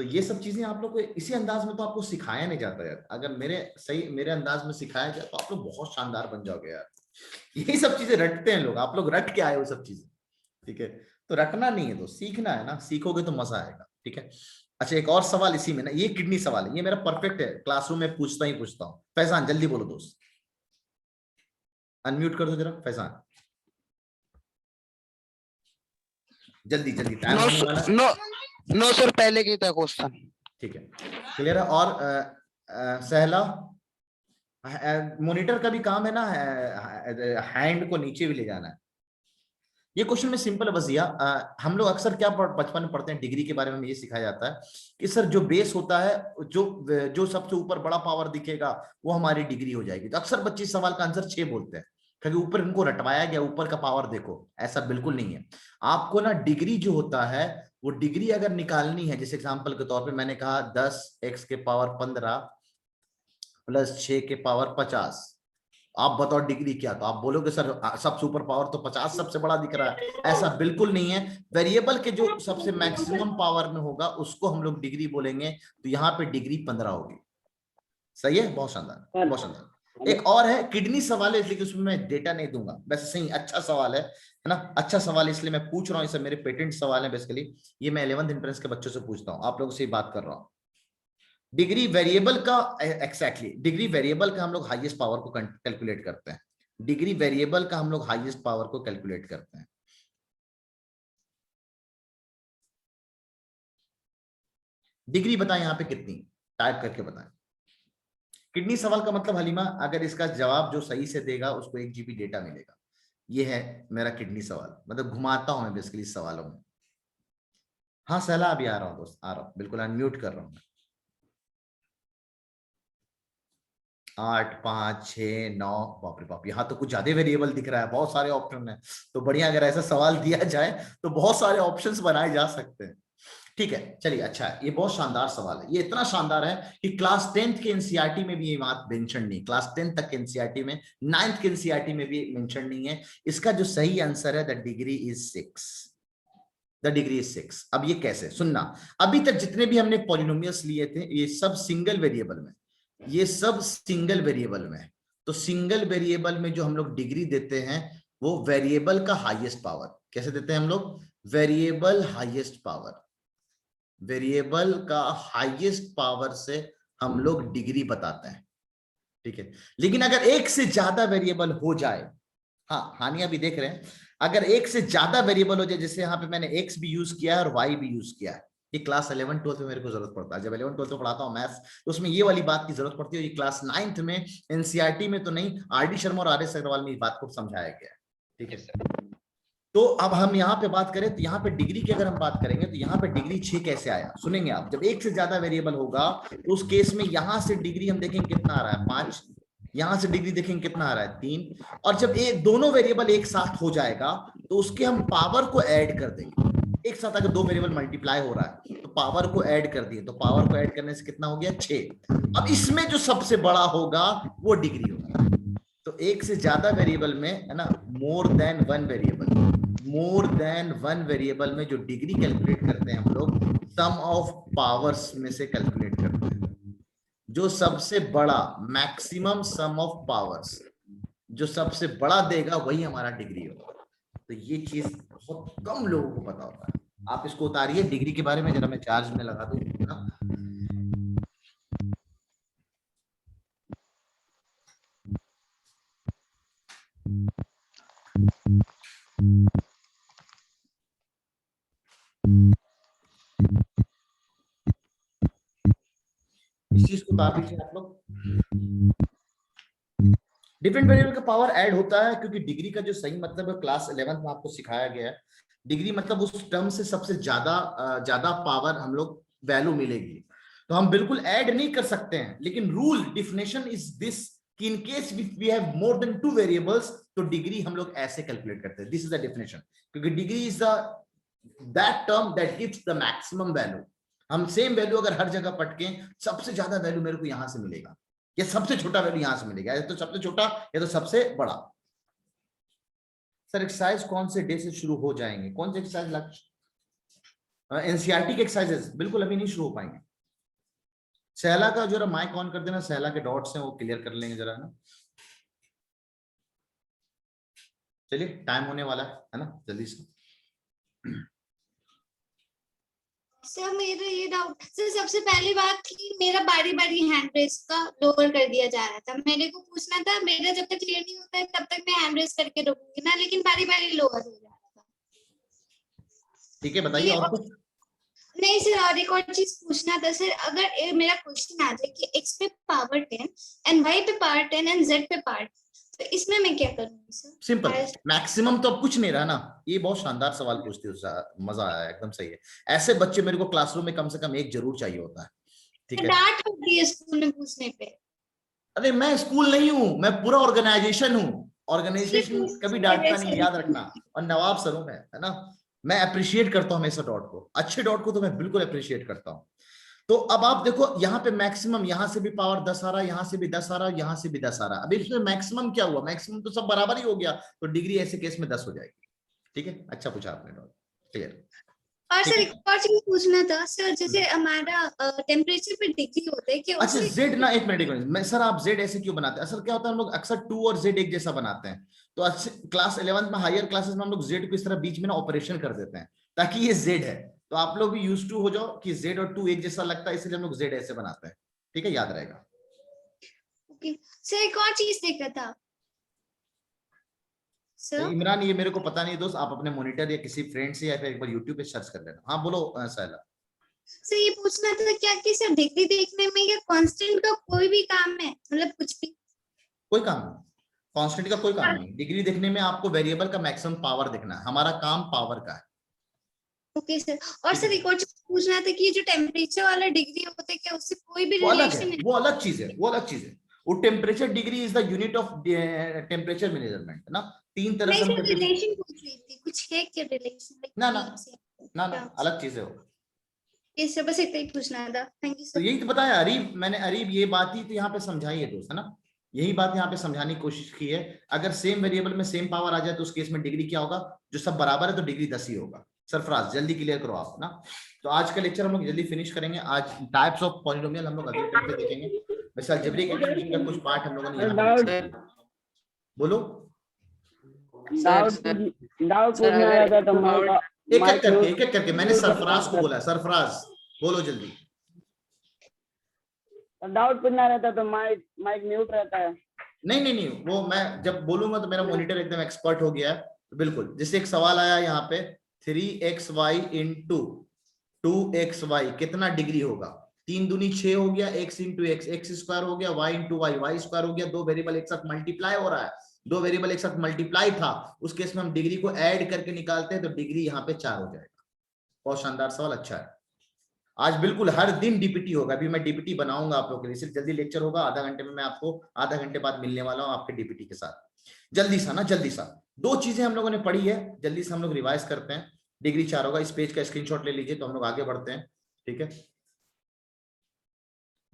तो ये सब चीजें आप लोग को इसी अंदाज में तो आपको सिखाया नहीं जाता यार। अगर मेरे अंदाज में सिखाया जाए तो आप लोग बहुत शानदार बन जाओगे यार। यही सब चीजें रटते हैं लोग, आप लोग रट के आए हो सब चीजें, ठीक है। तो रटना नहीं है, तो सीखना है ना, सीखोगे तो मजा आएगा, ठीक है। अच्छा एक और सवाल इसी में ना, ये किडनी सवाल है, ये मेरा परफेक्ट है, क्लासरूम में पूछता हूँ। फैजान जल्दी बोलो दोस्त, अनम्यूट कर दो जरा फैजान, जल्दी जल्दी, टाइम होने वाला है। नो सर, पहले की था क्वेश्चन, ठीक है, क्लियर है। और सहला, मॉनिटर का भी काम है ना, हैंड को नीचे भी ले जाना है। ये क्वेश्चन में सिंपल है बस भैया, हम लोग अक्सर क्या बचपन में पढ़ते हैं, डिग्री के बारे में ये सिखाया जाता है कि सर जो बेस होता है, जो सबसे ऊपर बड़ा पावर दिखेगा वो हमारी डिग्री हो जाएगी। तो अक्सर बच्चे सवाल का आंसर 6 बोलते हैं, क्योंकि ऊपर इनको रटवाया गया, ऊपर का पावर देखो, ऐसा बिल्कुल नहीं है। आपको ना डिग्री जो होता है, वो डिग्री अगर निकालनी है, जैसे एग्जाम्पल के तौर पर मैंने कहा 10x के पावर 15 प्लस 6 के पावर 50, आप बताओ डिग्री क्या, तो आप बोलोगे सर सबसे ऊपर पावर तो 50 सबसे बड़ा दिख रहा है। ऐसा बिल्कुल नहीं है, वेरिएबल के जो सबसे मैक्सिमम पावर में होगा उसको हम लोग डिग्री बोलेंगे, तो यहाँ पे डिग्री 15 होगी। सही है, बहुत शानदार, बहुत शानदार। एक और है किडनी सवाल है, इसलिए उसमें मैं डेटा नहीं दूंगा, वैसे सही अच्छा सवाल है ना, अच्छा सवाल है इसलिए मैं पूछ रहा हूँ, इसे मेरे पेटेंट सवाल है बेसिकली, ये मैं 11th एंट्रेंस के बच्चों से पूछता हूँ, आप लोगों से बात कर रहा हूँ। डिग्री वेरिएबल का एग्जैक्टली डिग्री वेरिएबल का हम लोग हाईएस्ट पावर को कैलकुलेट करते हैं, डिग्री वेरिएबल का हम लोग हाईएस्ट पावर को कैलकुलेट करते हैं। डिग्री बताएं यहाँ पे कितनी, टाइप करके बताएं। किडनी सवाल का मतलब हलीमा, अगर इसका जवाब जो सही से देगा उसको 1 GB डेटा मिलेगा। ये है मेरा किडनी सवाल, मतलब घुमाता हूं मैं बेसिकली इस सवालों में। हाँ सहला अभी आ रहा हूँ दोस्त, आ रहा हूँ, बिल्कुल अनम्यूट कर रहा हूँ। 8 5 6 9, बाप रे बाप, यहाँ तो कुछ ज्यादा वेरिएबल दिख रहा है, बहुत सारे ऑप्शन है। तो बढ़िया, अगर ऐसा सवाल दिया जाए तो बहुत सारे ऑप्शंस बनाए जा सकते हैं, ठीक है। चलिए अच्छा है, ये बहुत शानदार सवाल है, ये इतना शानदार है कि क्लास 10th के एनसीईआरटी में भी ये बात मेंशन नहीं, क्लास 10 तक के एनसीईआरटी में, 9th के एनसीईआरटी में भी मेंशन नहीं है। इसका जो सही आंसर है, the degree is 6, the degree is 6। अब ये कैसे, सुनना, अभी तक जितने भी हमने पॉलिनोमियल्स लिए थे ये सब सिंगल वेरिएबल में, ये सब सिंगल वेरिएबल में। तो सिंगल वेरिएबल में जो हम लोग डिग्री देते हैं वो वेरिएबल का हाईएस्ट पावर, कैसे देते हैं हम लोग, वेरिएबल हाईएस्ट पावर, वेरिएबल का हाईएस्ट पावर से हम लोग डिग्री बताते हैं, ठीक है। लेकिन अगर एक से ज्यादा वेरिएबल हो जाए, हाँ हानिया भी देख रहे हैं, अगर एक से ज्यादा वेरिएबल हो जाए, जैसे यहाँ पे मैंने x भी यूज किया है और y भी यूज किया है, ये क्लास 11 12 में मेरे को जरूरत पड़ता है, जब 11 12 में पढ़ाता हूँ मैथ्स तो उसमें ये वाली बात की जरूरत पड़ती है। ये क्लास 9th में एनसीईआरटी में तो नहीं, आरडी शर्मा और आर.एस. अग्रवाल में इस बात को समझाया गया है, ठीक है सर। तो अब हम यहाँ पे बात करें, तो यहाँ पे डिग्री की अगर हम बात करेंगे तो यहाँ पे डिग्री 6 कैसे आया, सुनेंगे आप। जब एक से ज्यादा वेरिएबल होगा तो उस केस में यहाँ से डिग्री हम देखेंगे कितना आ रहा है 5, यहाँ से डिग्री देखेंगे कितना आ रहा है 3, और जब एक दोनों वेरिएबल एक साथ हो जाएगा तो उसके हम पावर को ऐड कर देंगे। एक साथ अगर 2 वेरिएबल मल्टीप्लाई हो रहा है तो पावर को ऐड कर दिए, तो पावर को ऐड करने से कितना हो गया 6। अब इसमें जो सबसे बड़ा होगा वो डिग्री होगा। तो एक से ज्यादा वेरिएबल में है ना, मोर देन वन वेरिएबल में जो डिग्री कैलकुलेट करते हैं हम लोग, सम ऑफ पावर्स में से कैलकुलेट करते हैं। जो सबसे बड़ा मैक्सिमम सम ऑफ पावर्स जो सबसे बड़ा देगा वही हमारा डिग्री होगा। तो ये चीज बहुत कम लोगों को पता होता है। आप इसको उतारिए डिग्री के बारे में, जरा मैं चार्ज में लगा दूं ना। इस चीज को उतार दीजिए आप लोग। डिफरेंट वेरिएबल का पावर ऐड होता है क्योंकि डिग्री का जो सही मतलब है क्लास 11th में आपको सिखाया गया है। डिग्री मतलब उस टर्म से सबसे ज्यादा पावर हम लोग वैल्यू मिलेगी, तो हम बिल्कुल ऐड नहीं कर सकते हैं। लेकिन रूल डिफिनेशन इज दिस कि in case we have more than 2 variables तो डिग्री हम लोग ऐसे कैलकुलेट करते हैं। दिस इज द डेफिनेशन, क्योंकि degree is that term that gives the maximum value. हम सेम वैल्यू अगर हर जगह पटके, सबसे ज्यादा वैल्यू मेरे को यहां से मिलेगा या सबसे छोटा वैल्यू यहां से मिलेगा, या तो सबसे छोटा या तो सबसे बड़ा। सर एक्सरसाइज कौन से डे से शुरू हो जाएंगे, कौन से एक्सरसाइज लक्ष्य? एनसीईआरटी के एक्सरसाइजेस बिल्कुल अभी नहीं शुरू हो पाएंगे। सहला का जरा माइक ऑन कर देना, सहला के डॉट्स हैं वो क्लियर कर लेंगे जरा ना। चलिए टाइम होने वाला है ना, जल्दी से। सर मेरा ये डाउट सर, सबसे पहली बात थी मेरा बारी बारी हैंड रेस का लोअर कर दिया जा रहा था। मेरे को पूछना था, मेरा जब तक क्लियर नहीं होता है तब तक मैं हैंड रेस करके रखूंगी ना, लेकिन बारी बारी लोअर हो जा रहा था। ठीक है बताइए और कुछ। नहीं सर, और एक और चीज पूछना था सर, अगर मेरा क्वेश्चन आ जाए कि x पे पावर 10 एंड y पे पावर 10 एंड z पे पावर 10, तो इसमें मैं क्या करूंगी सर? सिंपल, मैक्सिमम तो अब कुछ नहीं रहा ना। ये बहुत शानदार सवाल पूछती हो, मजा आया, एकदम सही है। ऐसे बच्चे मेरे को क्लासरूम में कम से कम एक जरूर चाहिए होता है। ठीक है, डांट पड़ती है स्कूल में पूछने पे। अरे मैं स्कूल नहीं हूँ, मैं पूरा ऑर्गेनाइजेशन हूँ। ऑर्गेनाइजेशन कभी डांटता नहीं, याद रखना। और नवाब सर हूँ मैं, है ना। मैं अप्रिशिएट करता हूँ हमेशा डॉट को, अच्छे डॉट को तो मैं बिल्कुल अप्रिशिएट करता हूँ। तो अब आप देखो यहाँ पे मैक्सिमम, यहाँ से भी पावर 10 आ रहा है, यहाँ से भी 10 आ रहा है, यहाँ से भी 10 आ रहा है। अभी इसमें मैक्सिमम क्या हुआ? मैक्सिमम तो सब बराबर ही हो गया, तो डिग्री ऐसे केस में 10 हो जाएगी। ठीक है, अच्छा पूछा आपने डॉट, क्लियर। और सर एक और चीज पूछना था सर, जैसे हमारा टेम्परेचर पे डिग्री होता है कि अच्छा जेड ना, एक मिनट मैं सर, आप जेड ऐसे क्यों बनाते हैं? असल क्या होता है, हम लोग अक्सर 2 और जेड एक जैसा बनाते हैं। तो क्लास 11th में, हायर क्लासेस में हम लोग जेड को इस तरह बीच में ना ऑपरेशन कर देते हैं ताकि ये जेड है। तो आप लोग भी यूज टू हो जाओ कि जेड और 2 एक जैसा लगता है, इसलिए हम लोग जेड ऐसे बनाते हैं। ठीक है, याद रहेगा। ओके सर, एक और चीज देखा था सर। इमरान, ये मेरे को पता नहीं दोस्त, आप अपने मॉनिटर या किसी फ्रेंड से या फिर एक बार यूट्यूब पे सर्च कर लेना। हाँ बोलो साहिला। सर ये पूछना था क्या कि सर डिग्री देखने में या कांस्टेंट का कोई भी काम है, मतलब कुछ भी? कोई काम नहीं, कांस्टेंट का कोई काम नहीं। डिग्री देखने में आपको वेरिएबल का मैक्सिमम पावर देखना है, हमारा काम पावर का है। ओके सर, और सर एक और चीज पूछना था कि ये जो टेम्परेचर वाला डिग्री होता है, क्या उससे कोई भी रिलेशन है? वो अलग चीज है, वो अलग चीज है। वो temperature degree is the unit of temperature measurement ना। 3 तरह से रिलेशन पूछ रही थी, कुछ है क्या रिलेशन? ना ना ना ना, अलग चीज है वो। ये सब बस इतना ही पूछना था। Thank you sir. तो यही तो बताया अरीब, मैंने अरीब ये बात ही तो यहाँ पे समझाई है दोस्त, है ना। यही बात यहाँ पे समझाने की कोशिश की है। अगर सेम वेरिएबल में सेम पावर आ जाए तो उस केस में डिग्री क्या होगा? जो सब बराबर है तो डिग्री 10 ही होगा। सरफराज जल्दी क्लियर करो आप ना। तो आज का लेक्चर हम लोग जल्दी फिनिश करेंगे। आज टाइप्स ऑफ पॉलिनोमियल हम लोग अगले टाइम पे देखेंगे। वैसे अलजेब्रिक एक्सप्रेशन का कुछ पार्ट हम लोगों ने यहाँ बोलो। एक एक करके मैंने सरफराज को बोला। सरफराज बोलो जल्दी। डाउट पूछना रहता तो माइक म्यूट रहता है। नहीं, वो मैं जब बोलूंगा तो मेरा मॉनिटर एकदम एक्सपर्ट हो गया है। तो बिल्कुल, जैसे एक सवाल आया यहाँ पे 3xy इंटू 2xy कितना डिग्री होगा? 3 दूनी 6 हो गया, x इंटू x स्क्वायर हो गया, y इंटू y स्क्वायर हो गया। 2 वेरिएबल एक साथ मल्टीप्लाई हो रहा है, 2 वेरिएबल एक साथ मल्टीप्लाई था, उस केस में हम डिग्री को ऐड करके निकालते हैं तो डिग्री यहाँ पे 4 हो जाएगा। बहुत शानदार सवाल, अच्छा है। आज बिल्कुल हर दिन डीपीटी होगा। अभी मैं डीपीटी बनाऊंगा आप लोगों के लिए, सिर्फ जल्दी लेक्चर होगा। आधा घंटे में मैं आपको आधा घंटे बाद मिलने वाला हूं आपके डीपीटी के साथ। जल्दी सा ना, जल्दी सा 2 चीजें हम लोगों ने पढ़ी है, जल्दी से हम लोग रिवाइज करते हैं। डिग्री 4 होगा, इस पेज का स्क्रीनशॉट ले लीजिए तो हम लोग आगे बढ़ते हैं। ठीक है,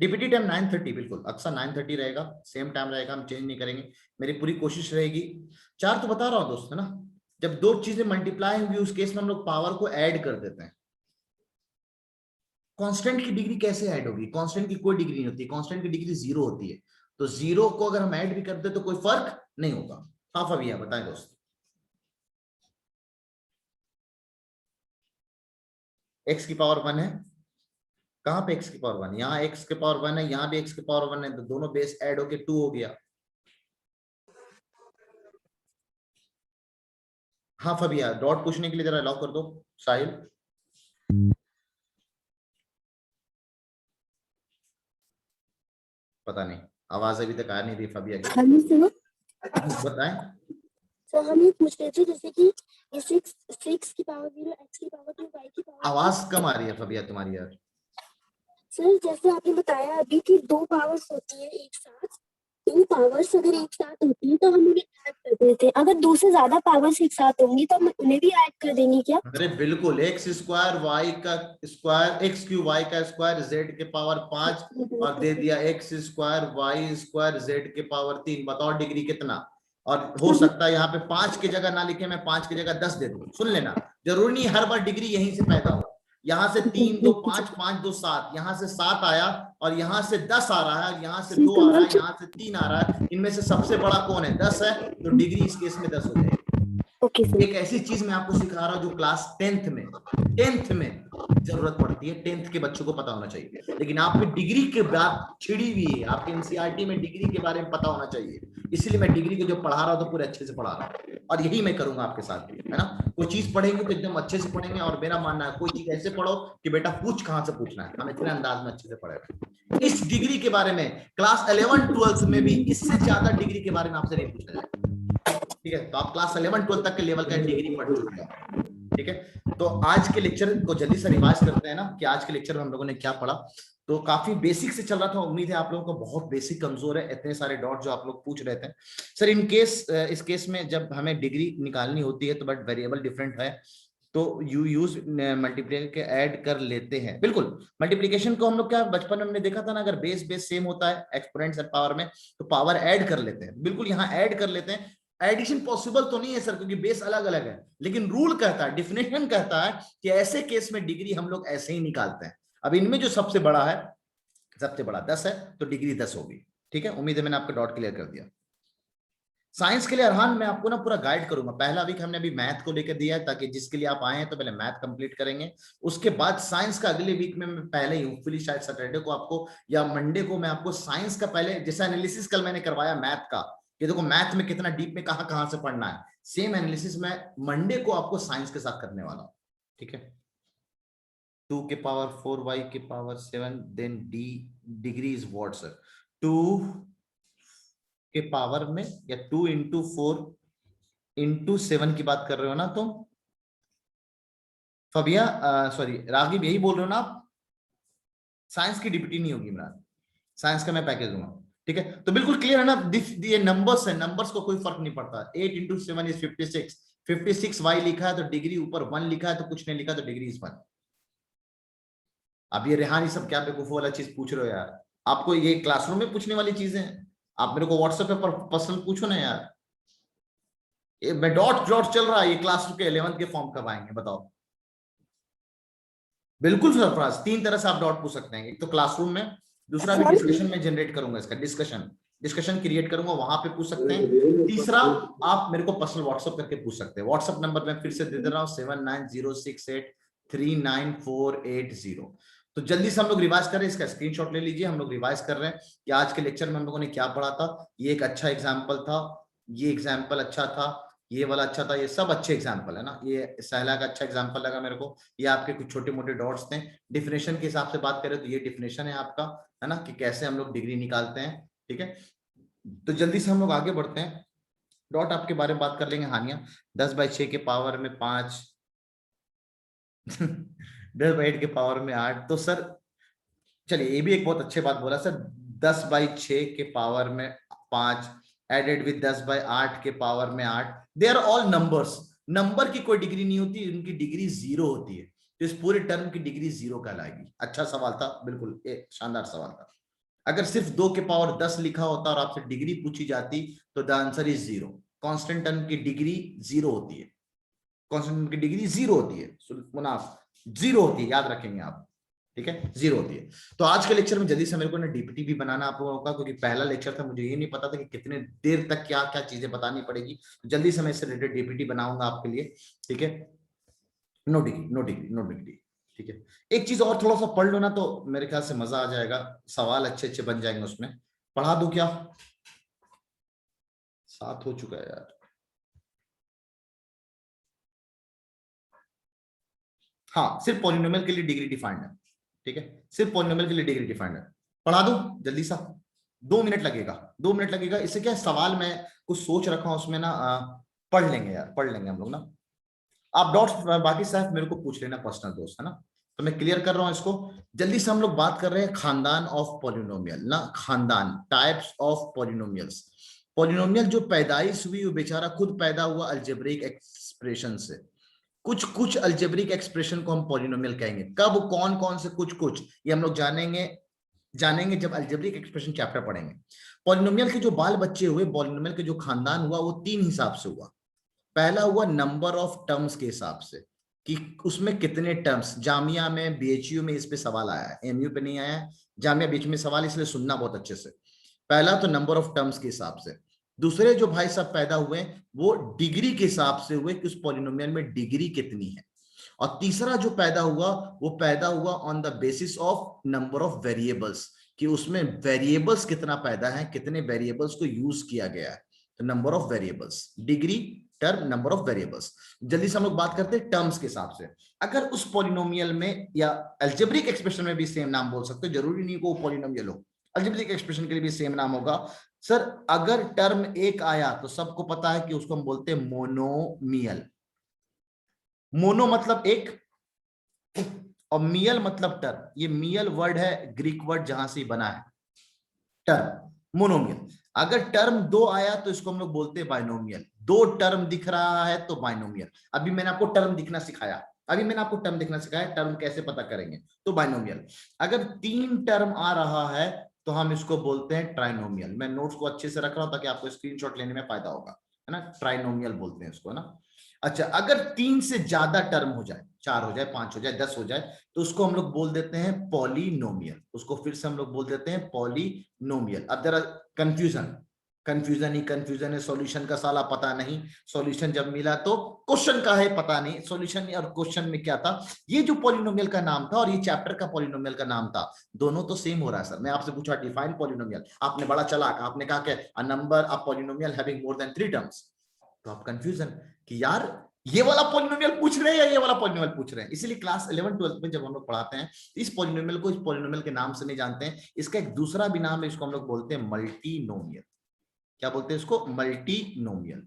डीपीटी टाइम 9:30 बिल्कुल अक्सर 9:30 रहेगा, सेम टाइम रहेगा, हम चेंज नहीं करेंगे। मेरी पूरी कोशिश रहेगी। 4 तो बता रहा हूं दोस्त, है ना। जब 2 चीजें मल्टीप्लाई होंगी उस केस में हम लोग पावर को ऐड कर देते हैं। कांस्टेंट की डिग्री कैसे ऐड होगी? कांस्टेंट की कोई डिग्री नहीं होती, कांस्टेंट की डिग्री 0 होती है। तो 0 को अगर हम ऐड भी कर दे तो कोई फर्क नहीं होगा। हाँ फबिया बताएं दोस्त। x की पावर 1 है, कहां पे x की पावर 1? यहाँ x की पावर 1 है, यहाँ भी x की पावर 1 है, तो दोनों बेस ऐड होके 2 हो गया। हाँ फबिया, डॉट पूछने के लिए जरा अलाउ कर दो। साहिल पता नहीं, आवाज अभी तक आ नहीं रही फबिया की। बताएं सर, हम ये पूछ रहे थे जैसे कि 6 की पावर 0, x की पावर 2, y की पावर। आवाज कम आ रही है फबिया तुम्हारी यार। सर जैसे आपने बताया अभी कि 2 पावर्स होती है एक साथ, 2 पावर्स अगर एक साथ होती है तो हम उन्हें ऐड कर देते हैं। अगर 2 से ज्यादा पावर्स एक साथ होंगी तो हम उन्हें भी ऐड कर देंगे क्या? अरे बिल्कुल, x स्क्वायर y का स्क्वायर, x क्यूब y का स्क्वायर, z के पावर 5 और दे दिया x square y square z के पावर 3। बताओ डिग्री कितना? और हो सकता है यहाँ पे 5 की जगह ना लिखे, मैं 5 की जगह 10 दे दूं। सुन लेना, जरूरी नहीं हर बार डिग्री यहीं से पैदा हो, यहाँ से 3 2 5 5 2 7, यहाँ से 7 आया और यहाँ से 10 आ रहा है, यहाँ से 2 आ रहा है, यहाँ से 3 आ रहा है, इनमें से सबसे बड़ा कौन है? 10 है, तो डिग्री इस केस में 10 हो जाएगी। एक ऐसी चीज मैं आपको सिखा रहा हूँ जो क्लास 10th में जरूरत पड़ती है, 10th के बच्चों को पता होना चाहिए, लेकिन आपकी डिग्री के बाद छिड़ी हुई है, आपके एनसीईआरटी में डिग्री के बारे में पता होना चाहिए, इसलिए मैं डिग्री को जो पढ़ा रहा हूँ तो पूरे अच्छे से पढ़ा रहा हूँ, और यही मैं करूंगा आपके साथ भी, है ना। कोई चीज पढ़ेंगे तो एकदम अच्छे से पढ़ेंगे, और मेरा मानना है कोई चीज ऐसे पढ़ो कि बेटा पूछ कहाँ से पूछना है, हम इतने अंदाज में अच्छे से पढ़ेगा। इस डिग्री के बारे में क्लास 11-12 में भी इससे ज्यादा डिग्री के बारे में आपसे नहीं पूछा जाएगा, ठीक है। तो आप क्लास 11-12 तक के लेवल का डिग्री पढ़ चुके हैं, ठीक है। तो आज के लेक्चर को जल्दी से रिवाइज करते हैं ना, कि आज के लेक्चर में हम लोगों ने क्या पढ़ा। तो काफी बेसिक से चल रहा था, उम्मीद है आप लोगों को बहुत बेसिक कमजोर है, इतने सारे डॉट जो आप लोग पूछ रहे थे। सर इन केस इस केस में जब हमें डिग्री निकालनी होती है तो बट वेरिएबल डिफरेंट है, तो यू यूज मल्टीप्लिकेशन के ऐड कर लेते हैं। बिल्कुल, मल्टीप्लिकेशन को हम लोग क्या बचपन में हमने देखा था ना, अगर बेस सेम होता है एक्सपोनेंट्स एंड पावर में, तो पावर ऐड कर लेते हैं। बिल्कुल यहाँ ऐड कर लेते हैं। एडिशन पॉसिबल तो नहीं है सर, क्योंकि बेस अलग अलग है, लेकिन रूल कहता है, डिफिनेशन कहता है कि ऐसे केस में डिग्री हम लोग ऐसे ही निकालते हैं। अब इनमें जो सबसे बड़ा है, सबसे बड़ा 10 है, तो डिग्री 10 होगी, ठीक है। उम्मीद है मैंने आपका डॉट क्लियर कर दिया। साइंस के लिए अरहान मैं आपको ना पूरा गाइड करूंगा। पहला वीक हमने अभी मैथ को लेकर दिया है, ताकि जिसके लिए आप आए हैं तो पहले मैथ कंप्लीट करेंगे, उसके बाद साइंस का अगले वीक में मैं पहले ही होपफुली शायद सैटरडे को आपको या मंडे को मैं आपको साइंस का पहले, जैसा एनालिसिस कल मैंने करवाया मैथ का, कि देखो मैथ में कितना डीप में कहां से पढ़ना है, सेम एनालिसिस मैं मंडे को आपको साइंस के साथ करने वाला हूं, ठीक है। 2 के पावर 4y के power 7, then d degree is what sir? 2 के पावर में, या 2 into 4 into 7 की बात कर रहे हो ना तुम फबिया, सॉरी रागिब, यही बोल रहे हो ना आप? साइंस की डीपीटी नहीं होगी मेरा, साइंस का मैं पैकेज दूंगा, ठीक है। तो बिल्कुल क्लियर है ना, ये नंबर्स है, नंबर्स को कोई फर्क नहीं पड़ता। 8 into 7 is 56, 56y लिखा है तो डिग्री ऊपर 1 लिखा है, तो कुछ नहीं लिखा तो डिग्री इज 1। अब ये रेहान, सब क्या बेवकूफ वाला चीज पूछ रहे हो यार? आपको ये क्लासरूम में पूछने वाली चीजें हैं, आप मेरे को व्हाट्सएप पे पर्सनल पूछो ना यार। ये मैं डॉट चल रहा है, ये क्लास के 11th के फॉर्म कब आएंगे बताओ? बिल्कुल सरफराज, 3 तरह से आप डॉट पूछ सकते हैं, एक तो क्लासरूम में, दूसरा भी डिस्कशन में जनरेट करूंगा, इसका डिस्कशन क्रिएट करूंगा, वहां पे पूछ सकते हैं। तीसरा आप मेरे को पर्सनल व्हाट्सएप करके पूछ सकते हैं। व्हाट्सएप नंबर मैं फिर से दे दे रहा हूँ, 7906839480। तो जल्दी से हम लोग रिवाइज करें, इसका स्क्रीनशॉट ले लीजिए। हम लोग रिवाइज कर रहे हैं कि आज के लेक्चर में हम लोगों ने क्या पढ़ा था। ये एक अच्छा एग्जाम्पल था, ये एग्जाम्पल अच्छा था, ये वाला अच्छा था, ये सब अच्छे एग्जाम्पल है ना। ये सहला का अच्छा एग्जाम्पल लगा मेरे को। ये आपके कुछ छोटे मोटे डॉट्स थे। डिफिनेशन के हिसाब से बात करें तो ये डिफिनेशन है आपका, है ना, कि कैसे हम लोग डिग्री निकालते हैं, ठीक है। तो जल्दी से हम लोग आगे बढ़ते हैं। डॉट आपके बारे में बात कर लेंगे। हानिया, 10/6 के पावर में 5 10/8 के पावर में 8। तो सर चलिए, ये भी एक बहुत अच्छी बात बोला सर। 10/6 के पावर में 5 एडेड विद 10/8 के पावर में 8, they are all numbers. Number की कोई डिग्री नहीं होती, उनकी डिग्री 0 होती है, तो इस पूरे टर्म की डिग्री 0 कहलाएगी। अच्छा सवाल था, बिल्कुल एक शानदार सवाल था। अगर सिर्फ 2 के पावर 10 लिखा होता और आपसे डिग्री पूछी जाती तो the answer is 0। Constant term की डिग्री 0 होती है, कांस्टेंट टर्म की डिग्री 0 होती है, मुनाफ 0 होती है, याद रखेंगे आप, ठीक है, 0 होती है। तो आज के लेक्चर में जल्दी से मेरे को ना डीपीटी भी बनाना आप लोगों का, क्योंकि पहला लेक्चर था, मुझे ये नहीं पता था कि कितने देर तक क्या क्या चीजें बतानी पड़ेगी। जल्दी से मैं इससे रिलेटेड डीपीटी बनाऊंगा आपके लिए, ठीक है। नो डिग्री, ठीक है। एक चीज और थोड़ा सा पढ़ लो ना तो मेरे ख्याल से मजा आ जाएगा, सवाल अच्छे अच्छे बन जाएंगे उसमें। पढ़ा दूं क्या? 7 हो चुका है यार। हाँ, सिर्फ पॉलिनोमियल के लिए डिग्री डिफाइंड है, ठीक है, सिर्फ पॉलिनोमियल के लिए डिग्री डिफाइंड है। पढ़ा दूं जल्दी सा? 2 मिनट लगेगा। इससे क्या सवाल मैं कुछ सोच रखा हूं उसमें ना, पढ़ लेंगे यार, पढ़ लेंगे हम लोग ना। आप डॉट्स बाकी साहब मेरे को पूछ लेना पर्सनल दोस्त, है ना। तो मैं क्लियर कर रहा हूं इसको। जल्दी से हम लोग बात कर रहे हैं खानदान ऑफ पॉलिनोमियल ना, खानदान, टाइप्स ऑफ पॉलिनोमियल्स। पॉलिनोमियल जो पैदाइश हुई वो बेचारा खुद पैदा हुआ अलजेब्रिक एक्सप्रेशन से। कुछ अलजेब्रिक एक्सप्रेशन को हम पॉलिनोमियल कहेंगे। कब, कौन कौन से कुछ ये हम लोग जानेंगे जब अलजेब्रिक एक्सप्रेशन चैप्टर पढ़ेंगे। पॉलिनोमियल के जो बाल बच्चे हुए, पॉलिनोमियल के जो खानदान हुआ, वो 3 हिसाब से हुआ। पहला हुआ नंबर ऑफ टर्म्स के हिसाब से, कि उसमें कितने टर्म्स, जामिया में, बीएचयू में इस पे सवाल आया है, एमयू पे नहीं आया है, जामिया बीच में सवाल, इसलिए सुनना बहुत अच्छे से। पहला तो नंबर ऑफ टर्म्स के हिसाब से, दूसरे जो भाई साहब पैदा हुए वो डिग्री के हिसाब से हुए कि उस पॉलिनोमियल में डिग्री कितनी है, और तीसरा जो पैदा हुआ वो पैदा हुआ on the basis of number of variables, कि उसमें वेरिएबल्स कितना पैदा है, कितने वेरिएबल्स को यूज किया गया है, तो number of variables, degree, term, number of variables. जल्दी से हम लोग बात करते हैं टर्म्स के हिसाब से। अगर उस पॉलिनोमियल में या अलजेब्रिक एक्सप्रेशन में भी सेम नाम बोल सकते हो, जरूरी नहीं को पॉलिनोमियल हो, अलजेब्रिक एक्सप्रेशन के लिए भी सेम नाम होगा। सर अगर टर्म एक आया तो सबको पता है कि उसको हम बोलते हैं मोनोमियल। मोनो मतलब एक और मियल मतलब टर्म, ये मियल वर्ड है ग्रीक वर्ड जहां से बना है टर्म, मोनोमियल। अगर टर्म दो आया तो इसको हम लोग बोलते हैं बाइनोमियल, दो टर्म दिख रहा है तो बाइनोमियल। अभी मैंने आपको टर्म दिखना सिखाया, टर्म कैसे पता करेंगे, तो बाइनोमियल। अगर तीन टर्म आ रहा है तो हम इसको बोलते हैं ट्राइनोमियल। मैं नोट्स को अच्छे से रख रहा हूं ताकि आपको स्क्रीनशॉट लेने में फायदा होगा, है ना, ट्राइनोमियल बोलते हैं इसको, है ना। अच्छा, अगर तीन से ज्यादा टर्म हो जाए, 4 हो जाए, 5 हो जाए, 10 हो जाए, तो उसको हम लोग बोल देते हैं पॉलिनोमियल। उसको फिर से हम लोग बोल देते हैं पॉलिनोमियल। अब जरा कंफ्यूजन है, सॉल्यूशन का साला पता नहीं, सॉल्यूशन जब मिला तो क्वेश्चन का है पता नहीं, सॉल्यूशन और क्वेश्चन में क्या था। ये जो पॉलिनोमियल का नाम था और ये चैप्टर का पॉलिनोमियल का नाम था, दोनों तो सेम हो रहा है सर। मैं आपसे पूछा डिफाइन पॉलिनोमियल, आपने बड़ा चलाक, आपने कहा कि a number of polynomial having more than 3 terms. तो आप कंफ्यूजन कि यार ये वाला पॉलिनोमियल पूछ रहे हैं या ये वाला पॉलिनोमियल पूछ रहे हैं। इसीलिए क्लास 11 12 में जब हम लोग पढ़ाते हैं इस पॉलिनोमियल को इस पॉलिनोमियल के नाम से नहीं जानते हैं, इसका एक दूसरा भी नाम है, इसको हम लोग बोलते हैं मल्टीनोमियल। क्या बोलते हैं इसको? मल्टीनोमियल,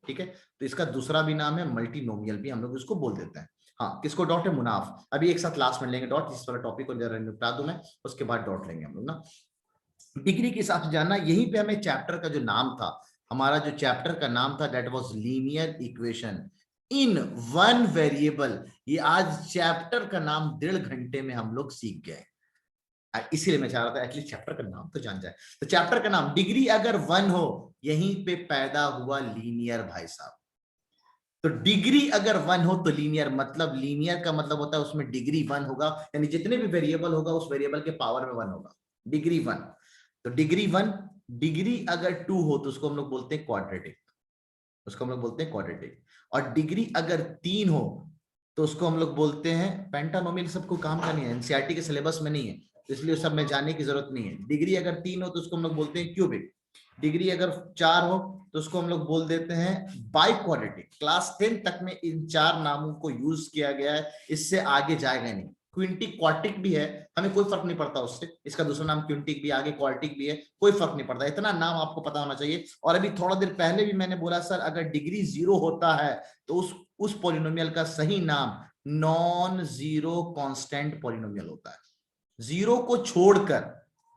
ठीक है। तो इसका दूसरा भी नाम है मल्टीनोमियल, भी हम लोग इसको बोल देते हैं। हाँ, किसको डॉट है? मुनाफ। अभी एक साथ लास्ट में लेंगे डॉट, इस वाला टॉपिक को जरा निपटा दूं मैं, उसके बाद डॉट लेंगे हम लोग ना। डिग्री के हिसाब से जानना, यहीं पे हमें चैप्टर का जो नाम था, हमारा जो चैप्टर का नाम था that was linear equation in one variable. ये आज चैप्टर का नाम 1.5 घंटे में हम लोग सीख गए, इसीलिए मैं चाह रहा था एटलीस्ट चैप्टर का नाम तो जान जाए। तो चैप्टर का नाम डिग्री अगर 1 हो, यहीं पे पैदा हुआ लीनियर भाई साहब। तो डिग्री अगर 1 हो तो लीनियर, मतलब लीनियर का मतलब होता है उसमें डिग्री 1 होगा, यानी जितने भी वेरिएबल होगा उस वेरिएबल के पावर में 1 होगा, डिग्री 1। तो डिग्री 1, डिग्री अगर 2 हो तो उसको हम लोग बोलते हैं क्वाड्रेटिक, और डिग्री अगर 3 हो तो उसको हम लोग बोलते हैं पेंटानोमियल। सबको काम का नहीं है, एनसीईआरटी के सिलेबस में नहीं है, इसलिए सब में जाने की जरूरत नहीं है। डिग्री अगर 3 हो तो उसको हम लोग बोलते हैं क्यूबिक, डिग्री अगर 4 हो तो उसको हम लोग बोल देते हैं बाइक्वाड्रेटिक। क्लास 10 तक में इन 4 नामों को यूज किया गया है, इससे आगे जाएगा नहीं। क्विंटिक क्वार्टिक भी है, हमें कोई फर्क नहीं पड़ता उससे, इसका दूसरा नाम क्विंटिक भी, आगे क्वार्टिक भी है, कोई फर्क नहीं पड़ता, इतना नाम आपको पता होना चाहिए। और अभी थोड़ा देर पहले भी मैंने बोला सर अगर डिग्री 0 होता है तो उस पॉलिनोमियल का सही नाम नॉन जीरो कांस्टेंट पॉलिनोमियल होता है। 0 को छोड़कर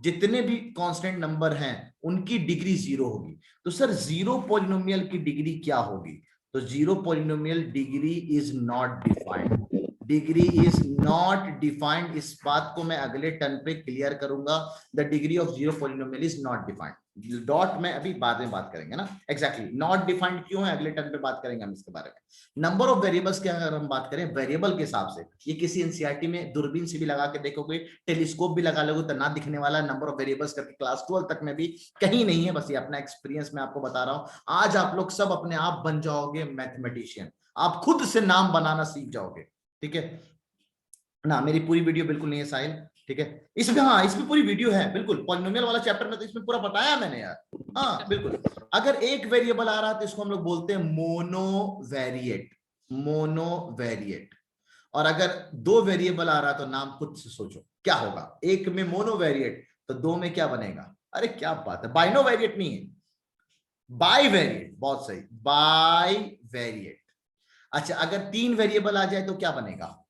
जितने भी कांस्टेंट नंबर हैं उनकी डिग्री 0 होगी। तो सर 0 पॉलिनोमियल की डिग्री क्या होगी? तो 0 polynomial degree is not defined, degree is not defined. इस बात को मैं अगले टर्न पे क्लियर करूंगा, the degree of 0 polynomial is not defined. Dot में अभी बाद में बात करेंगे ना, एग्जैक्टली नॉट डिफाइंड क्यों है, अगले टर्न पे बात करेंगे हम इसके बारे में। नंबर ऑफ वेरिएबल्स के अगर हम बात करें वेरिएबल के हिसाब से, ये किसी एनसीईआरटी में दूरबीन से भी लगा के देखोगे, टेलीस्कोप भी लगा लोगे तो ना दिखने वाला नंबर ऑफ वेरिएबल्स करके क्लास 12 तक में भी कहीं नहीं है। बस ये अपना एक्सपीरियंस मैं आपको बता रहा हूं, आज आप लोग सब अपने आप बन जाओगे मैथमेटिशियन, आप खुद से नाम बनाना सीख जाओगे, ठीक है ना। मेरी पूरी वीडियो बिल्कुल नहीं है साहिल, ठीक है, इसमें हाँ इसमें पूरी वीडियो है बिल्कुल, पॉलिनोमियल वाला चैप्टर में तो इसमें पूरा बताया मैंने यार, हाँ बिल्कुल। अगर एक वेरिएबल आ रहा है तो इसको हम लोग बोलते हैं मोनोवेरिएट, और अगर 2 वेरिएबल आ रहा है तो नाम खुद से सोचो क्या होगा। एक में मोनोवेरिएट तो 2 में क्या बनेगा? अरे क्या बात है, बाइनोवेरिएट नहीं है, बाइवेरिएट, बहुत सही, बाइवेरिएट। अच्छा, अगर 3 वेरिएबल आ जाए तो क्या बनेगा?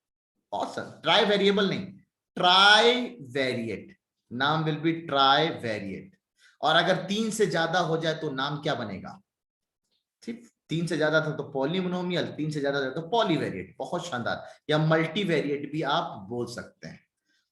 बहुत सर, ट्राई वेरिएबल नहीं, ट्राई वेरिएट, नाम विल बी ट्राई वेरिएट। और अगर 3 से ज्यादा हो जाए तो नाम क्या बनेगा? ठीक, 3 से ज्यादा था तो पॉलिनोमियल, 3 से ज्यादा था तो पॉलीवेरिएट, बहुत शानदार, या मल्टीवेरिएट भी आप बोल सकते हैं।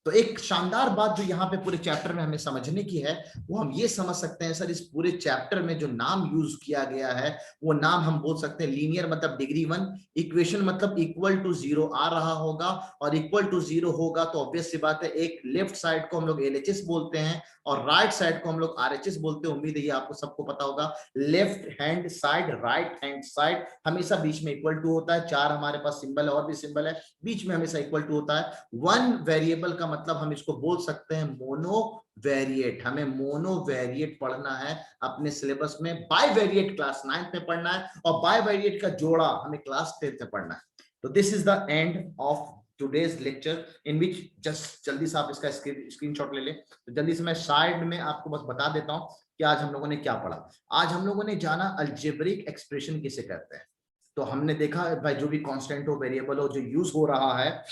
तो तो एक शानदार बात जो यहाँ पे पूरे चैप्टर में हमें समझने की है वो हम ये समझ सकते हैं सर, इस पूरे चैप्टर में जो नाम यूज किया गया है वो नाम हम बोल सकते हैं लीनियर मतलब डिग्री 1, इक्वेशन मतलब इक्वल टू 0 आ रहा होगा, और इक्वल टू 0 होगा तो ऑब्वियस सी बात है एक लेफ्ट साइड को हम लोग LHS बोलते हैं और राइट साइड को हम लोग RHS बोलते हैं। उम्मीद है ये आपको सबको पता होगा। Left hand side, right hand side हमेशा बीच में इक्वल टू होता है। 4 हमारे पास सिंबल है और भी सिंबल है, बीच में हमेशा इक्वल टू होता है। 1 वेरिएबल का मतलब हम इसको बोल सकते हैं मोनोवेरिएट। हमें मोनोवेरिएट पढ़ना है अपने सिलेबस में, बाइवेरिएट क्लास 9th में पढ़ना है और बाइवेरिएट का जोड़ा हमें क्लास 10th में पढ़ना है। तो this is the end of today's lecture in which just जल्दी से आप इसका स्क्रीनशॉट ले लें। तो जल्दी से मैं साइड में आपको बस बता देता हूं कि आज हम लोगों ने क्या पढ़ा। आज हम लोगों ने जाना अलजेब्रिक एक्सप्रेशन किसे कहते हैं। तो हमने देखा भाई जो भी कांस्टेंट हो, वेरिएबल हो, जो यूज हो रहा है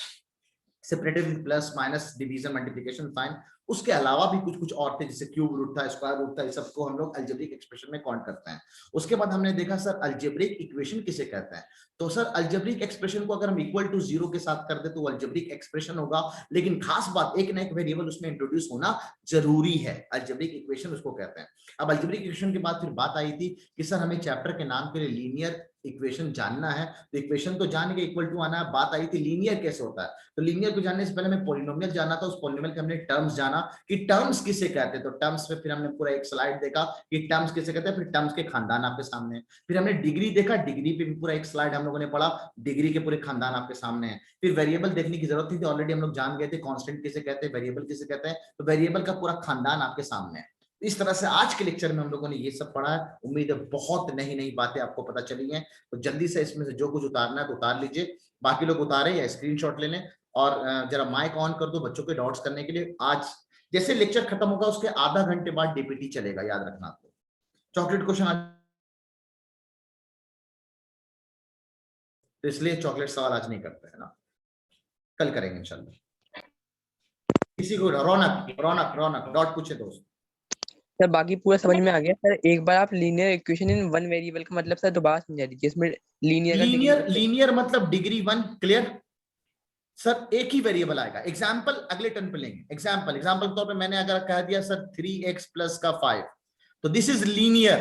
सेपरेटिव, plus minus, division, multiplication sign, उसके अलावा भी कुछ कुछ और थे जैसे क्यूब रूट था, स्क्वायर रूट था, ये सबको हम लोग अलजेब्रिक एक्सप्रेशन में काउंट करते हैं। उसके बाद हमने देखा सर अलजेब्रिक इक्वेशन किसे कहते हैं। तो सर अलजेब्रिक एक्सप्रेशन को अगर हम इक्वल टू 0 के साथ कर दे तो वो अलजेब्रिक एक्सप्रेशन होगा, लेकिन खास बात एक ना एक वेरिएबल उसमें इंट्रोड्यूस होना जरूरी है। अलजेब्रिक इक्वेशन उसको कहते हैं। अब अलजेब्रिक इक्वेशन के बाद फिर बात आई थी कि सर हमें चैप्टर के नाम के लिए लीनियर इक्वेशन जानना है, तो इक्वेशन तो जान के इक्वल टू आना है। बात आई थी लीनियर कैसे होता है, तो लीनियर को जानने से पहले हमें पॉलिनोमियल जाना था। उस पॉलिनोमियल के हमने टर्म्स जाना कि टर्म्स किसे कहते हैं। तो टर्म्स पे फिर हमने पूरा एक स्लाइड देखा कि टर्म्स किसे कहते हैं, फिर टर्म्स के खानदान आपके सामने है। फिर हमने डिग्री देखा, डिग्री पे भी पूरा एक स्लाइड हम लोगों ने पढ़ा, डिग्री के पूरे खानदान आपके सामने है। फिर वेरिएबल देखने की जरूरत नहीं थी, ऑलरेडी हम लोग जान गए थे कांस्टेंट किसे कहते हैं, वेरिएबल किसे कहते हैं, तो वेरिएबल का पूरा खानदान आपके सामने है। इस तरह से आज के लेक्चर में हम लोगों ने ये सब पढ़ा है। उम्मीद है बहुत नई नई बातें आपको पता चली हैं। तो जल्दी से इसमें से जो कुछ उतारना है तो उतार लीजिए, बाकी लोग उतारे या स्क्रीनशॉट ले लें। और जरा माइक ऑन कर दो बच्चों के डाउट्स करने के लिए। आज जैसे लेक्चर खत्म होगा उसके आधा घंटे बाद डीपीटी चलेगा, याद रखना आपको। चॉकलेट क्वेश्चन तो इसलिए चॉकलेट सवाल आज नहीं करते है ना, कल करेंगे इंशाल्लाह। किसी को रौनक रौनक रौनक डॉट पूछे दोस्त। सर बाकी पूरा समझ में आ गया सर। एक बार आप लीनियर इक्वेशन इन 1 वेरिएबल का मतलब सर दोबारा समझा दीजिए। इसमें लीनियर मतलब डिग्री 1, क्लियर सर। एक ही वेरिएबल आएगा। एग्जांपल अगले टर्म पे लेंगे। एग्जांपल के तौर पे मैंने अगर कह दिया सर 3x प्लस का 5, तो this is linear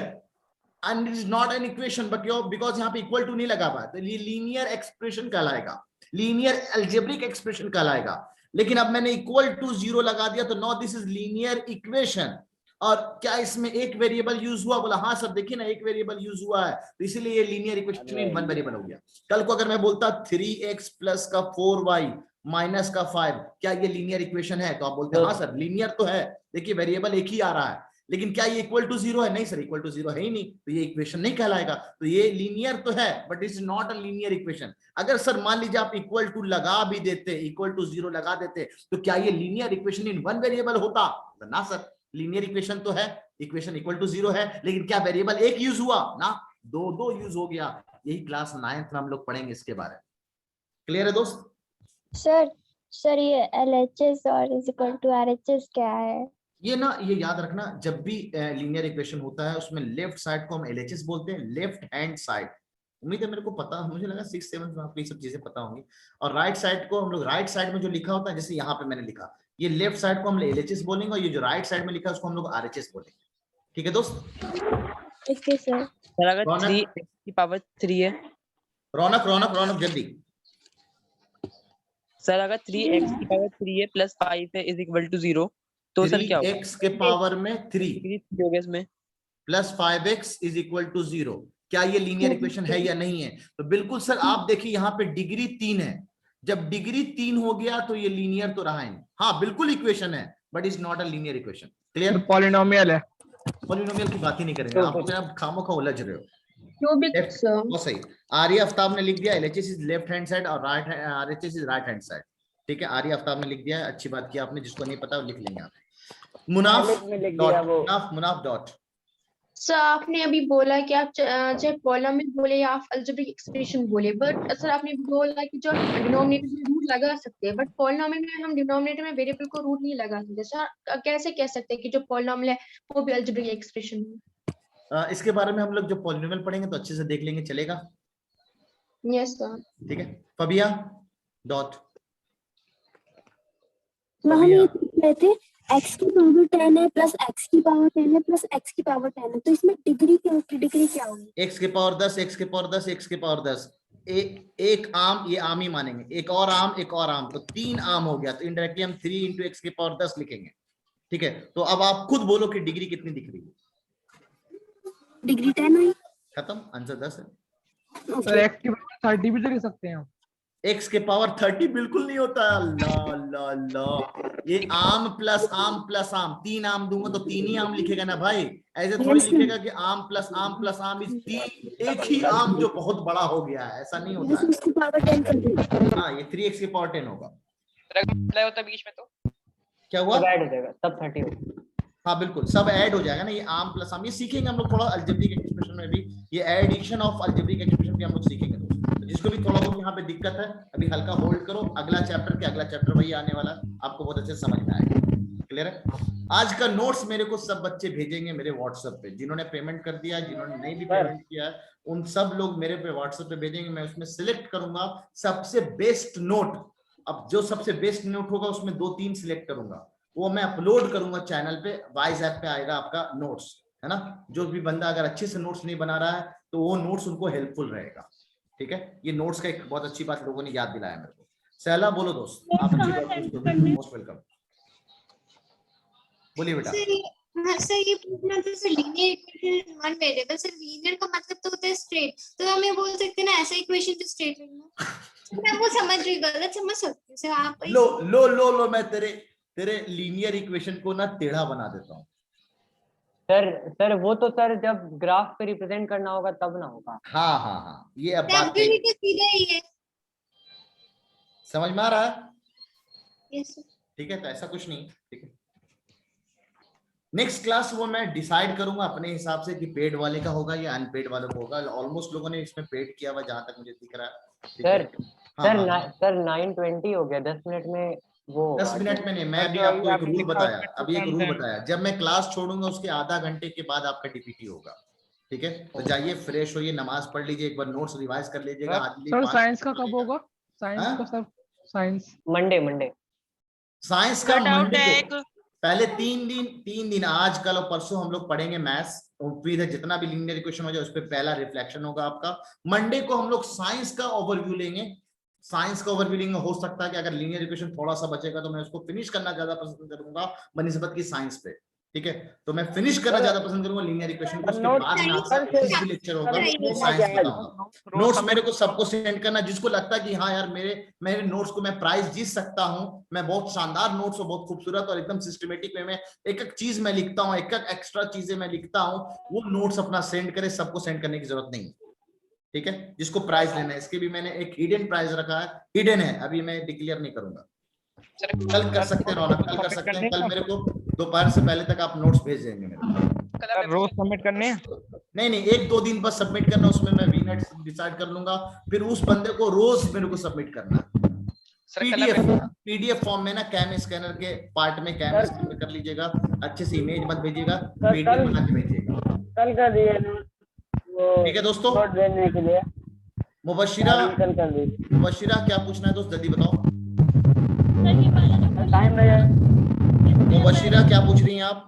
and it is not an equation because यहाँ पे इक्वल टू नहीं लगा हुआ, तो ये लीनियर एक्सप्रेशन कहलाएगा, लीनियर अलजेब्रिक एक्सप्रेशन कहलाएगा। लेकिन अब मैंने इक्वल टू 0 लगा दिया तो no this is linear equation. और क्या इसमें एक वेरिएबल यूज हुआ, बोला हाँ सर देखिए ना एक वेरिएबल यूज हुआ है, तो इसीलिए ये लीनियर इक्वेशन इन 1 वेरिएबल हो गया। कल को अगर मैं बोलता 3x प्लस का 4y माइनस का 5, क्या ये लीनियर इक्वेशन है, तो आप बोलते हैं हाँ सर लीनियर तो है, देखिए वेरिएबल एक ही आ रहा है, लेकिन क्या ये इक्वल टू 0 है, नहीं सर इक्वल टू 0 है ही नहीं, तो ये इक्वेशन नहीं कहलाएगा। तो ये लीनियर तो है but it's not a linear equation. अगर सर मान लीजिए आप इक्वल टू लगा भी देते, इक्वल टू 0 लगा देते, तो क्या ये लीनियर इक्वेशन इन 1 वेरिएबल होता, ना सर। लीनियर इक्वेशन तो है, इक्वेशन इक्वल टू 0 है, लेकिन क्या वेरिएबल एक यूज हुआ ना, दो यूज हो गया। यही क्लास 9th में हम लोग पढ़ेंगे इसके बारे में। क्लियर है दोस्त? सर ये LHS और इज इक्वल टू RHS क्या है? ये ना ये याद रखना, जब भी लीनियर इक्वेशन होता है उसमें लेफ्ट साइड को हम LHS बोलते हैं, लेफ्ट हैंड साइड। उम्मीद है मेरे को पता, मुझे लगा 6th 7th में आपको ये सब चीजें पता होंगी। और राइट साइड को हम लोग राइट साइड में जो लिखा होता है, जैसे यहाँ पे मैंने लिखा, ये लेफ्ट साइड को हम LHS बोलेंगे और ये जो राइट साइड में लिखा है उसको हम लोग RHS बोलेंगे। ठीक है दोस्त? ठीक है सर। सर अगर 3x की पावर 3 है, रौनक जल्दी सर अगर 3x की पावर 3 है प्लस 5 है इज इक्वल टू 0, तो सर क्या होगा? x के पावर में 3 होगा इसमें plus 5x is equal to 0, क्या ये लीनियर इक्वेशन है या नहीं है? तो बिल्कुल सर, आप देखिए यहाँ पे डिग्री 3 है, जब डिग्री 3 हो गया तो ये लीनियर तो रहा ही नहीं। हाँ बिल्कुल इक्वेशन है but is not a linear equation. Clear? Polynomial है, पॉलिनोमियल की बात ही नहीं करेंगे, आप मेरा खामोखा उलझ रहे हो। सर वो सही। आर्य आफ्ताब ने लिख दिया LHS is left hand side और RHS is right hand side. ठीक है, आर्य आफ्ताब ने लिख दिया, अच्छी बात की आपने, जिसको नहीं पता वो लिख लेंगे आप। मुनाफ डॉट। सर आपने अभी बोला कि आप चाहे पॉलिनोमियल बोले या आप अलजेब्रिक एक्सप्रेशन बोले, बट सर आपने बोला कि जो डिनोमिनेटर में रूट लगा सकते हैं, बट पॉलिनोमियल में हम डिनोमिनेटर में वेरिएबल को रूट नहीं लगा सकते। सर कैसे कह सकते हैं कि जो पॉलिनोमियल है वो भी अलजेब्रिक एक्सप्रेशन है? इसके बारे में हम लोग जो पॉलिनोमियल पढ़ेंगे तो अच्छे से देख लेंगे, चलेगा? Yes sir. ठीक है, फबिया डॉट। तो हम ये पूछ रहे थे x की पावर 10 है प्लस x की पावर 10 है प्लस x की पावर 10 है, तो इसमें डिग्री क्या होगी? x के पावर 10, x के पावर 10, x के पावर 10, एक आम, ये आम ही मानेंगे, एक और आम, एक और आम, तो 3 आम हो गया, तो इनडायरेक्टली हम 3 इंटू एक्स के पावर 10 लिखेंगे। ठीक है, तो अब आप खुद बोलो कि डिग्री कितनी दिख रही है? डिग्री 10 है। खत्म, आंसर 10 है। सर x की पावर 30 भी तो लिख सकते हैं। x के पावर 30 बिल्कुल नहीं होता। अल्लाह अल्लाह अल्लाह, ये आम प्लस आम प्लस आम, 3 आम दूंगा तो 3 ही आम लिखेगा ना भाई, ऐसे थोड़ी लिखेगा कि आम प्लस आम प्लस आम इस 3 एक ही आम जो बहुत बड़ा हो गया है, ऐसा नहीं होता है। हाँ, ये 3x के पावर 10 होगा। होता बीच में तो क्या हुआ? ऐड हो जाएगा तब 30 होगा। हाँ बिल्कुल, सब ऐड हो जाएगा ना, ये आम प्लस आम, ये सीखेंगे हम लोग थोड़ा अलजेब्रिक एक्सप्रेशन में भी, ये एडिशन ऑफ अलजेब्रिक एक्सप्रेशन भी हम लोग सीखेंगे दोस्तों। तो जिसको भी थोड़ा बहुत यहाँ पे दिक्कत है अभी हल्का होल्ड करो, अगला चैप्टर वही आने वाला, आपको बहुत अच्छे से समझ में आएगा। क्लियर है? आज का नोट्स मेरे को सब बच्चे भेजेंगे मेरे व्हाट्सएप पे, जिन्होंने पेमेंट कर दिया, जिन्होंने नहीं भी पेमेंट किया, उन सब लोग मेरे पे व्हाट्सएप पे भेजेंगे, मैं उसमें सिलेक्ट करूंगा सबसे बेस्ट नोट। अब जो सबसे बेस्ट नोट होगा उसमें 2-3 सिलेक्ट करूंगा, वो मैं अपलोड करूंगा चैनल पे, वाइज ऐप पे आएगा आपका नोट्स, है ना। जो भी बंदा अगर अच्छे से नोट्स नहीं बना रहा है तो वो नोट्स उनको हेल्पफुल रहेगा। ठीक है, ये नोट्स का एक बहुत अच्छी बात लोगों ने याद दिलाया मेरे को। सहला बोलो दोस्त, आप मोस्ट वेलकम, बोलिए बेटा। सर ये पूछना था sir, linear equation non variable, sir linear का मतलब तो होता है स्ट्रेट, तो हम ये बोल सकते हैं ना ऐसा इक्वेशन जो स्ट्रेट लाइन, मैं वो समझ रही, गलत समझ सकती हूँ सर आप। लो मैं तेरे लीनियर इक्वेशन को ना टेढ़ा बना देता हूँ। सर वो तो सर जब ग्राफ पे रिप्रेजेंट करना होगा तब ना होगा। हाँ, ये अब बात तो सीधा ही है, समझ में आ रहा है? Yes sir. ठीक है, तो ऐसा कुछ नहीं। ठीक है, नेक्स्ट क्लास वो मैं डिसाइड करूंगा अपने हिसाब से कि पेड वाले का होगा या अनपेड वाले का होगा। ऑलमोस्ट लोगों ने इसमें पेड किया हुआ जहां तक मुझे दिख रहा है। सर 9:20 हो गया, 10 मिनट में वो 10 मिनट में नहीं, मैं अभी आपको एक रूल बताया, जब मैं क्लास छोड़ूंगा उसके आधा घंटे के बाद आपका डीपीटी होगा। ठीक है, तो जाइए फ्रेश होइए, नमाज पढ़ लीजिए, एक बार नोट्स रिवाइज कर लीजिएगा। सर साइंस का कब होगा? साइंस का सर, साइंस मंडे साइंस का मंडे को पहले 3 दिन आज कल और परसों हम लोग पढ़ेंगे मैथ्स, उम्मीद है जितना भी लीनियर इक्वेशन हो जाए उस पर पहला रिफ्लेक्शन होगा आपका। मंडे को हम लोग साइंस का ओवरव्यू लेंगे, हो सकता है कि अगर लीनियर इक्वेशन थोड़ा सा बचेगा तो मैं उसको फिनिश करना ज्यादा पसंद करूंगा बनिस्बत की साइंस पे। ठीक है, तो मैं फिनिश करना ज्यादा पसंद करूंगा लीनियर इक्वेशन को, उसके बाद में आपका लेक्चर होगा साइंस बताऊंगा। नोट्स मेरे को सबको सेंड करना, जिसको लगता है कि हाँ यार मेरे नोट्स को मैं प्राइज जीत सकता हूँ, मैं बहुत शानदार नोट्स और बहुत खूबसूरत और एकदम सिस्टमेटिक वे में एक चीज मैं लिखता हूँ, एक एक्स्ट्रा चीजें मैं लिखता हूँ, वो नोट्स अपना सेंड करे। सबको सेंड करने की जरूरत नहीं। ठीक है, जिसको प्राइज लेना है, इसके भी मैंने एक हिडन प्राइज रखा है, हिडन है, अभी मैं डिक्लेयर नहीं करूंगा। कल कर सकते हैं रौनक, कल कर सकते हैं, कल मेरे को दोपहर से पहले तक आप नोट्स भेज देंगे मेरे को। रोज सबमिट करने हैं? नहीं 1-2 दिन बस सबमिट करना, उसमें मैं वीनेट डिसाइड कर लूंगा, फिर उस बंदे को रोज मेरे को सबमिट करना है। पीडीएफ फॉर्म में ना कैम स्कैनर के पार्ट में कैम स्कैनर कर लीजिएगा, अच्छे से इमेज मत भेजिएगा, पीडीएफ बना के भेजिएगा। कल कर दिए ठीक है दोस्तों, देने के लिए। मुबशिरा क्या पूछना है दोस्त, जल्दी बताओ। मुबशिरा क्या पूछ रही हैं आप?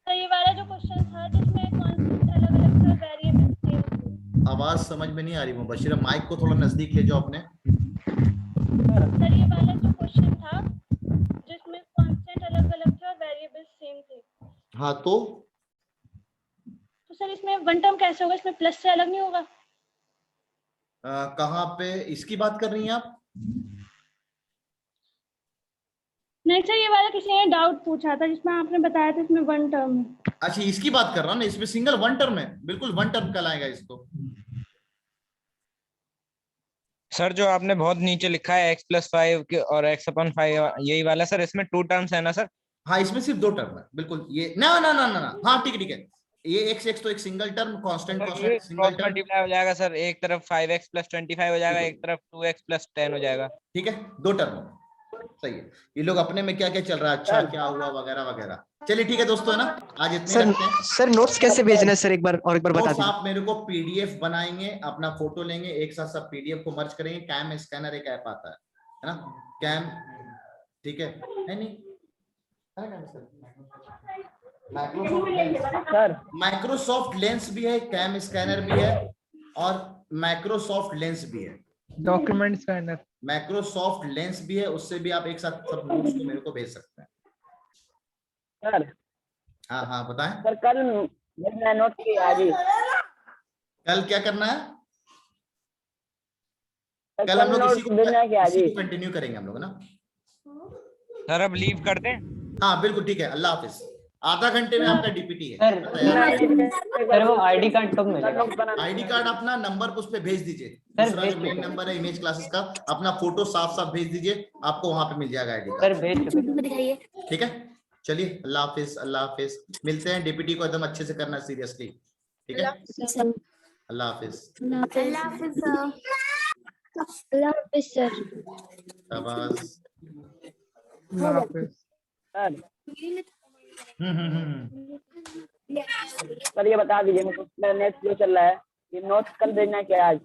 ये वाला जो क्वेश्चन था जिसमें कांस्टेंट अलग-अलग था, वेरिएबल। आवाज समझ में नहीं आ रही मुबशिरा, माइक को थोड़ा नजदीक ले जाओ अपने। सर ये वाला जो क्वेश्चन था जिसमें कांस्टेंट अलग-अलग थे और वेरिएबल सेम थे। हाँ तो सर इसमें वन टर्म कैसे होगा, इसमें प्लस से अलग नहीं होगा? कहाँ पे इसकी बात कर रही हैं आप? नहीं सर, ये वाला किसी ने डाउट पूछा था जिसमें आपने बताया था इसमें वन टर्म है। अच्छा इसकी बात कर रहा हूँ ना, इसमें सिंगल वन टर्म है, बिल्कुल वन टर्म कहलाएगा इसको। सर जो आपने बहुत नीचे लिखा है x+5 और x/5 यही वाला सर, इसमें 2 टर्म्स है ना सर? हाँ इसमें सिर्फ 2 टर्म है, बिल्कुल ये ना। हाँ ठीक है, ये x तो एक single term constant single term multiply हो जाएगा सर, एक तरफ 5x + 25 हो जाएगा, एक तरफ 2x + 10 हो जाएगा। ठीक है, 2 टर्म सही है। ये लोग अपने में क्या क्या चल रहा है, अच्छा क्या हुआ वगैरह वगैरह। चलिए ठीक है दोस्तों, है ना, आज इतने रखते हैं। सर नोट्स कैसे भेजना है सर, एक बार बता दीजिए। आप मेरे को पीडीएफ बनाएंगे, अपना फोटो लेंगे, एक साथ सब पीडीएफ को मर्ज करेंगे, कैम स्कैनर एक ऐप आता है ना, कैम ठीक है नहीं माइक्रोसॉफ्ट लेंस भी है, कैम स्कैनर भी है और माइक्रोसॉफ्ट लेंस भी है, डॉक्यूमेंट स्कैनर, माइक्रोसॉफ्ट लेंस भी है, उससे भी आप एक साथ सब नोट्स को मेरे को भेज सकते हैं। सर हाँ हाँ बताएं सर, कल मैं नोट की आज ही, कल क्या करना है? कल हम लोग इसी को कंटिन्यू करेंगे हम लोग ना। सर अब लीव कर दें? हाँ बिल्कुल ठीक है, अल्लाह हाफिज। आधा घंटे में आपका डीपीटी है। सर वो आईडी कार्ड कब मिलेगा? आईडी कार्ड अपना नंबर उस पे भेज दीजिए, दूसरा जो मेन नंबर है इमेज क्लासेस का, अपना फोटो साफ साफ भेज दीजिए, आपको वहां पे मिल जाएगा आईडी कार्ड। सर भेज ठीक है, चलिए अल्लाह हाफिज, अल्लाह हाफिज। मिलते हैं, डीपीटी को एकदम अच्छे से करना सीरियसली, ठीक है? अल्लाह हाफिज। अल्लाह हाफिज सर। अल्लाह हाफिज सर। शाबाश। अल्लाह हाफिज सर। ये बता दीजिए मेरे को, मेरा नेट स्लो चल रहा है, ये नोट्स कल भेजना है क्या आज?